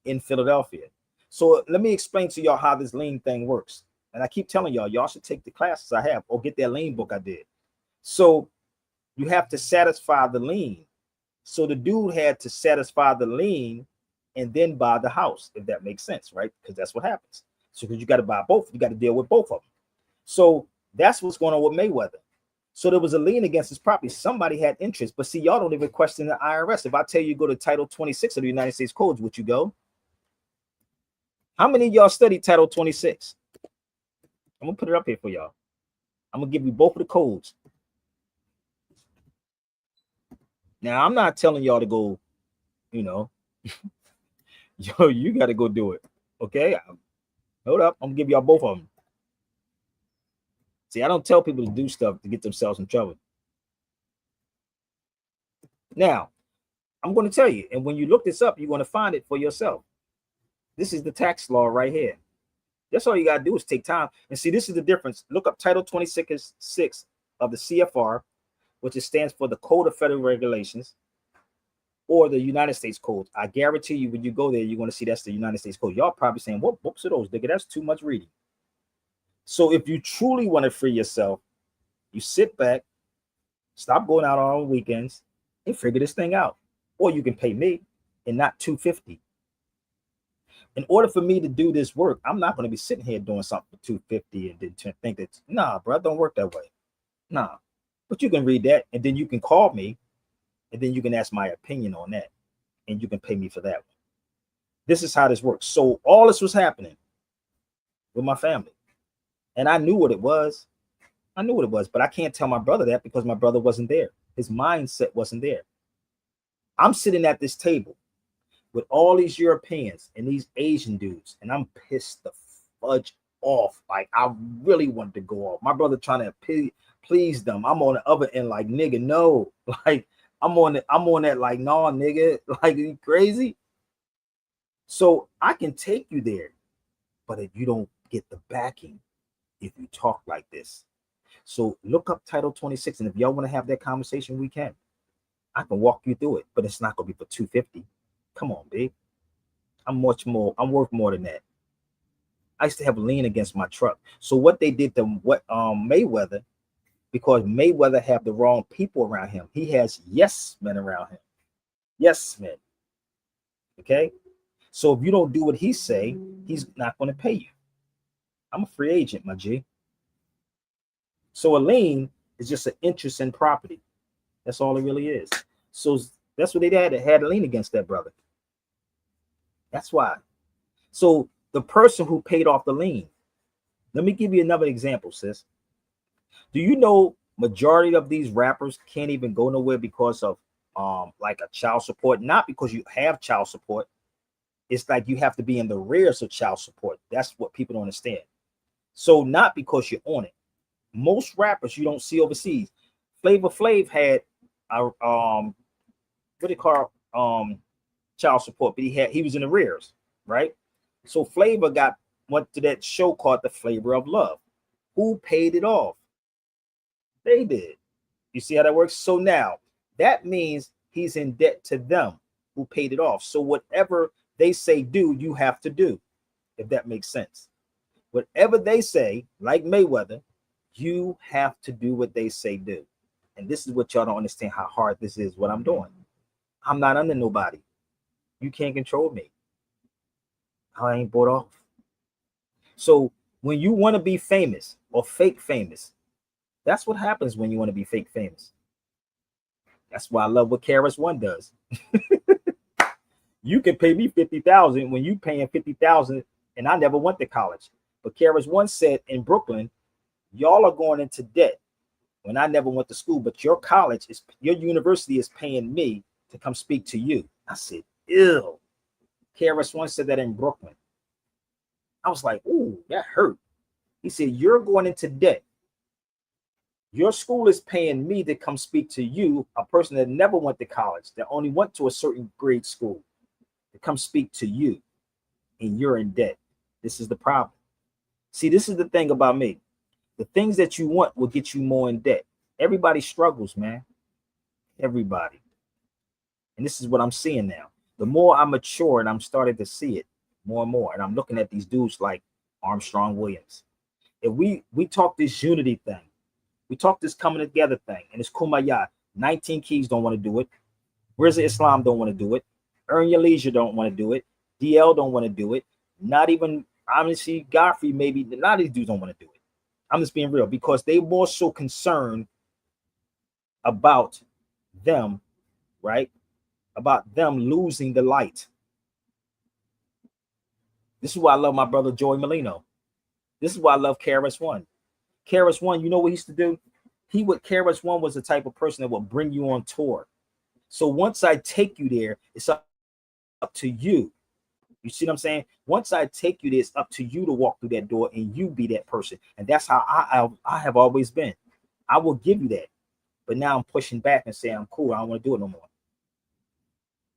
in Philadelphia. So let me explain to y'all how this lien thing works. And I keep telling y'all should take the classes I have or get that lien book I did. So you have to satisfy the lien. So the dude had to satisfy the lien and then buy the house, if that makes sense, right? Because that's what happens. So because you got to buy both, you got to deal with both of them. So that's what's going on with Mayweather. So there was a lien against his property. Somebody had interest, but see, y'all don't even question the IRS. If I tell you go to Title 26 of the United States Codes, would you go? How many of y'all studied Title 26? I'm gonna put it up here for y'all. I'm gonna give you both of the codes. Now, I'm not telling y'all to go, yo, you got to go do it. Okay, hold up. I'm gonna give y'all both of them. See, I don't tell people to do stuff to get themselves in trouble. Now, I'm going to tell you, and when you look this up, you're going to find it for yourself. This is the tax law right here. That's all you got to do is take time. And see, this is the difference. Look up Title 26 of the CFR, which stands for the Code of Federal Regulations. or the United States codes. I guarantee you, when you go there, you're going to see that's the United States code. Y'all probably saying, what books are those, nigga? That's too much reading. So if you truly want to free yourself, you sit back, stop going out on weekends, and figure this thing out. Or you can pay me and not $250. In order for me to do this work, I'm not going to be sitting here doing something for $250 and then think that, nah, bro, it don't work that way. Nah. But you can read that, and then you can call me, and then you can ask my opinion on that, and you can pay me for that one. This is how this works. So all this was happening with my family, and I knew what it was. I knew what it was, but I can't tell my brother that because my brother wasn't there. His mindset wasn't there. I'm sitting at this table with all these Europeans and these Asian dudes, and I'm pissed the fudge off. Like, I really wanted to go off. My brother trying to please them. I'm on the other end like, nigga, no. Like, I'm on that like, nah, nigga. Like, are you crazy? So I can take you there, but if you don't get the backing, if you talk like this. So look up Title 26, and if y'all want to have that conversation, we can. I can walk you through it, but it's not gonna be for $250. Come on, big. I'm worth more than that. I used to have a lien against my truck. So what they did to Mayweather, because Mayweather have the wrong people around him. He has yes men around him. Yes men. Okay. So if you don't do what he say, he's not going to pay you. I'm a free agent, my G. So a lien is just an interest in property. That's all it really is. So that's what they had a lien against that brother. That's why. So the person who paid off the lien, let me give you another example, sis. Do you know majority of these rappers can't even go nowhere because of like a child support? Not because you have child support. It's like you have to be in the rears of child support. That's what people don't understand. So not because you're on it. Most rappers you don't see overseas. Flavor Flav had what do you call child support, but he was in the rears, right? So Flavor went to that show called The Flavor of Love. Who paid it off? They did. You see how that works? So now that means he's in debt to them who paid it off. So whatever they say do, you have to do, if that makes sense. Whatever they say, like Mayweather, you have to do what they say do. And this is what y'all don't understand, how hard this is, what I'm doing. I'm not under nobody. You can't control me. I ain't bought off. So when you want to be famous or fake famous, that's what happens when you want to be fake famous. That's why I love what KRS-One does. You can pay me $50,000 when you paying $50,000, and I never went to college. But KRS-One said in Brooklyn, y'all are going into debt when I never went to school, but your university is paying me to come speak to you. I said, ew. KRS-One said that in Brooklyn. I was like, ooh, that hurt. He said, you're going into debt. Your school is paying me to come speak to you, a person that never went to college, that only went to a certain grade school, to come speak to you, and you're in debt. This is the problem. See, this is the thing about me. The things that you want will get you more in debt. Everybody struggles, man. Everybody. And this is what I'm seeing now. The more I mature and I'm starting to see it more and more, and I'm looking at these dudes like Armstrong Williams. If we talk this unity thing, we talk this coming together thing, and it's kumbaya. 19 Keys don't want to do it. Rizza Islam don't want to do it. Earn Your Leisure don't want to do it. DL don't want to do it. Not even, honestly, Godfrey, maybe, a lot of these dudes don't want to do it. I'm just being real, because they more so concerned about them, right? About them losing the light. This is why I love my brother Joey Molino. This is why I love KRS-One. KRS-One, you know what he used to do? KRS-One was the type of person that would bring you on tour. So once I take you there, it's up to you. You see what I'm saying? Once I take you there, it's up to you to walk through that door and you be that person. And that's how I have always been. I will give you that. But now I'm pushing back and saying, I'm cool. I don't want to do it no more.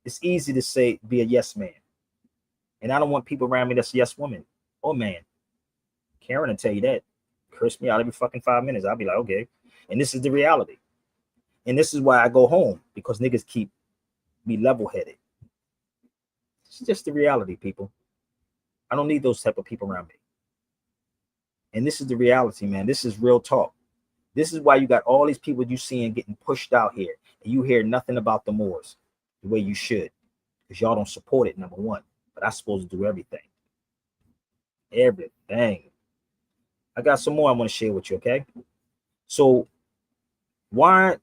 It's easy to say, be a yes man. And I don't want people around me that's a yes woman or man. Karen will tell you that. Curse me out every fucking 5 minutes. I'll be like, okay. And this is the reality. And this is why I go home, because niggas keep Be level-headed. It's just the reality, people. I don't need those type of people around me. And this is the reality, man. This is real talk. This is why you got all these people you seeing getting pushed out here, and you hear nothing about the Moors the way you should, because y'all don't support it, number one. But I'm supposed to do everything. Everything. I got some more I want to share with you, okay? So, why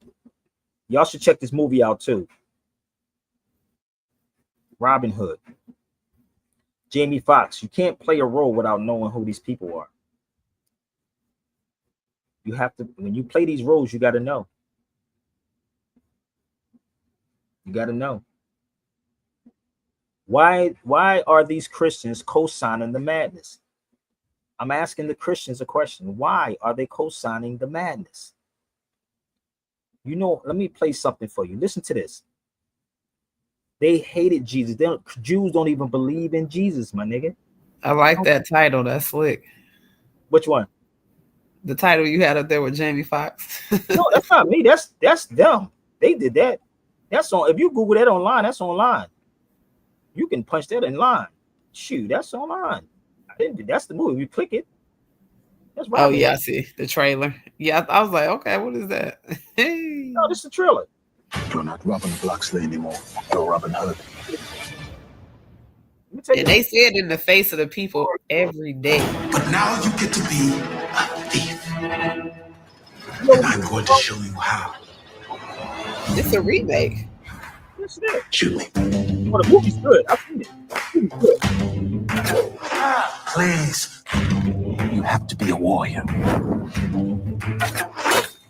y'all should check this movie out too. Robin Hood. Jamie Foxx. You can't play a role without knowing who these people are. You have to, when you play these roles, you got to know. You got to know. Why are these Christians co-signing the madness? I'm asking the Christians a question. Why are they co-signing the madness? You know, let me play something for you. Listen to this. They hated Jesus. Jews don't even believe in Jesus, my nigga. I like that title. That's slick. Which one? The title you had up there with Jamie Foxx. No, that's not me. That's them. They did that. That's on. If you Google that online, that's online. You can punch that in line. Shoot, that's online. That's the movie. You click it. That's right. Oh yeah, I see the trailer. Yeah, I was like, okay, what is that? No, this is the trailer. You're not Robin Bloxley anymore. You're Robin Hood. And they say it in the face of the people every day. But now you get to be a thief. And I'm going to show you how. It's a remake. Yes, it is. Shoot me. Well, the movie's good. I've seen it. The movie's good. Please. You have to be a warrior.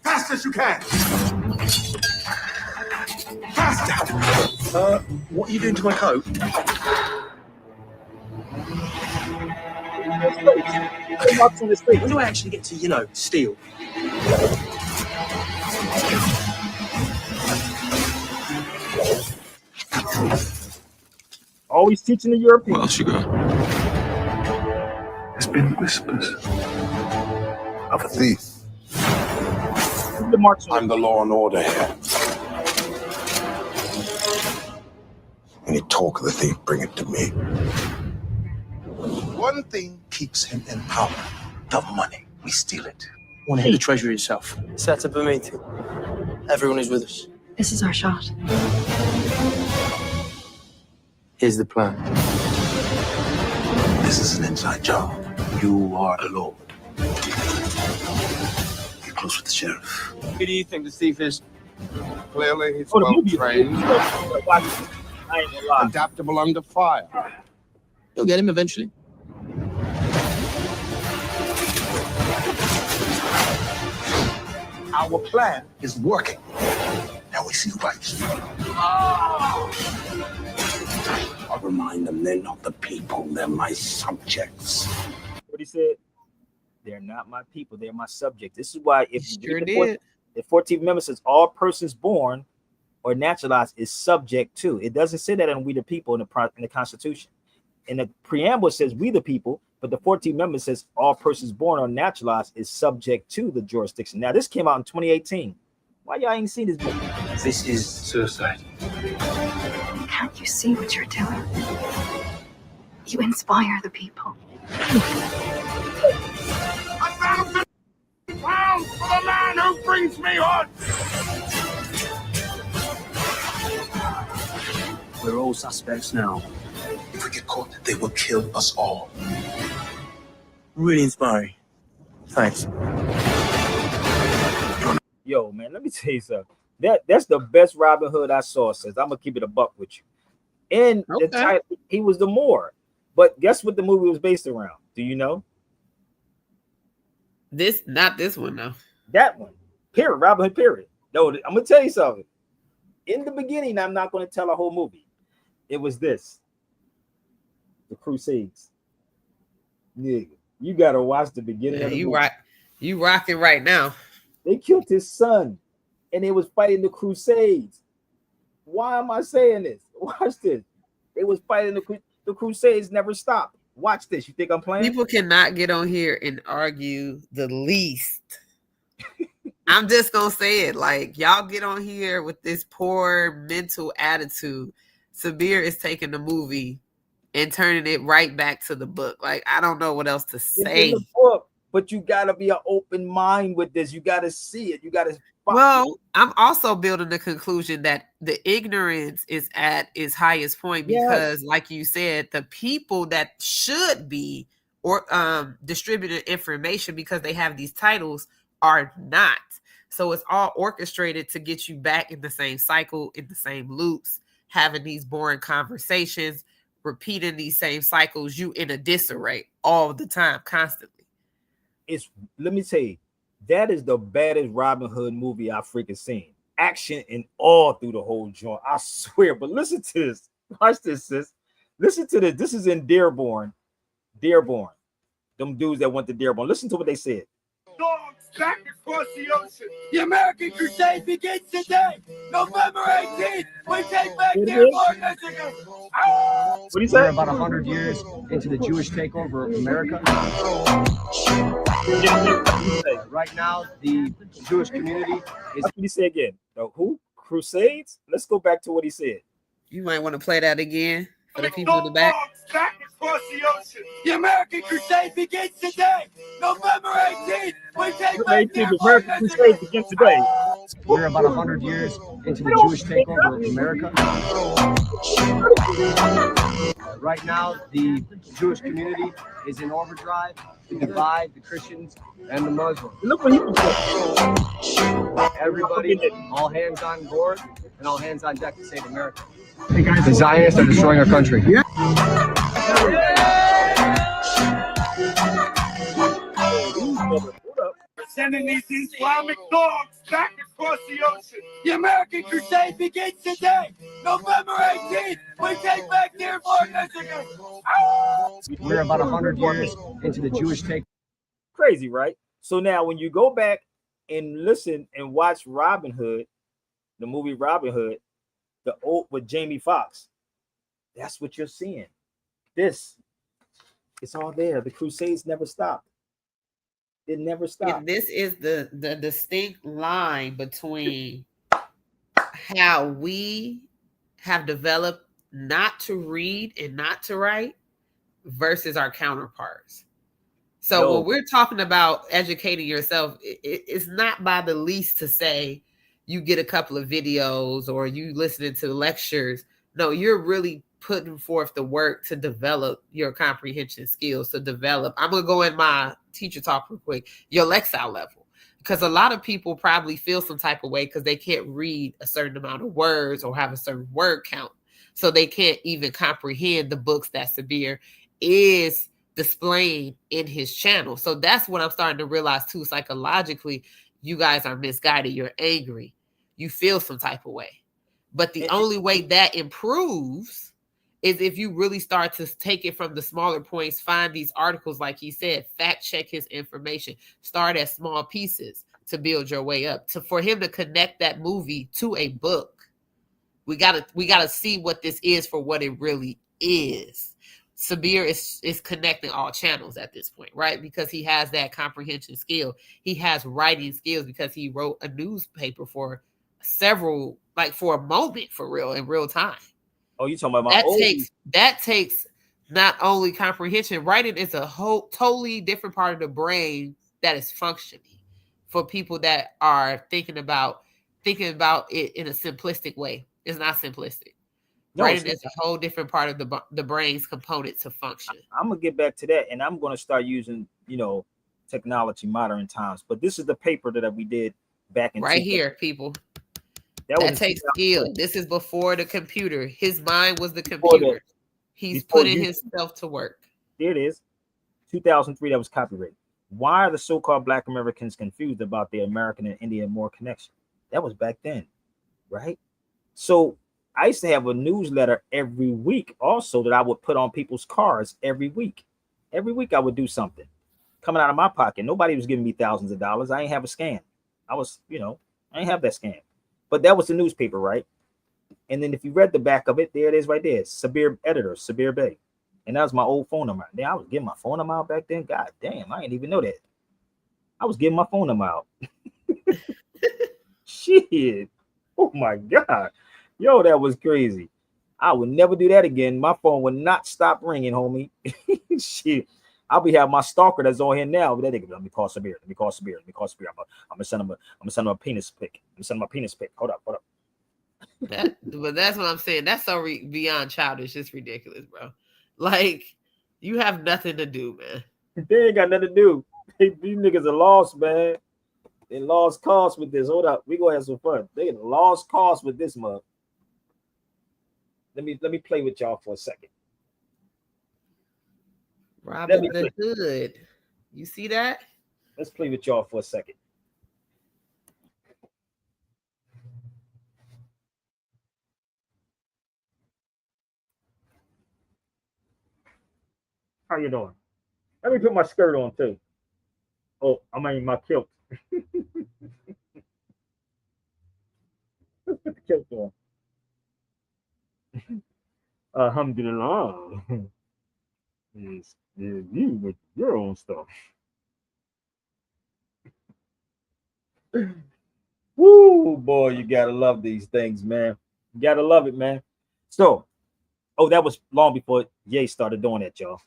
Fast as you can. Faster. What are you doing to my coat? When do I actually get to, steal? Always teaching the Europeans. What else you got? There's been whispers of a thief. I'm the law and order here. Any talk of the thief, bring it to me. One thing keeps him in power. The money. We steal it. Want to hit the treasury yourself. Set up a meeting. Everyone is with us. This is our shot. Here's the plan. This is an inside job. You are a lord. Get close with the sheriff. Who do you think the thief is? Clearly, he's well trained, adaptable under fire. You'll get him eventually. Our plan is working. Now we see who bites. I'll remind them they're not the people, they're my subjects. What he said? They're not my people, they're my subjects. This is why if you Sure read did. the 14th Amendment says all persons born or naturalized is subject to. It doesn't say that in we the people in the Constitution. In the preamble it says we the people, but the 14th Amendment says all persons born or naturalized is subject to the jurisdiction. Now this came out in 2018. Why y'all ain't seen this book? This is suicide. Can't you see what you're doing? You inspire the people. £1,000 for the man who brings me on! We're all suspects now. If we get caught, they will kill us all. Really inspiring. Thanks. Yo, man, let me tell you something. That's the best Robin Hood I saw since. I'm gonna keep it a buck with you. And the title, he was the Moor. But guess what the movie was based around? Do you know? Not this one though. That one. Period. Robin Hood. Period. No, I'm gonna tell you something. In the beginning, I'm not gonna tell a whole movie. It was this. The Crusades. Nigga, you gotta watch the beginning of the movie. You rocking right now. They killed his son, and they was fighting the Crusades. Why am I saying this? Watch this. They was fighting the Crusades. Never stopped. Watch this. You think I'm playing? People cannot get on here and argue the least I'm just gonna say it. Like, y'all get on here with this poor mental attitude. Sabir is taking the movie and turning it right back to the book. Like, I don't know what else to It's in say. the book, but you gotta be an open mind with this. You gotta see it. You gotta. Well, I'm also building the conclusion that the ignorance is at its highest point because, like you said, the people that should be or distributing information because they have these titles are not. So it's all orchestrated to get you back in the same cycle, in the same loops, having these boring conversations, repeating these same cycles, you in a disarray all the time, constantly. It's, let me tell you, that is the baddest Robin Hood movie I've freaking seen. Action and all through the whole joint. I swear. But listen to this. Watch this, sis. Listen to this. This is in Dearborn. Dearborn. Them dudes that went to Dearborn. Listen to what they said. Dogs back across the ocean. The American Crusade begins today, November 18th. We take back Dearborn, Michigan. What do you say? We're about 100 years into the Jewish takeover of America. Right now, the Jewish community is. That's what he said again. The who? Crusades? Let's go back to what he said. You might want to play that again for the people in the back. Back across the ocean. The American Crusade begins today, November 18th. We take back The American Crusade begins today. We're about 100 years into the Jewish takeover of America. Right now, the Jewish community is in overdrive to divide the Christians and the Muslims. Look what he was. Everybody, all hands on board and all hands on deck to save America. The Zionists are destroying our country. Yeah. Sending these Islamic dogs back across the ocean. The American Crusade begins today, November 18th. We take back Dearborn, Michigan. We're about 100 years into the Jewish take. Crazy, right? So now when you go back and listen and watch Robin Hood, the movie Robin Hood, the old with Jamie Foxx, that's what you're seeing. This, it's all there. The Crusades never stopped. It never stopped. And this is the distinct line between how we have developed not to read and not to write versus our counterparts. So when we're talking about educating yourself, it's not by the least to say you get a couple of videos or you listening to lectures. No, you're really putting forth the work to develop your comprehension skills, to develop. I'm going to go in my teacher talk real quick, your Lexile level. Because a lot of people probably feel some type of way because they can't read a certain amount of words or have a certain word count. So they can't even comprehend the books that Sabir is displaying in his channel. So that's what I'm starting to realize too. Psychologically, you guys are misguided. You're angry. You feel some type of way. But the only way that improves is if you really start to take it from the smaller points, find these articles, like he said, fact check his information, start at small pieces to build your way up. For him to connect that movie to a book, we gotta see what this is for what it really is. Sabir is connecting all channels at this point, right? Because he has that comprehension skill. He has writing skills because he wrote a newspaper for several, like for a moment, for real, in real time. Oh, you talking about that takes not only comprehension. Writing is a whole totally different part of the brain that is functioning for people that are thinking about it in a simplistic way. It's not simplistic. No, writing is a whole different part of the brain's component to function. I'm gonna get back to that, and I'm gonna start using technology, modern times. But this is the paper that we did back in right here, people. That takes skill. This is before the computer. His mind was the computer. He's putting himself to work. There it is. 2003, that was copyrighted. Why are the so-called Black Americans confused about their American and Indian more connection? That was back then, right? So I used to have a newsletter every week also that I would put on people's cars every week. Every week I would do something coming out of my pocket. Nobody was giving me thousands of dollars. I ain't have a scam. I ain't have that scam. But that was the newspaper, right? And then if you read the back of it, there it is right there. Sabir editor, Sabir Bey. And that was my old phone number. Then I was giving my phone number out back then. God damn, I didn't even know that. I was giving my phone number out. Shit. Oh my God. Yo, that was crazy. I would never do that again. My phone would not stop ringing, homie. Shit. I'll be having my stalker that's on here now. But that nigga, let me call Sabir. Let me call Sabir. Let me call Sabir. I'm gonna send him a penis pic. I'm gonna send him a penis pic. Hold up. But that's what I'm saying. That's so beyond childish. It's ridiculous, bro. Like, you have nothing to do, man. They ain't got nothing to do. These niggas are lost, man. They lost cause with this. Hold up. We gonna have some fun. They lost cause with this mug. Let me play with y'all for a second. Robin the Hood. You see that? Let's play with y'all for a second. How you doing? Let me put my skirt on too. Oh, I mean my kilt. Let's put the kilt on. Alhamdulillah. It's you with your own stuff. Woo, boy, you gotta love these things, man. You gotta love it, man. So, oh, that was long before Ye started doing that, y'all.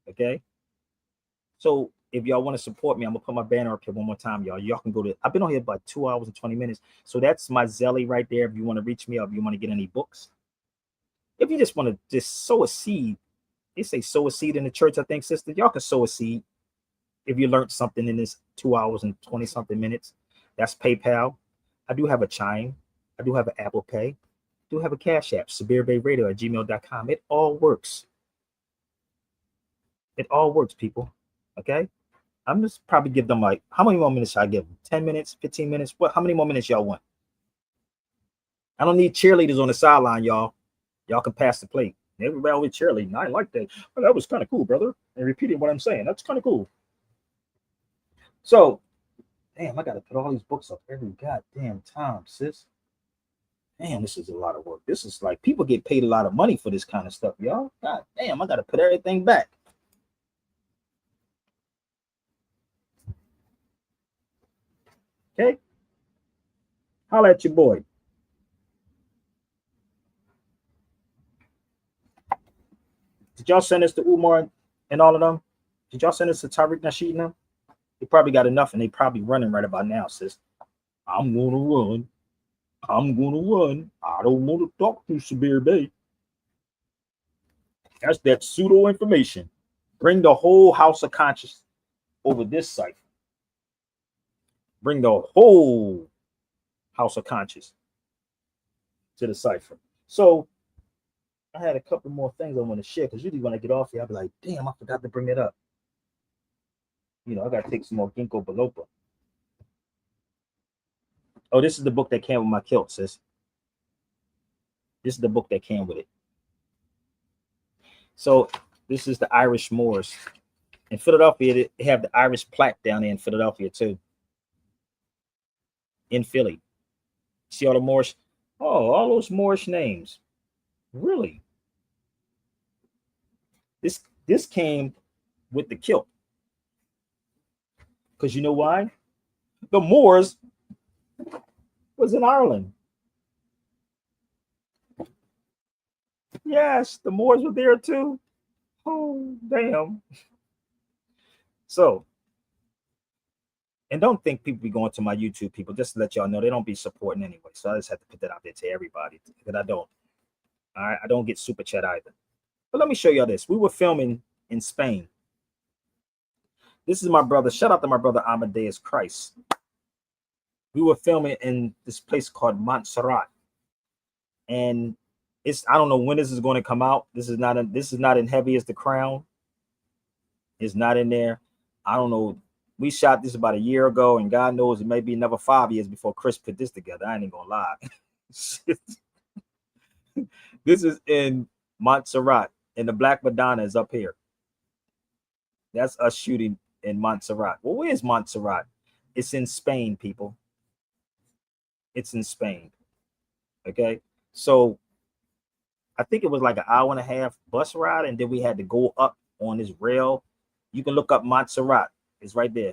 Okay. So if y'all want to support me, I'm gonna put my banner up here one more time, y'all. Y'all can go to. I've been on here about 2 hours and 20 minutes. So that's my Zelly right there. If you want to reach me, or if you want to get any books, if you just want to just sow a seed, they say sow a seed in the church. I think, sister, y'all can sow a seed if you learned something in this 2 hours and 20 something minutes. That's PayPal. I do have a Chime. I do have an Apple Pay. I do have a Cash App, SabirBeyRadio@gmail.com. It all works. It all works, people. Okay. I'm just probably give them like, how many more minutes should I give them? 10 minutes, 15 minutes? What? How many more minutes y'all want? I don't need cheerleaders on the sideline, y'all. Y'all can pass the plate. Everybody always cheerleading. I like that. Well, that was kind of cool, brother. And repeating what I'm saying. That's kind of cool. So, damn, I got to put all these books up every goddamn time, sis. Damn, this is a lot of work. This is like, people get paid a lot of money for this kind of stuff, y'all. God damn, I got to put everything back. Okay. Holla at your boy. Did y'all send this to Umar and all of them? Did y'all send this to Tariq Nasheed and them? They probably got enough and they probably running right about now, sis. I'm gonna run. I'm gonna run. I don't want to talk to Sabir Bey. That's that pseudo information. Bring the whole house of conscious over this cipher. Bring the whole house of conscious to the cipher. So I had a couple more things I want to share because usually when I get off here, I'll be like, damn, I forgot to bring it up. You know, I got to take some more ginkgo biloba. Oh, this is the book that came with my kilt, sis. This is the book that came with it. So this is the Irish Moors. In Philadelphia, they have the Irish plaque down there in Philadelphia too. In Philly. See all the Moorish? Oh, all those Moorish names. Really? This came with the kilt. Because you know why? The Moors was in Ireland. Yes, the Moors were there too. Oh, damn. So, and don't think people be going to my YouTube people, just to let y'all know they don't be supporting anyway. So I just have to put that out there to everybody because I don't. All right, I don't get super chat either. But let me show y'all this. We were filming in Spain. This is my brother. Shout out to my brother Amadeus Christ. We were filming in this place called Montserrat. And I don't know when this is going to come out. This is not in Heavy as the Crown. It's not in there. I don't know. We shot this about a year ago, and God knows it may be another 5 years before Chris put this together. I ain't gonna lie. This is in Montserrat, and the Black Madonna is up here. That's us shooting in Montserrat. Well, where's Montserrat? It's in Spain, people. It's in Spain. Okay. So I think it was like an hour and a half bus ride, and then we had to go up on this rail. You can look up Montserrat. It's right there.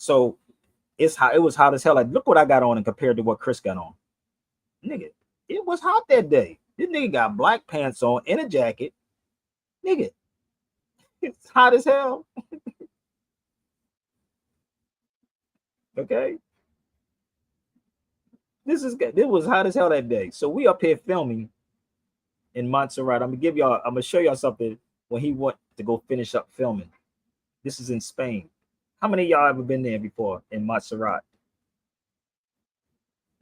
So it was hot as hell. Like, look what I got on and compared to what Chris got on. Nigga, it was hot that day. This nigga got black pants on and a jacket. Nigga, it's hot as hell. Okay. It was hot as hell that day. So we up here filming in Montserrat. I'm gonna show y'all something when he went to go finish up filming. This is in Spain. How many of y'all ever been there before in Montserrat?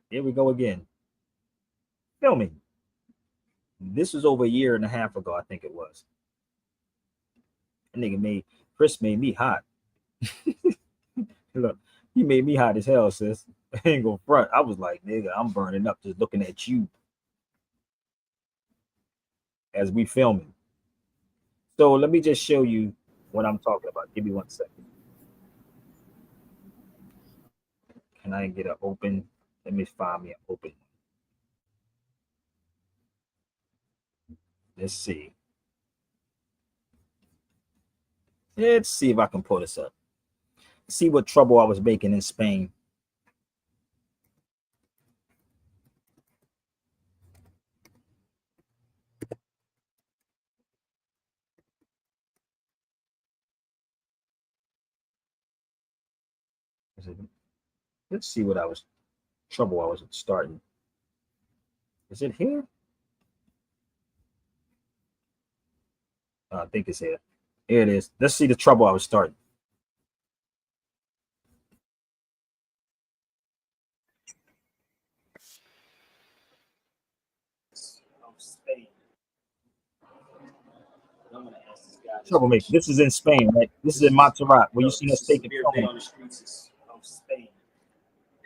Here we go again. Filming. This was over a year and a half ago, I think it was. Chris made me hot. Look, he made me hot as hell, sis. I ain't gonna front. I was like, nigga, I'm burning up just looking at you as we filming. So let me just show you what I'm talking about. Give me 1 second. Can I get an open? Let me find me an open. Let's see. Let's see if I can pull this up. See what trouble I was making in Spain. Let's see what trouble I was starting. Is it here? I think it's here. Here it is. Let's see the trouble I was starting. Troublemaker. This is in Spain, right? This is in Montserrat, where you see us taking on the streets of Spain.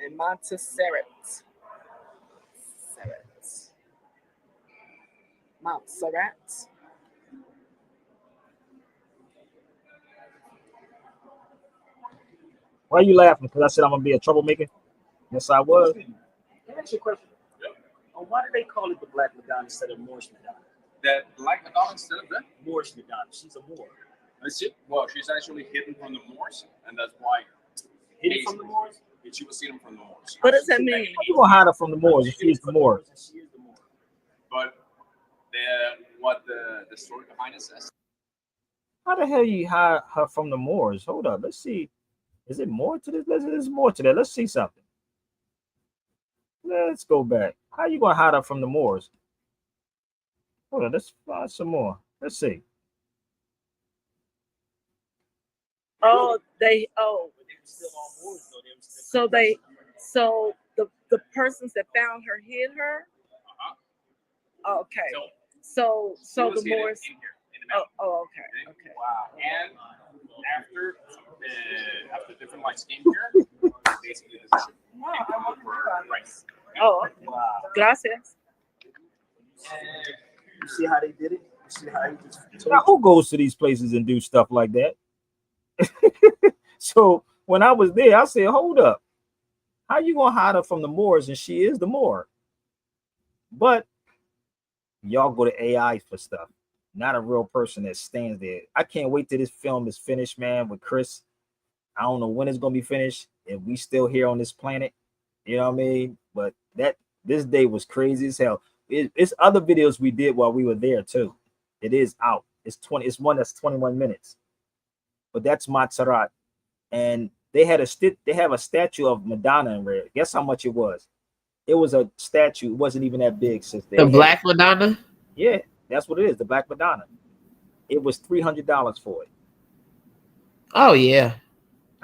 In Montserrat. Montserrat. Why are you laughing? Because I said I'm gonna be a troublemaker? Yes, I was. Can I ask you a question? Why do they call it the Black Madonna instead of Moorish Madonna? That Black Madonna instead of that? Moorish Madonna. She's a Moor. I see. Well, she's actually hidden from the Moors, and that's why. Hidden from the Moors? She was hidden from the Moors. What does that mean? You gonna hide her from the Moors if she's the Moor? But what the story behind it says. How the hell you hide her from the Moors? Hold up. Let's see. Is it more to this? There's more to that. Let's see something. Let's go back. How you gonna hide her from the Moors? Hold on. Let's find some more. Let's see. So the persons that found her hid her. Okay. So the Moors. Okay. Wow. And after different lights came here, basically this is rice. Oh, wow. Gracias. You see how they did it? You see how he just Now, who goes to these places and do stuff like that? So when I was there, I said, hold up. How you gonna hide her from the Moors and she is the Moor? But y'all go to AI for stuff, not a real person that stands there. I can't wait till this film is finished, man, with Chris. I don't know when it's gonna be finished, if we still here on this planet. You know what I mean? But this day was crazy as hell. It's other videos we did while we were there too. It is out. It's one that's 21 minutes. But that's Montserrat. And they have a statue of Madonna in there. Guess how much it was? It was a statue. It wasn't even that big since the Black Madonna. Yeah, that's what it is. The Black Madonna. It was $300 for it. Oh yeah.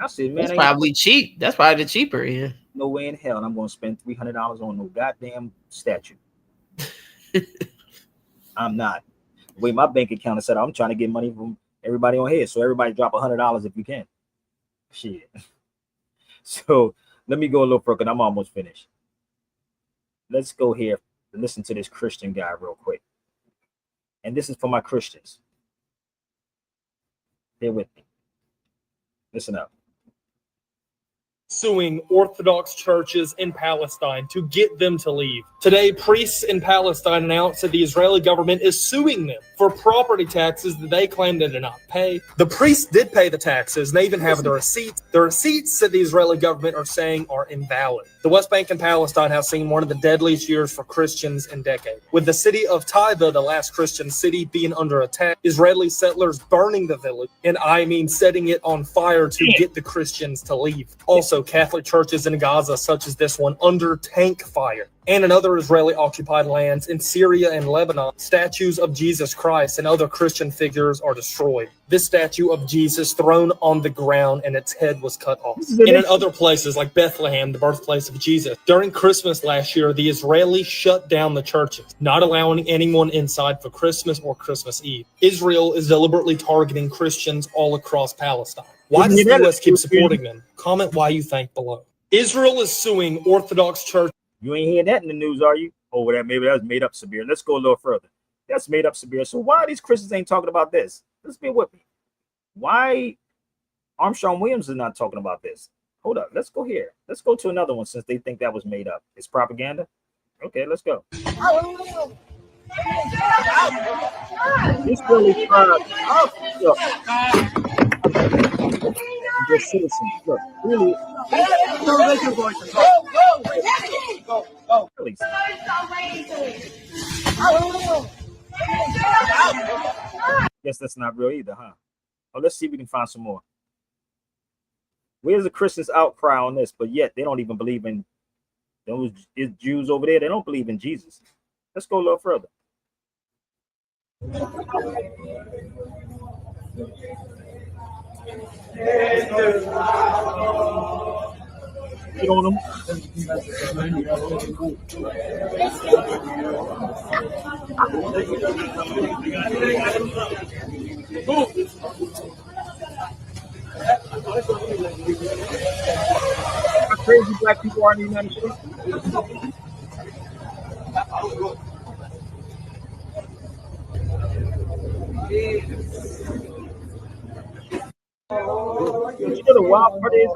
I said, man, that's probably cheap. That's probably the cheaper. Yeah. No way in hell. And I'm going to spend $300 on no goddamn statue. I'm not. The way my bank account is set up, I'm trying to get money from everybody on here. So everybody drop $100 if you can. Shit. So let me go a little further. I'm almost finished. Let's go here and listen to this Christian guy real quick. And this is for my Christians. Bear with me. Listen up. Suing Orthodox churches in Palestine to get them to leave. Today, priests in Palestine announced that the Israeli government is suing them for property taxes that they claim they did not pay. The priests did pay the taxes, and they even have the receipts. The receipts that the Israeli government are saying are invalid. The West Bank and Palestine has seen one of the deadliest years for Christians in decades. With the city of Taiba, the last Christian city, being under attack, Israeli settlers burning the village, and I mean setting it on fire to get the Christians to leave. Also, Catholic churches in Gaza, such as this one, under tank fire. And in other Israeli-occupied lands in Syria and Lebanon, statues of Jesus Christ and other Christian figures are destroyed. This statue of Jesus thrown on the ground and its head was cut off. And in other places like Bethlehem, the birthplace of Jesus, during Christmas last year, the Israelis shut down the churches, not allowing anyone inside for Christmas or Christmas Eve. Israel is deliberately targeting Christians all across Palestine. Why does the U.S. keep supporting them? Comment why you think below. Israel is suing Orthodox Church. You ain't hear that in the news, are you? Oh, well, maybe that was made up, Sabir. Let's go a little further. That's made up, Sabir. So why these Christians ain't talking about this? Let's be with me. Why Armstrong Williams is not talking about this? Hold up. Let's go here. Let's go to another one since they think that was made up. It's propaganda. Okay, let's go. It's really fun. Look. They're citizens. Look, really. Guess that's not real either, huh? Oh, let's see if we can find some more. Where's the Christians' outcry on this? But yet they don't even believe in those Jews over there. They don't believe in Jesus. Let's go a little further. Get on them. How crazy black people are in the United States. You know the wild part is,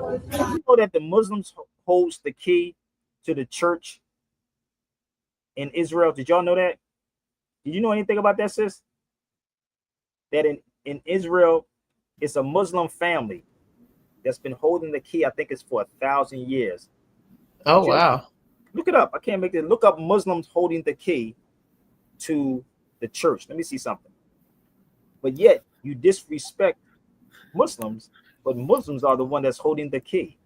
you know that the Muslims holds the key to the church in Israel. Did y'all know that? Did you know anything about that, sis? That in Israel, it's a Muslim family that's been holding the key. I think it's for 1,000 years. Oh, wow. Look it up. I can't make it. Look up Muslims holding the key to the church. Let me see something. But yet you disrespect Muslims, but Muslims are the one that's holding the key.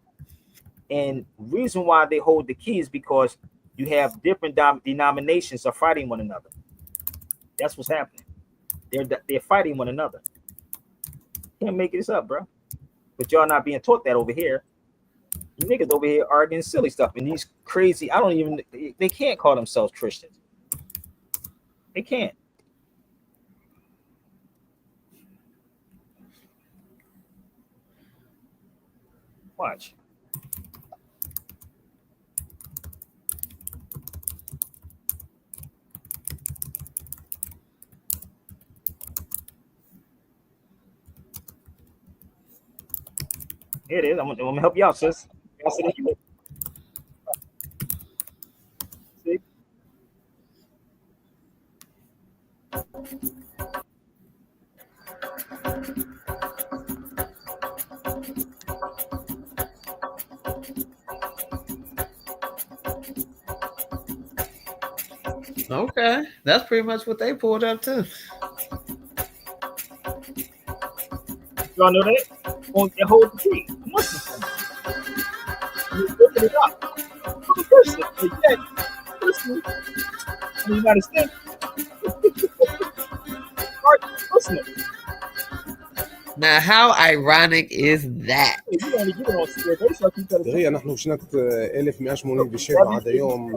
And reason why they hold the key is because you have different denominations are fighting one another. That's what's happening. They're fighting one another. Can't make this up, bro. But y'all not being taught that over here. You niggas over here arguing silly stuff, and these crazy. They can't call themselves Christians. They can't. Watch. Here it is. I'm gonna help you out, sis. See? Okay, that's pretty much what they pulled up too. Y'all know that? On the whole key. You open it up. For the person. Again, person in the United States. Now, how ironic is that? تغير نحن بسنة 1187 عاد يوم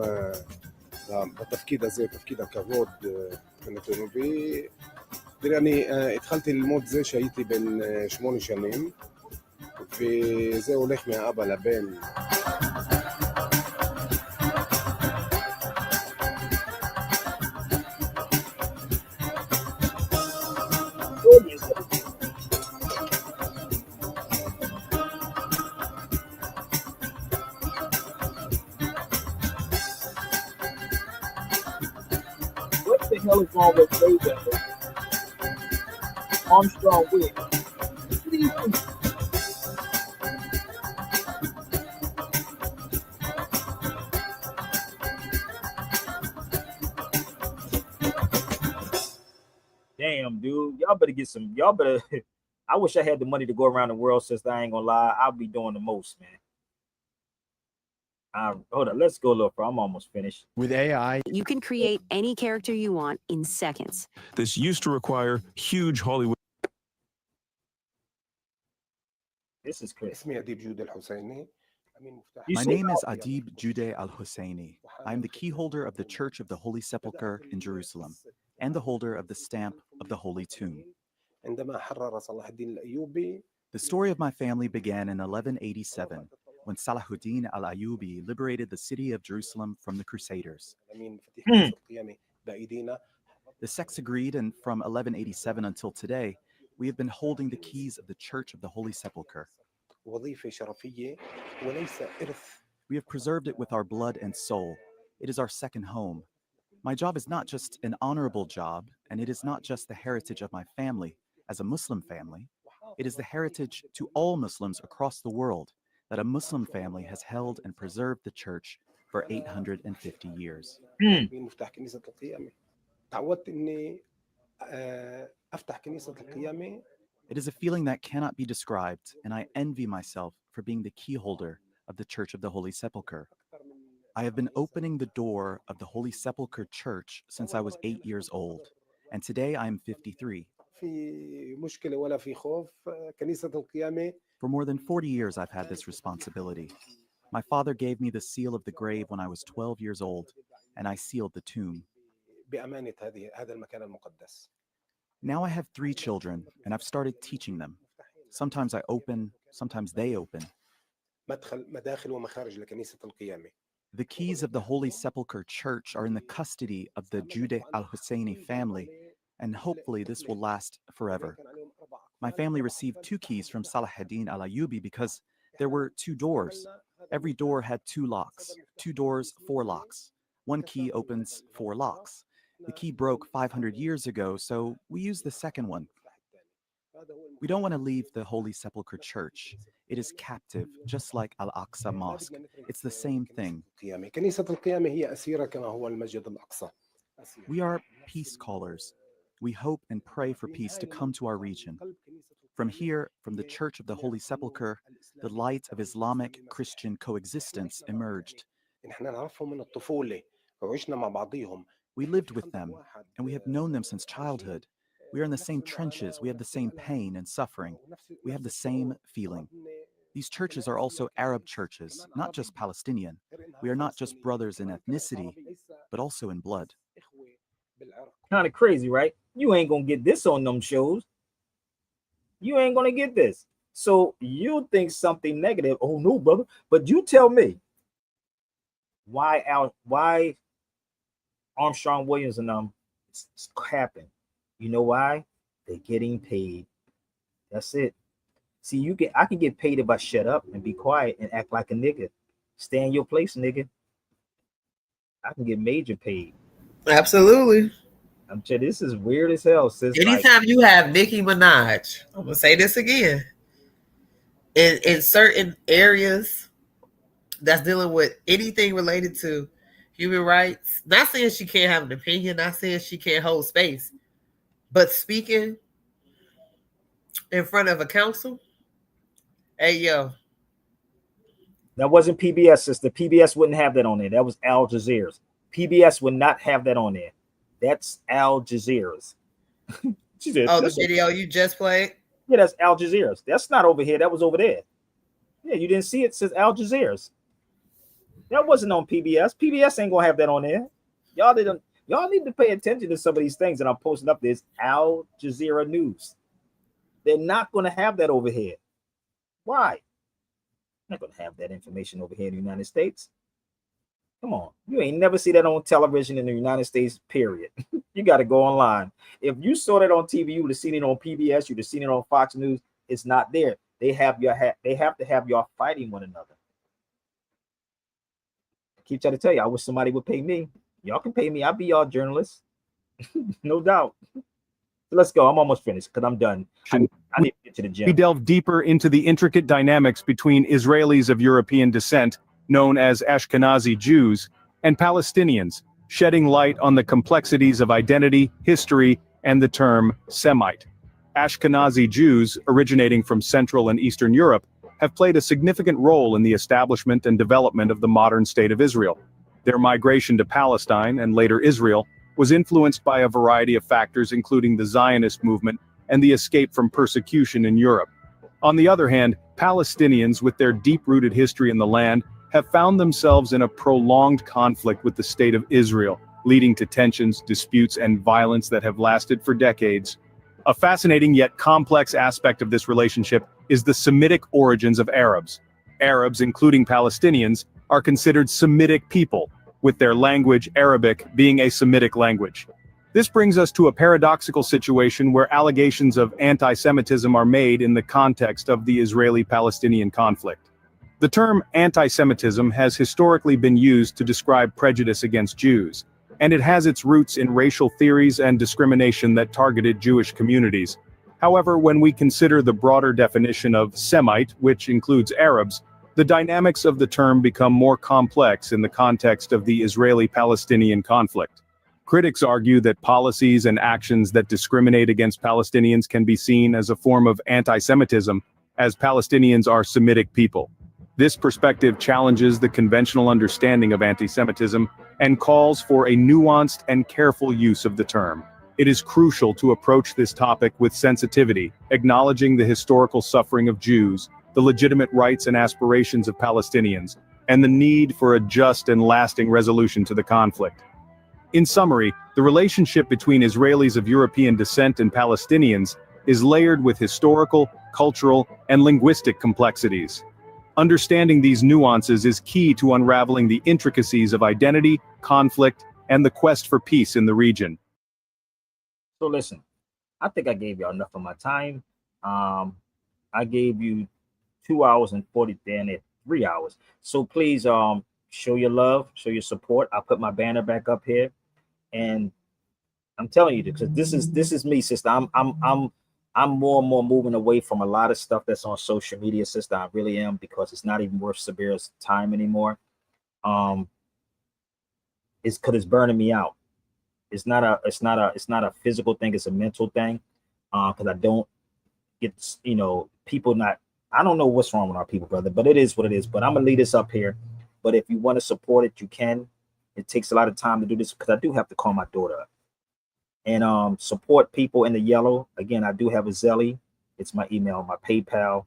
بالتفكير زي تفكير كرود كانت نوبي يعني دخلت المود زي شايتي بين 8 سنين في زي ولخ مع أبا لبين What the hell is wrong with radio? Armstrong Williams. Damn, dude. Y'all better get some. Y'all better. I wish I had the money to go around the world, sister. I ain't gonna lie. I'll be doing the most, man. Hold on. Let's go, look, bro. I'm almost finished. With AI, You can create any character you want in seconds. this used to require huge Hollywood. This is crazy. My You say- name is Adib Jude al-Husseini. I'm the key holder of the Church of the Holy Sepulchre in Jerusalem and the holder of the stamp of the Holy Tomb. The story of my family began in 1187 when Salahuddin al-Ayyubi liberated the city of Jerusalem from the Crusaders. The sects agreed, and from 1187 until today, we have been holding the keys of the Church of the Holy Sepulchre. We have preserved it with our blood and soul. It is our second home. My job is not just an honorable job, and it is not just the heritage of my family as a Muslim family. It is the heritage to all Muslims across the world that a Muslim family has held and preserved the church for 850 years. It is a feeling that cannot be described, and I envy myself for being the key holder of the Church of the Holy Sepulchre. I have been opening the door of the Holy Sepulchre Church since I was 8 years old, and today I am 53. For more than 40 years, I've had this responsibility. My father gave me the seal of the grave when I was 12 years old, and I sealed the tomb. Now I have 3 children, and I've started teaching them. Sometimes I open, sometimes they open. The keys of the Holy Sepulchre Church are in the custody of the Jude al-Husseini family, and hopefully this will last forever. My family received 2 keys from Salahuddin al-Ayyubi because there were 2 doors. Every door had 2 locks. 2 doors, 4 locks. 1 key opens 4 locks. The key broke 500 years ago, so we used the second one. We don't want to leave the Holy Sepulchre Church. It is captive, just like Al-Aqsa Mosque. It's the same thing. We are peace callers. We hope and pray for peace to come to our region. From here, from the Church of the Holy Sepulchre, the light of Islamic-Christian coexistence emerged. We lived with them, and we have known them since childhood. We are in the same trenches. We have the same pain and suffering. We have the same feeling. These churches are also Arab churches, not just Palestinian. We are not just brothers in ethnicity, but also in blood. Kind of crazy, right? You ain't gonna get this on them shows. You ain't gonna get this. So you think something negative. Oh no, brother. But you tell me why Armstrong Williams and them happen. You know why? They're getting paid. That's it. See, I can get paid if I shut up and be quiet and act like a nigga. Stay in your place, nigga. I can get major paid. Absolutely. I'm telling you, this is weird as hell, sis. Anytime you have Nicki Minaj, I'm gonna say this again. In certain areas that's dealing with anything related to human rights, not saying she can't have an opinion, not saying she can't hold space, but speaking in front of a council, hey yo. That wasn't PBS, sister. PBS wouldn't have that on there. That was Al Jazeera's. PBS would not have that on there. That's Al Jazeera's. She said, oh, the video you just played? Yeah, that's Al Jazeera's. That's not over here. That was over there. Yeah, you didn't see it. It says Al Jazeera's. That wasn't on PBS. PBS ain't gonna have that on there. Y'all need to pay attention to some of these things that I'm posting up. There's Al Jazeera News. They're not gonna have that over here. Why? Not gonna have that information over here in the United States. Come on, you ain't never see that on television in the United States, period. You got to go online. If you saw that on TV, you would have seen it on PBS, you'd have seen it on Fox News. It's not there. They have to have y'all fighting one another. I keep trying to tell you, I wish somebody would pay me. Y'all can pay me. I'll be y'all journalists. No doubt. Let's go. I'm almost finished because I'm done. I need to get to the gym. We delve deeper into the intricate dynamics between Israelis of European descent, known as Ashkenazi Jews, and Palestinians, shedding light on the complexities of identity, history, and the term Semite. Ashkenazi Jews, originating from Central and Eastern Europe, have played a significant role in the establishment and development of the modern state of Israel. Their migration to Palestine, and later Israel, was influenced by a variety of factors including the Zionist movement and the escape from persecution in Europe. On the other hand, Palestinians, with their deep-rooted history in the land, have found themselves in a prolonged conflict with the state of Israel, leading to tensions, disputes, and violence that have lasted for decades. A fascinating yet complex aspect of this relationship is the Semitic origins of Arabs. Arabs, including Palestinians, are considered Semitic people, with their language, Arabic, being a Semitic language. This brings us to a paradoxical situation where allegations of anti-Semitism are made in the context of the Israeli-Palestinian conflict. The term anti-Semitism has historically been used to describe prejudice against Jews, and it has its roots in racial theories and discrimination that targeted Jewish communities. However, when we consider the broader definition of Semite, which includes Arabs, the dynamics of the term become more complex in the context of the Israeli-Palestinian conflict. Critics argue that policies and actions that discriminate against Palestinians can be seen as a form of anti-Semitism, as Palestinians are Semitic people. This perspective challenges the conventional understanding of anti-Semitism and calls for a nuanced and careful use of the term. It is crucial to approach this topic with sensitivity, acknowledging the historical suffering of Jews, the legitimate rights and aspirations of Palestinians, and the need for a just and lasting resolution to the conflict. In summary, the relationship between Israelis of European descent and Palestinians is layered with historical, cultural, and linguistic complexities. Understanding these nuances is key to unraveling the intricacies of identity, conflict, and the quest for peace in the region. So listen, I think I gave y'all enough of my time. I gave you 2 hours and 3 hours. So please show your love, show your support. I'll put my banner back up here. And I'm telling you, because this is me, sister. I'm more and more moving away from a lot of stuff that's on social media, sister. I really am, because it's not even worth Sabir's time anymore. It's because it's burning me out. It's not a physical thing. It's a mental thing. Because I don't get, people not. I don't know what's wrong with our people, brother, but it is what it is. But I'm gonna leave this up here. But if you want to support it, you can. It takes a lot of time to do this, because I do have to call my daughter up and support people in the yellow. Again, I do have a Zelly. It's my email, my PayPal,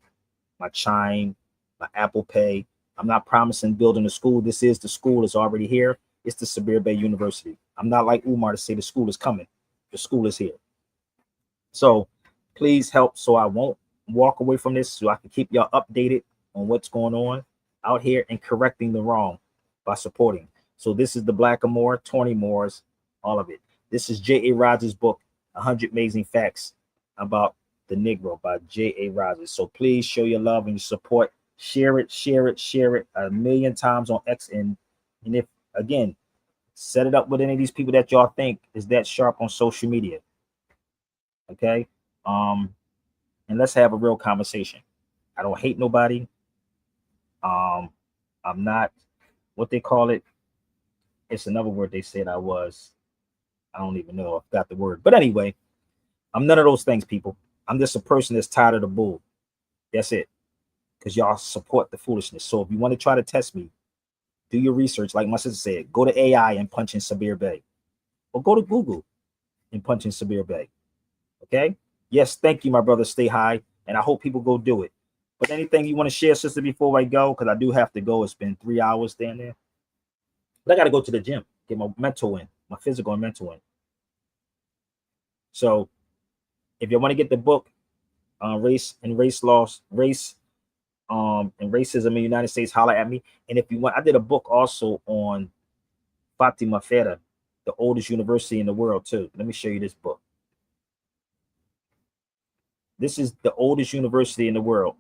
my Chime, my Apple Pay. I'm not promising building a school. This is the school. It's already here. It's the Sabir Bey University. I'm not like Umar to say the school is coming. The school is here. So please help so I won't walk away from this, so I can keep y'all updated on what's going on out here and correcting the wrong by supporting. So this is the Blackamoor, Tawny Moors, all of it. This is J.A. Rogers' book, 100 Amazing Facts About the Negro by J.A. Rogers. So please show your love and your support. Share it, share it, share it 1,000,000 times on X. And if, again, set it up with any of these people that y'all think is that sharp on social media. Okay? And let's have a real conversation. I don't hate nobody. I'm not, what they call it, it's another word they said I was. I don't even know. I forgot the word. But anyway, I'm none of those things, people. I'm just a person that's tired of the bull. That's it. Because y'all support the foolishness. So if you want to try to test me, do your research. Like my sister said, go to AI and punch in Sabir Bey. Or go to Google and punch in Sabir Bey. Okay? Yes, thank you, my brother. Stay high. And I hope people go do it. But anything you want to share, sister, before I go? Because I do have to go. It's been 3 hours down there. But I got to go to the gym, get my mental in, my physical and mental in. So if you want to get the book, Race and Racism in the United States, holler at me. And if you want, I did a book also on Fatima Fera, the oldest university in the world too. Let me show you this book. This is the oldest university in the world.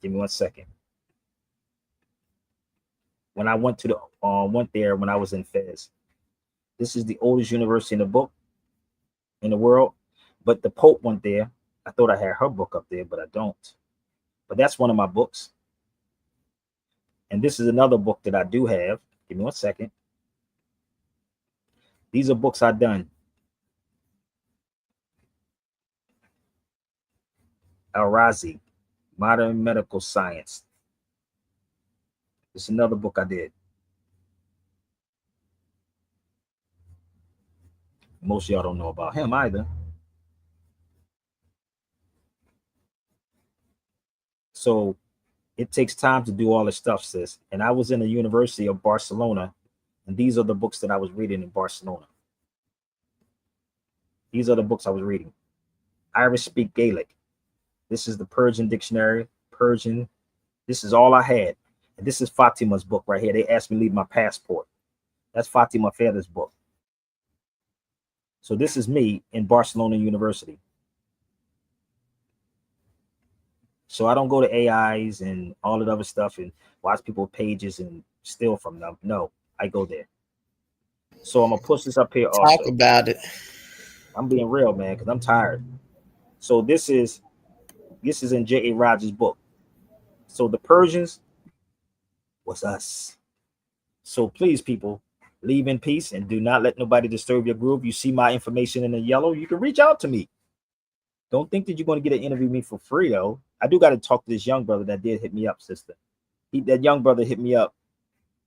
Give me 1 second. When I went to the went there when I was in Fez. This is the oldest university in the book in the world. But the Pope went there. I thought I had her book up there, but I don't. But that's one of my books. And this is another book that I do have. Give me 1 second. These are books I've done. Al-Razi, Modern Medical Science. This is another book I did. Most of y'all don't know about him either. So it takes time to do all this stuff, sis. And I was in the University of Barcelona, and these are the books that I was reading in Barcelona. These are the books I was reading. Irish Speak Gaelic. This is the Persian dictionary, Persian. This is all I had. And this is Fatima's book right here. They asked me to leave my passport. That's Fatima Fair's book. So this is me in Barcelona University. So I don't go to AIs and all that other stuff and watch people's pages and steal from them. No, I go there. So I'm gonna push this up here. Talk about it. I'm being real, man, because I'm tired. So this is in J.A. Rogers' book. So the Persians was us. So please, people, leave in peace and do not let nobody disturb your groove. You see my information in the yellow, you can reach out to me. Don't think that you're going to get an interview with me for free, though. I do got to talk to this young brother that did hit me up, sister. That young brother hit me up,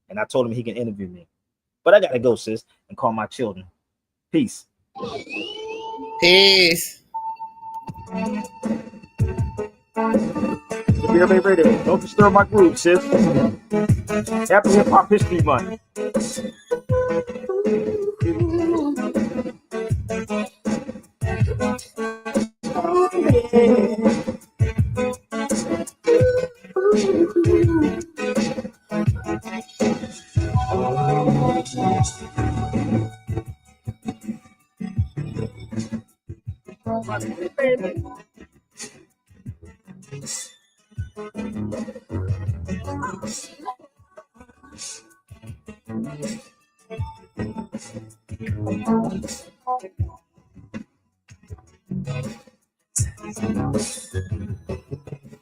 and I told him he can interview me. But I got to go, sis, and call my children. Peace. Peace. Sabir Bey Radio. Don't disturb my groove, sis. Happy Hip Hop History Month.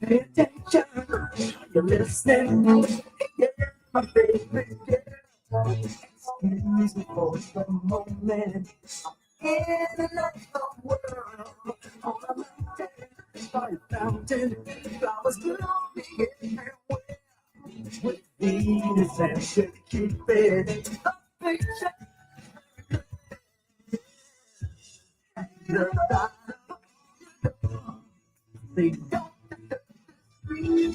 Pay attention, you're listening. Yeah, my baby, yeah. Excuse me for the moment. In another world, on a mountain, by a fountain, flowers blooming everywhere. With Venus and should keep it a picture. They don't. You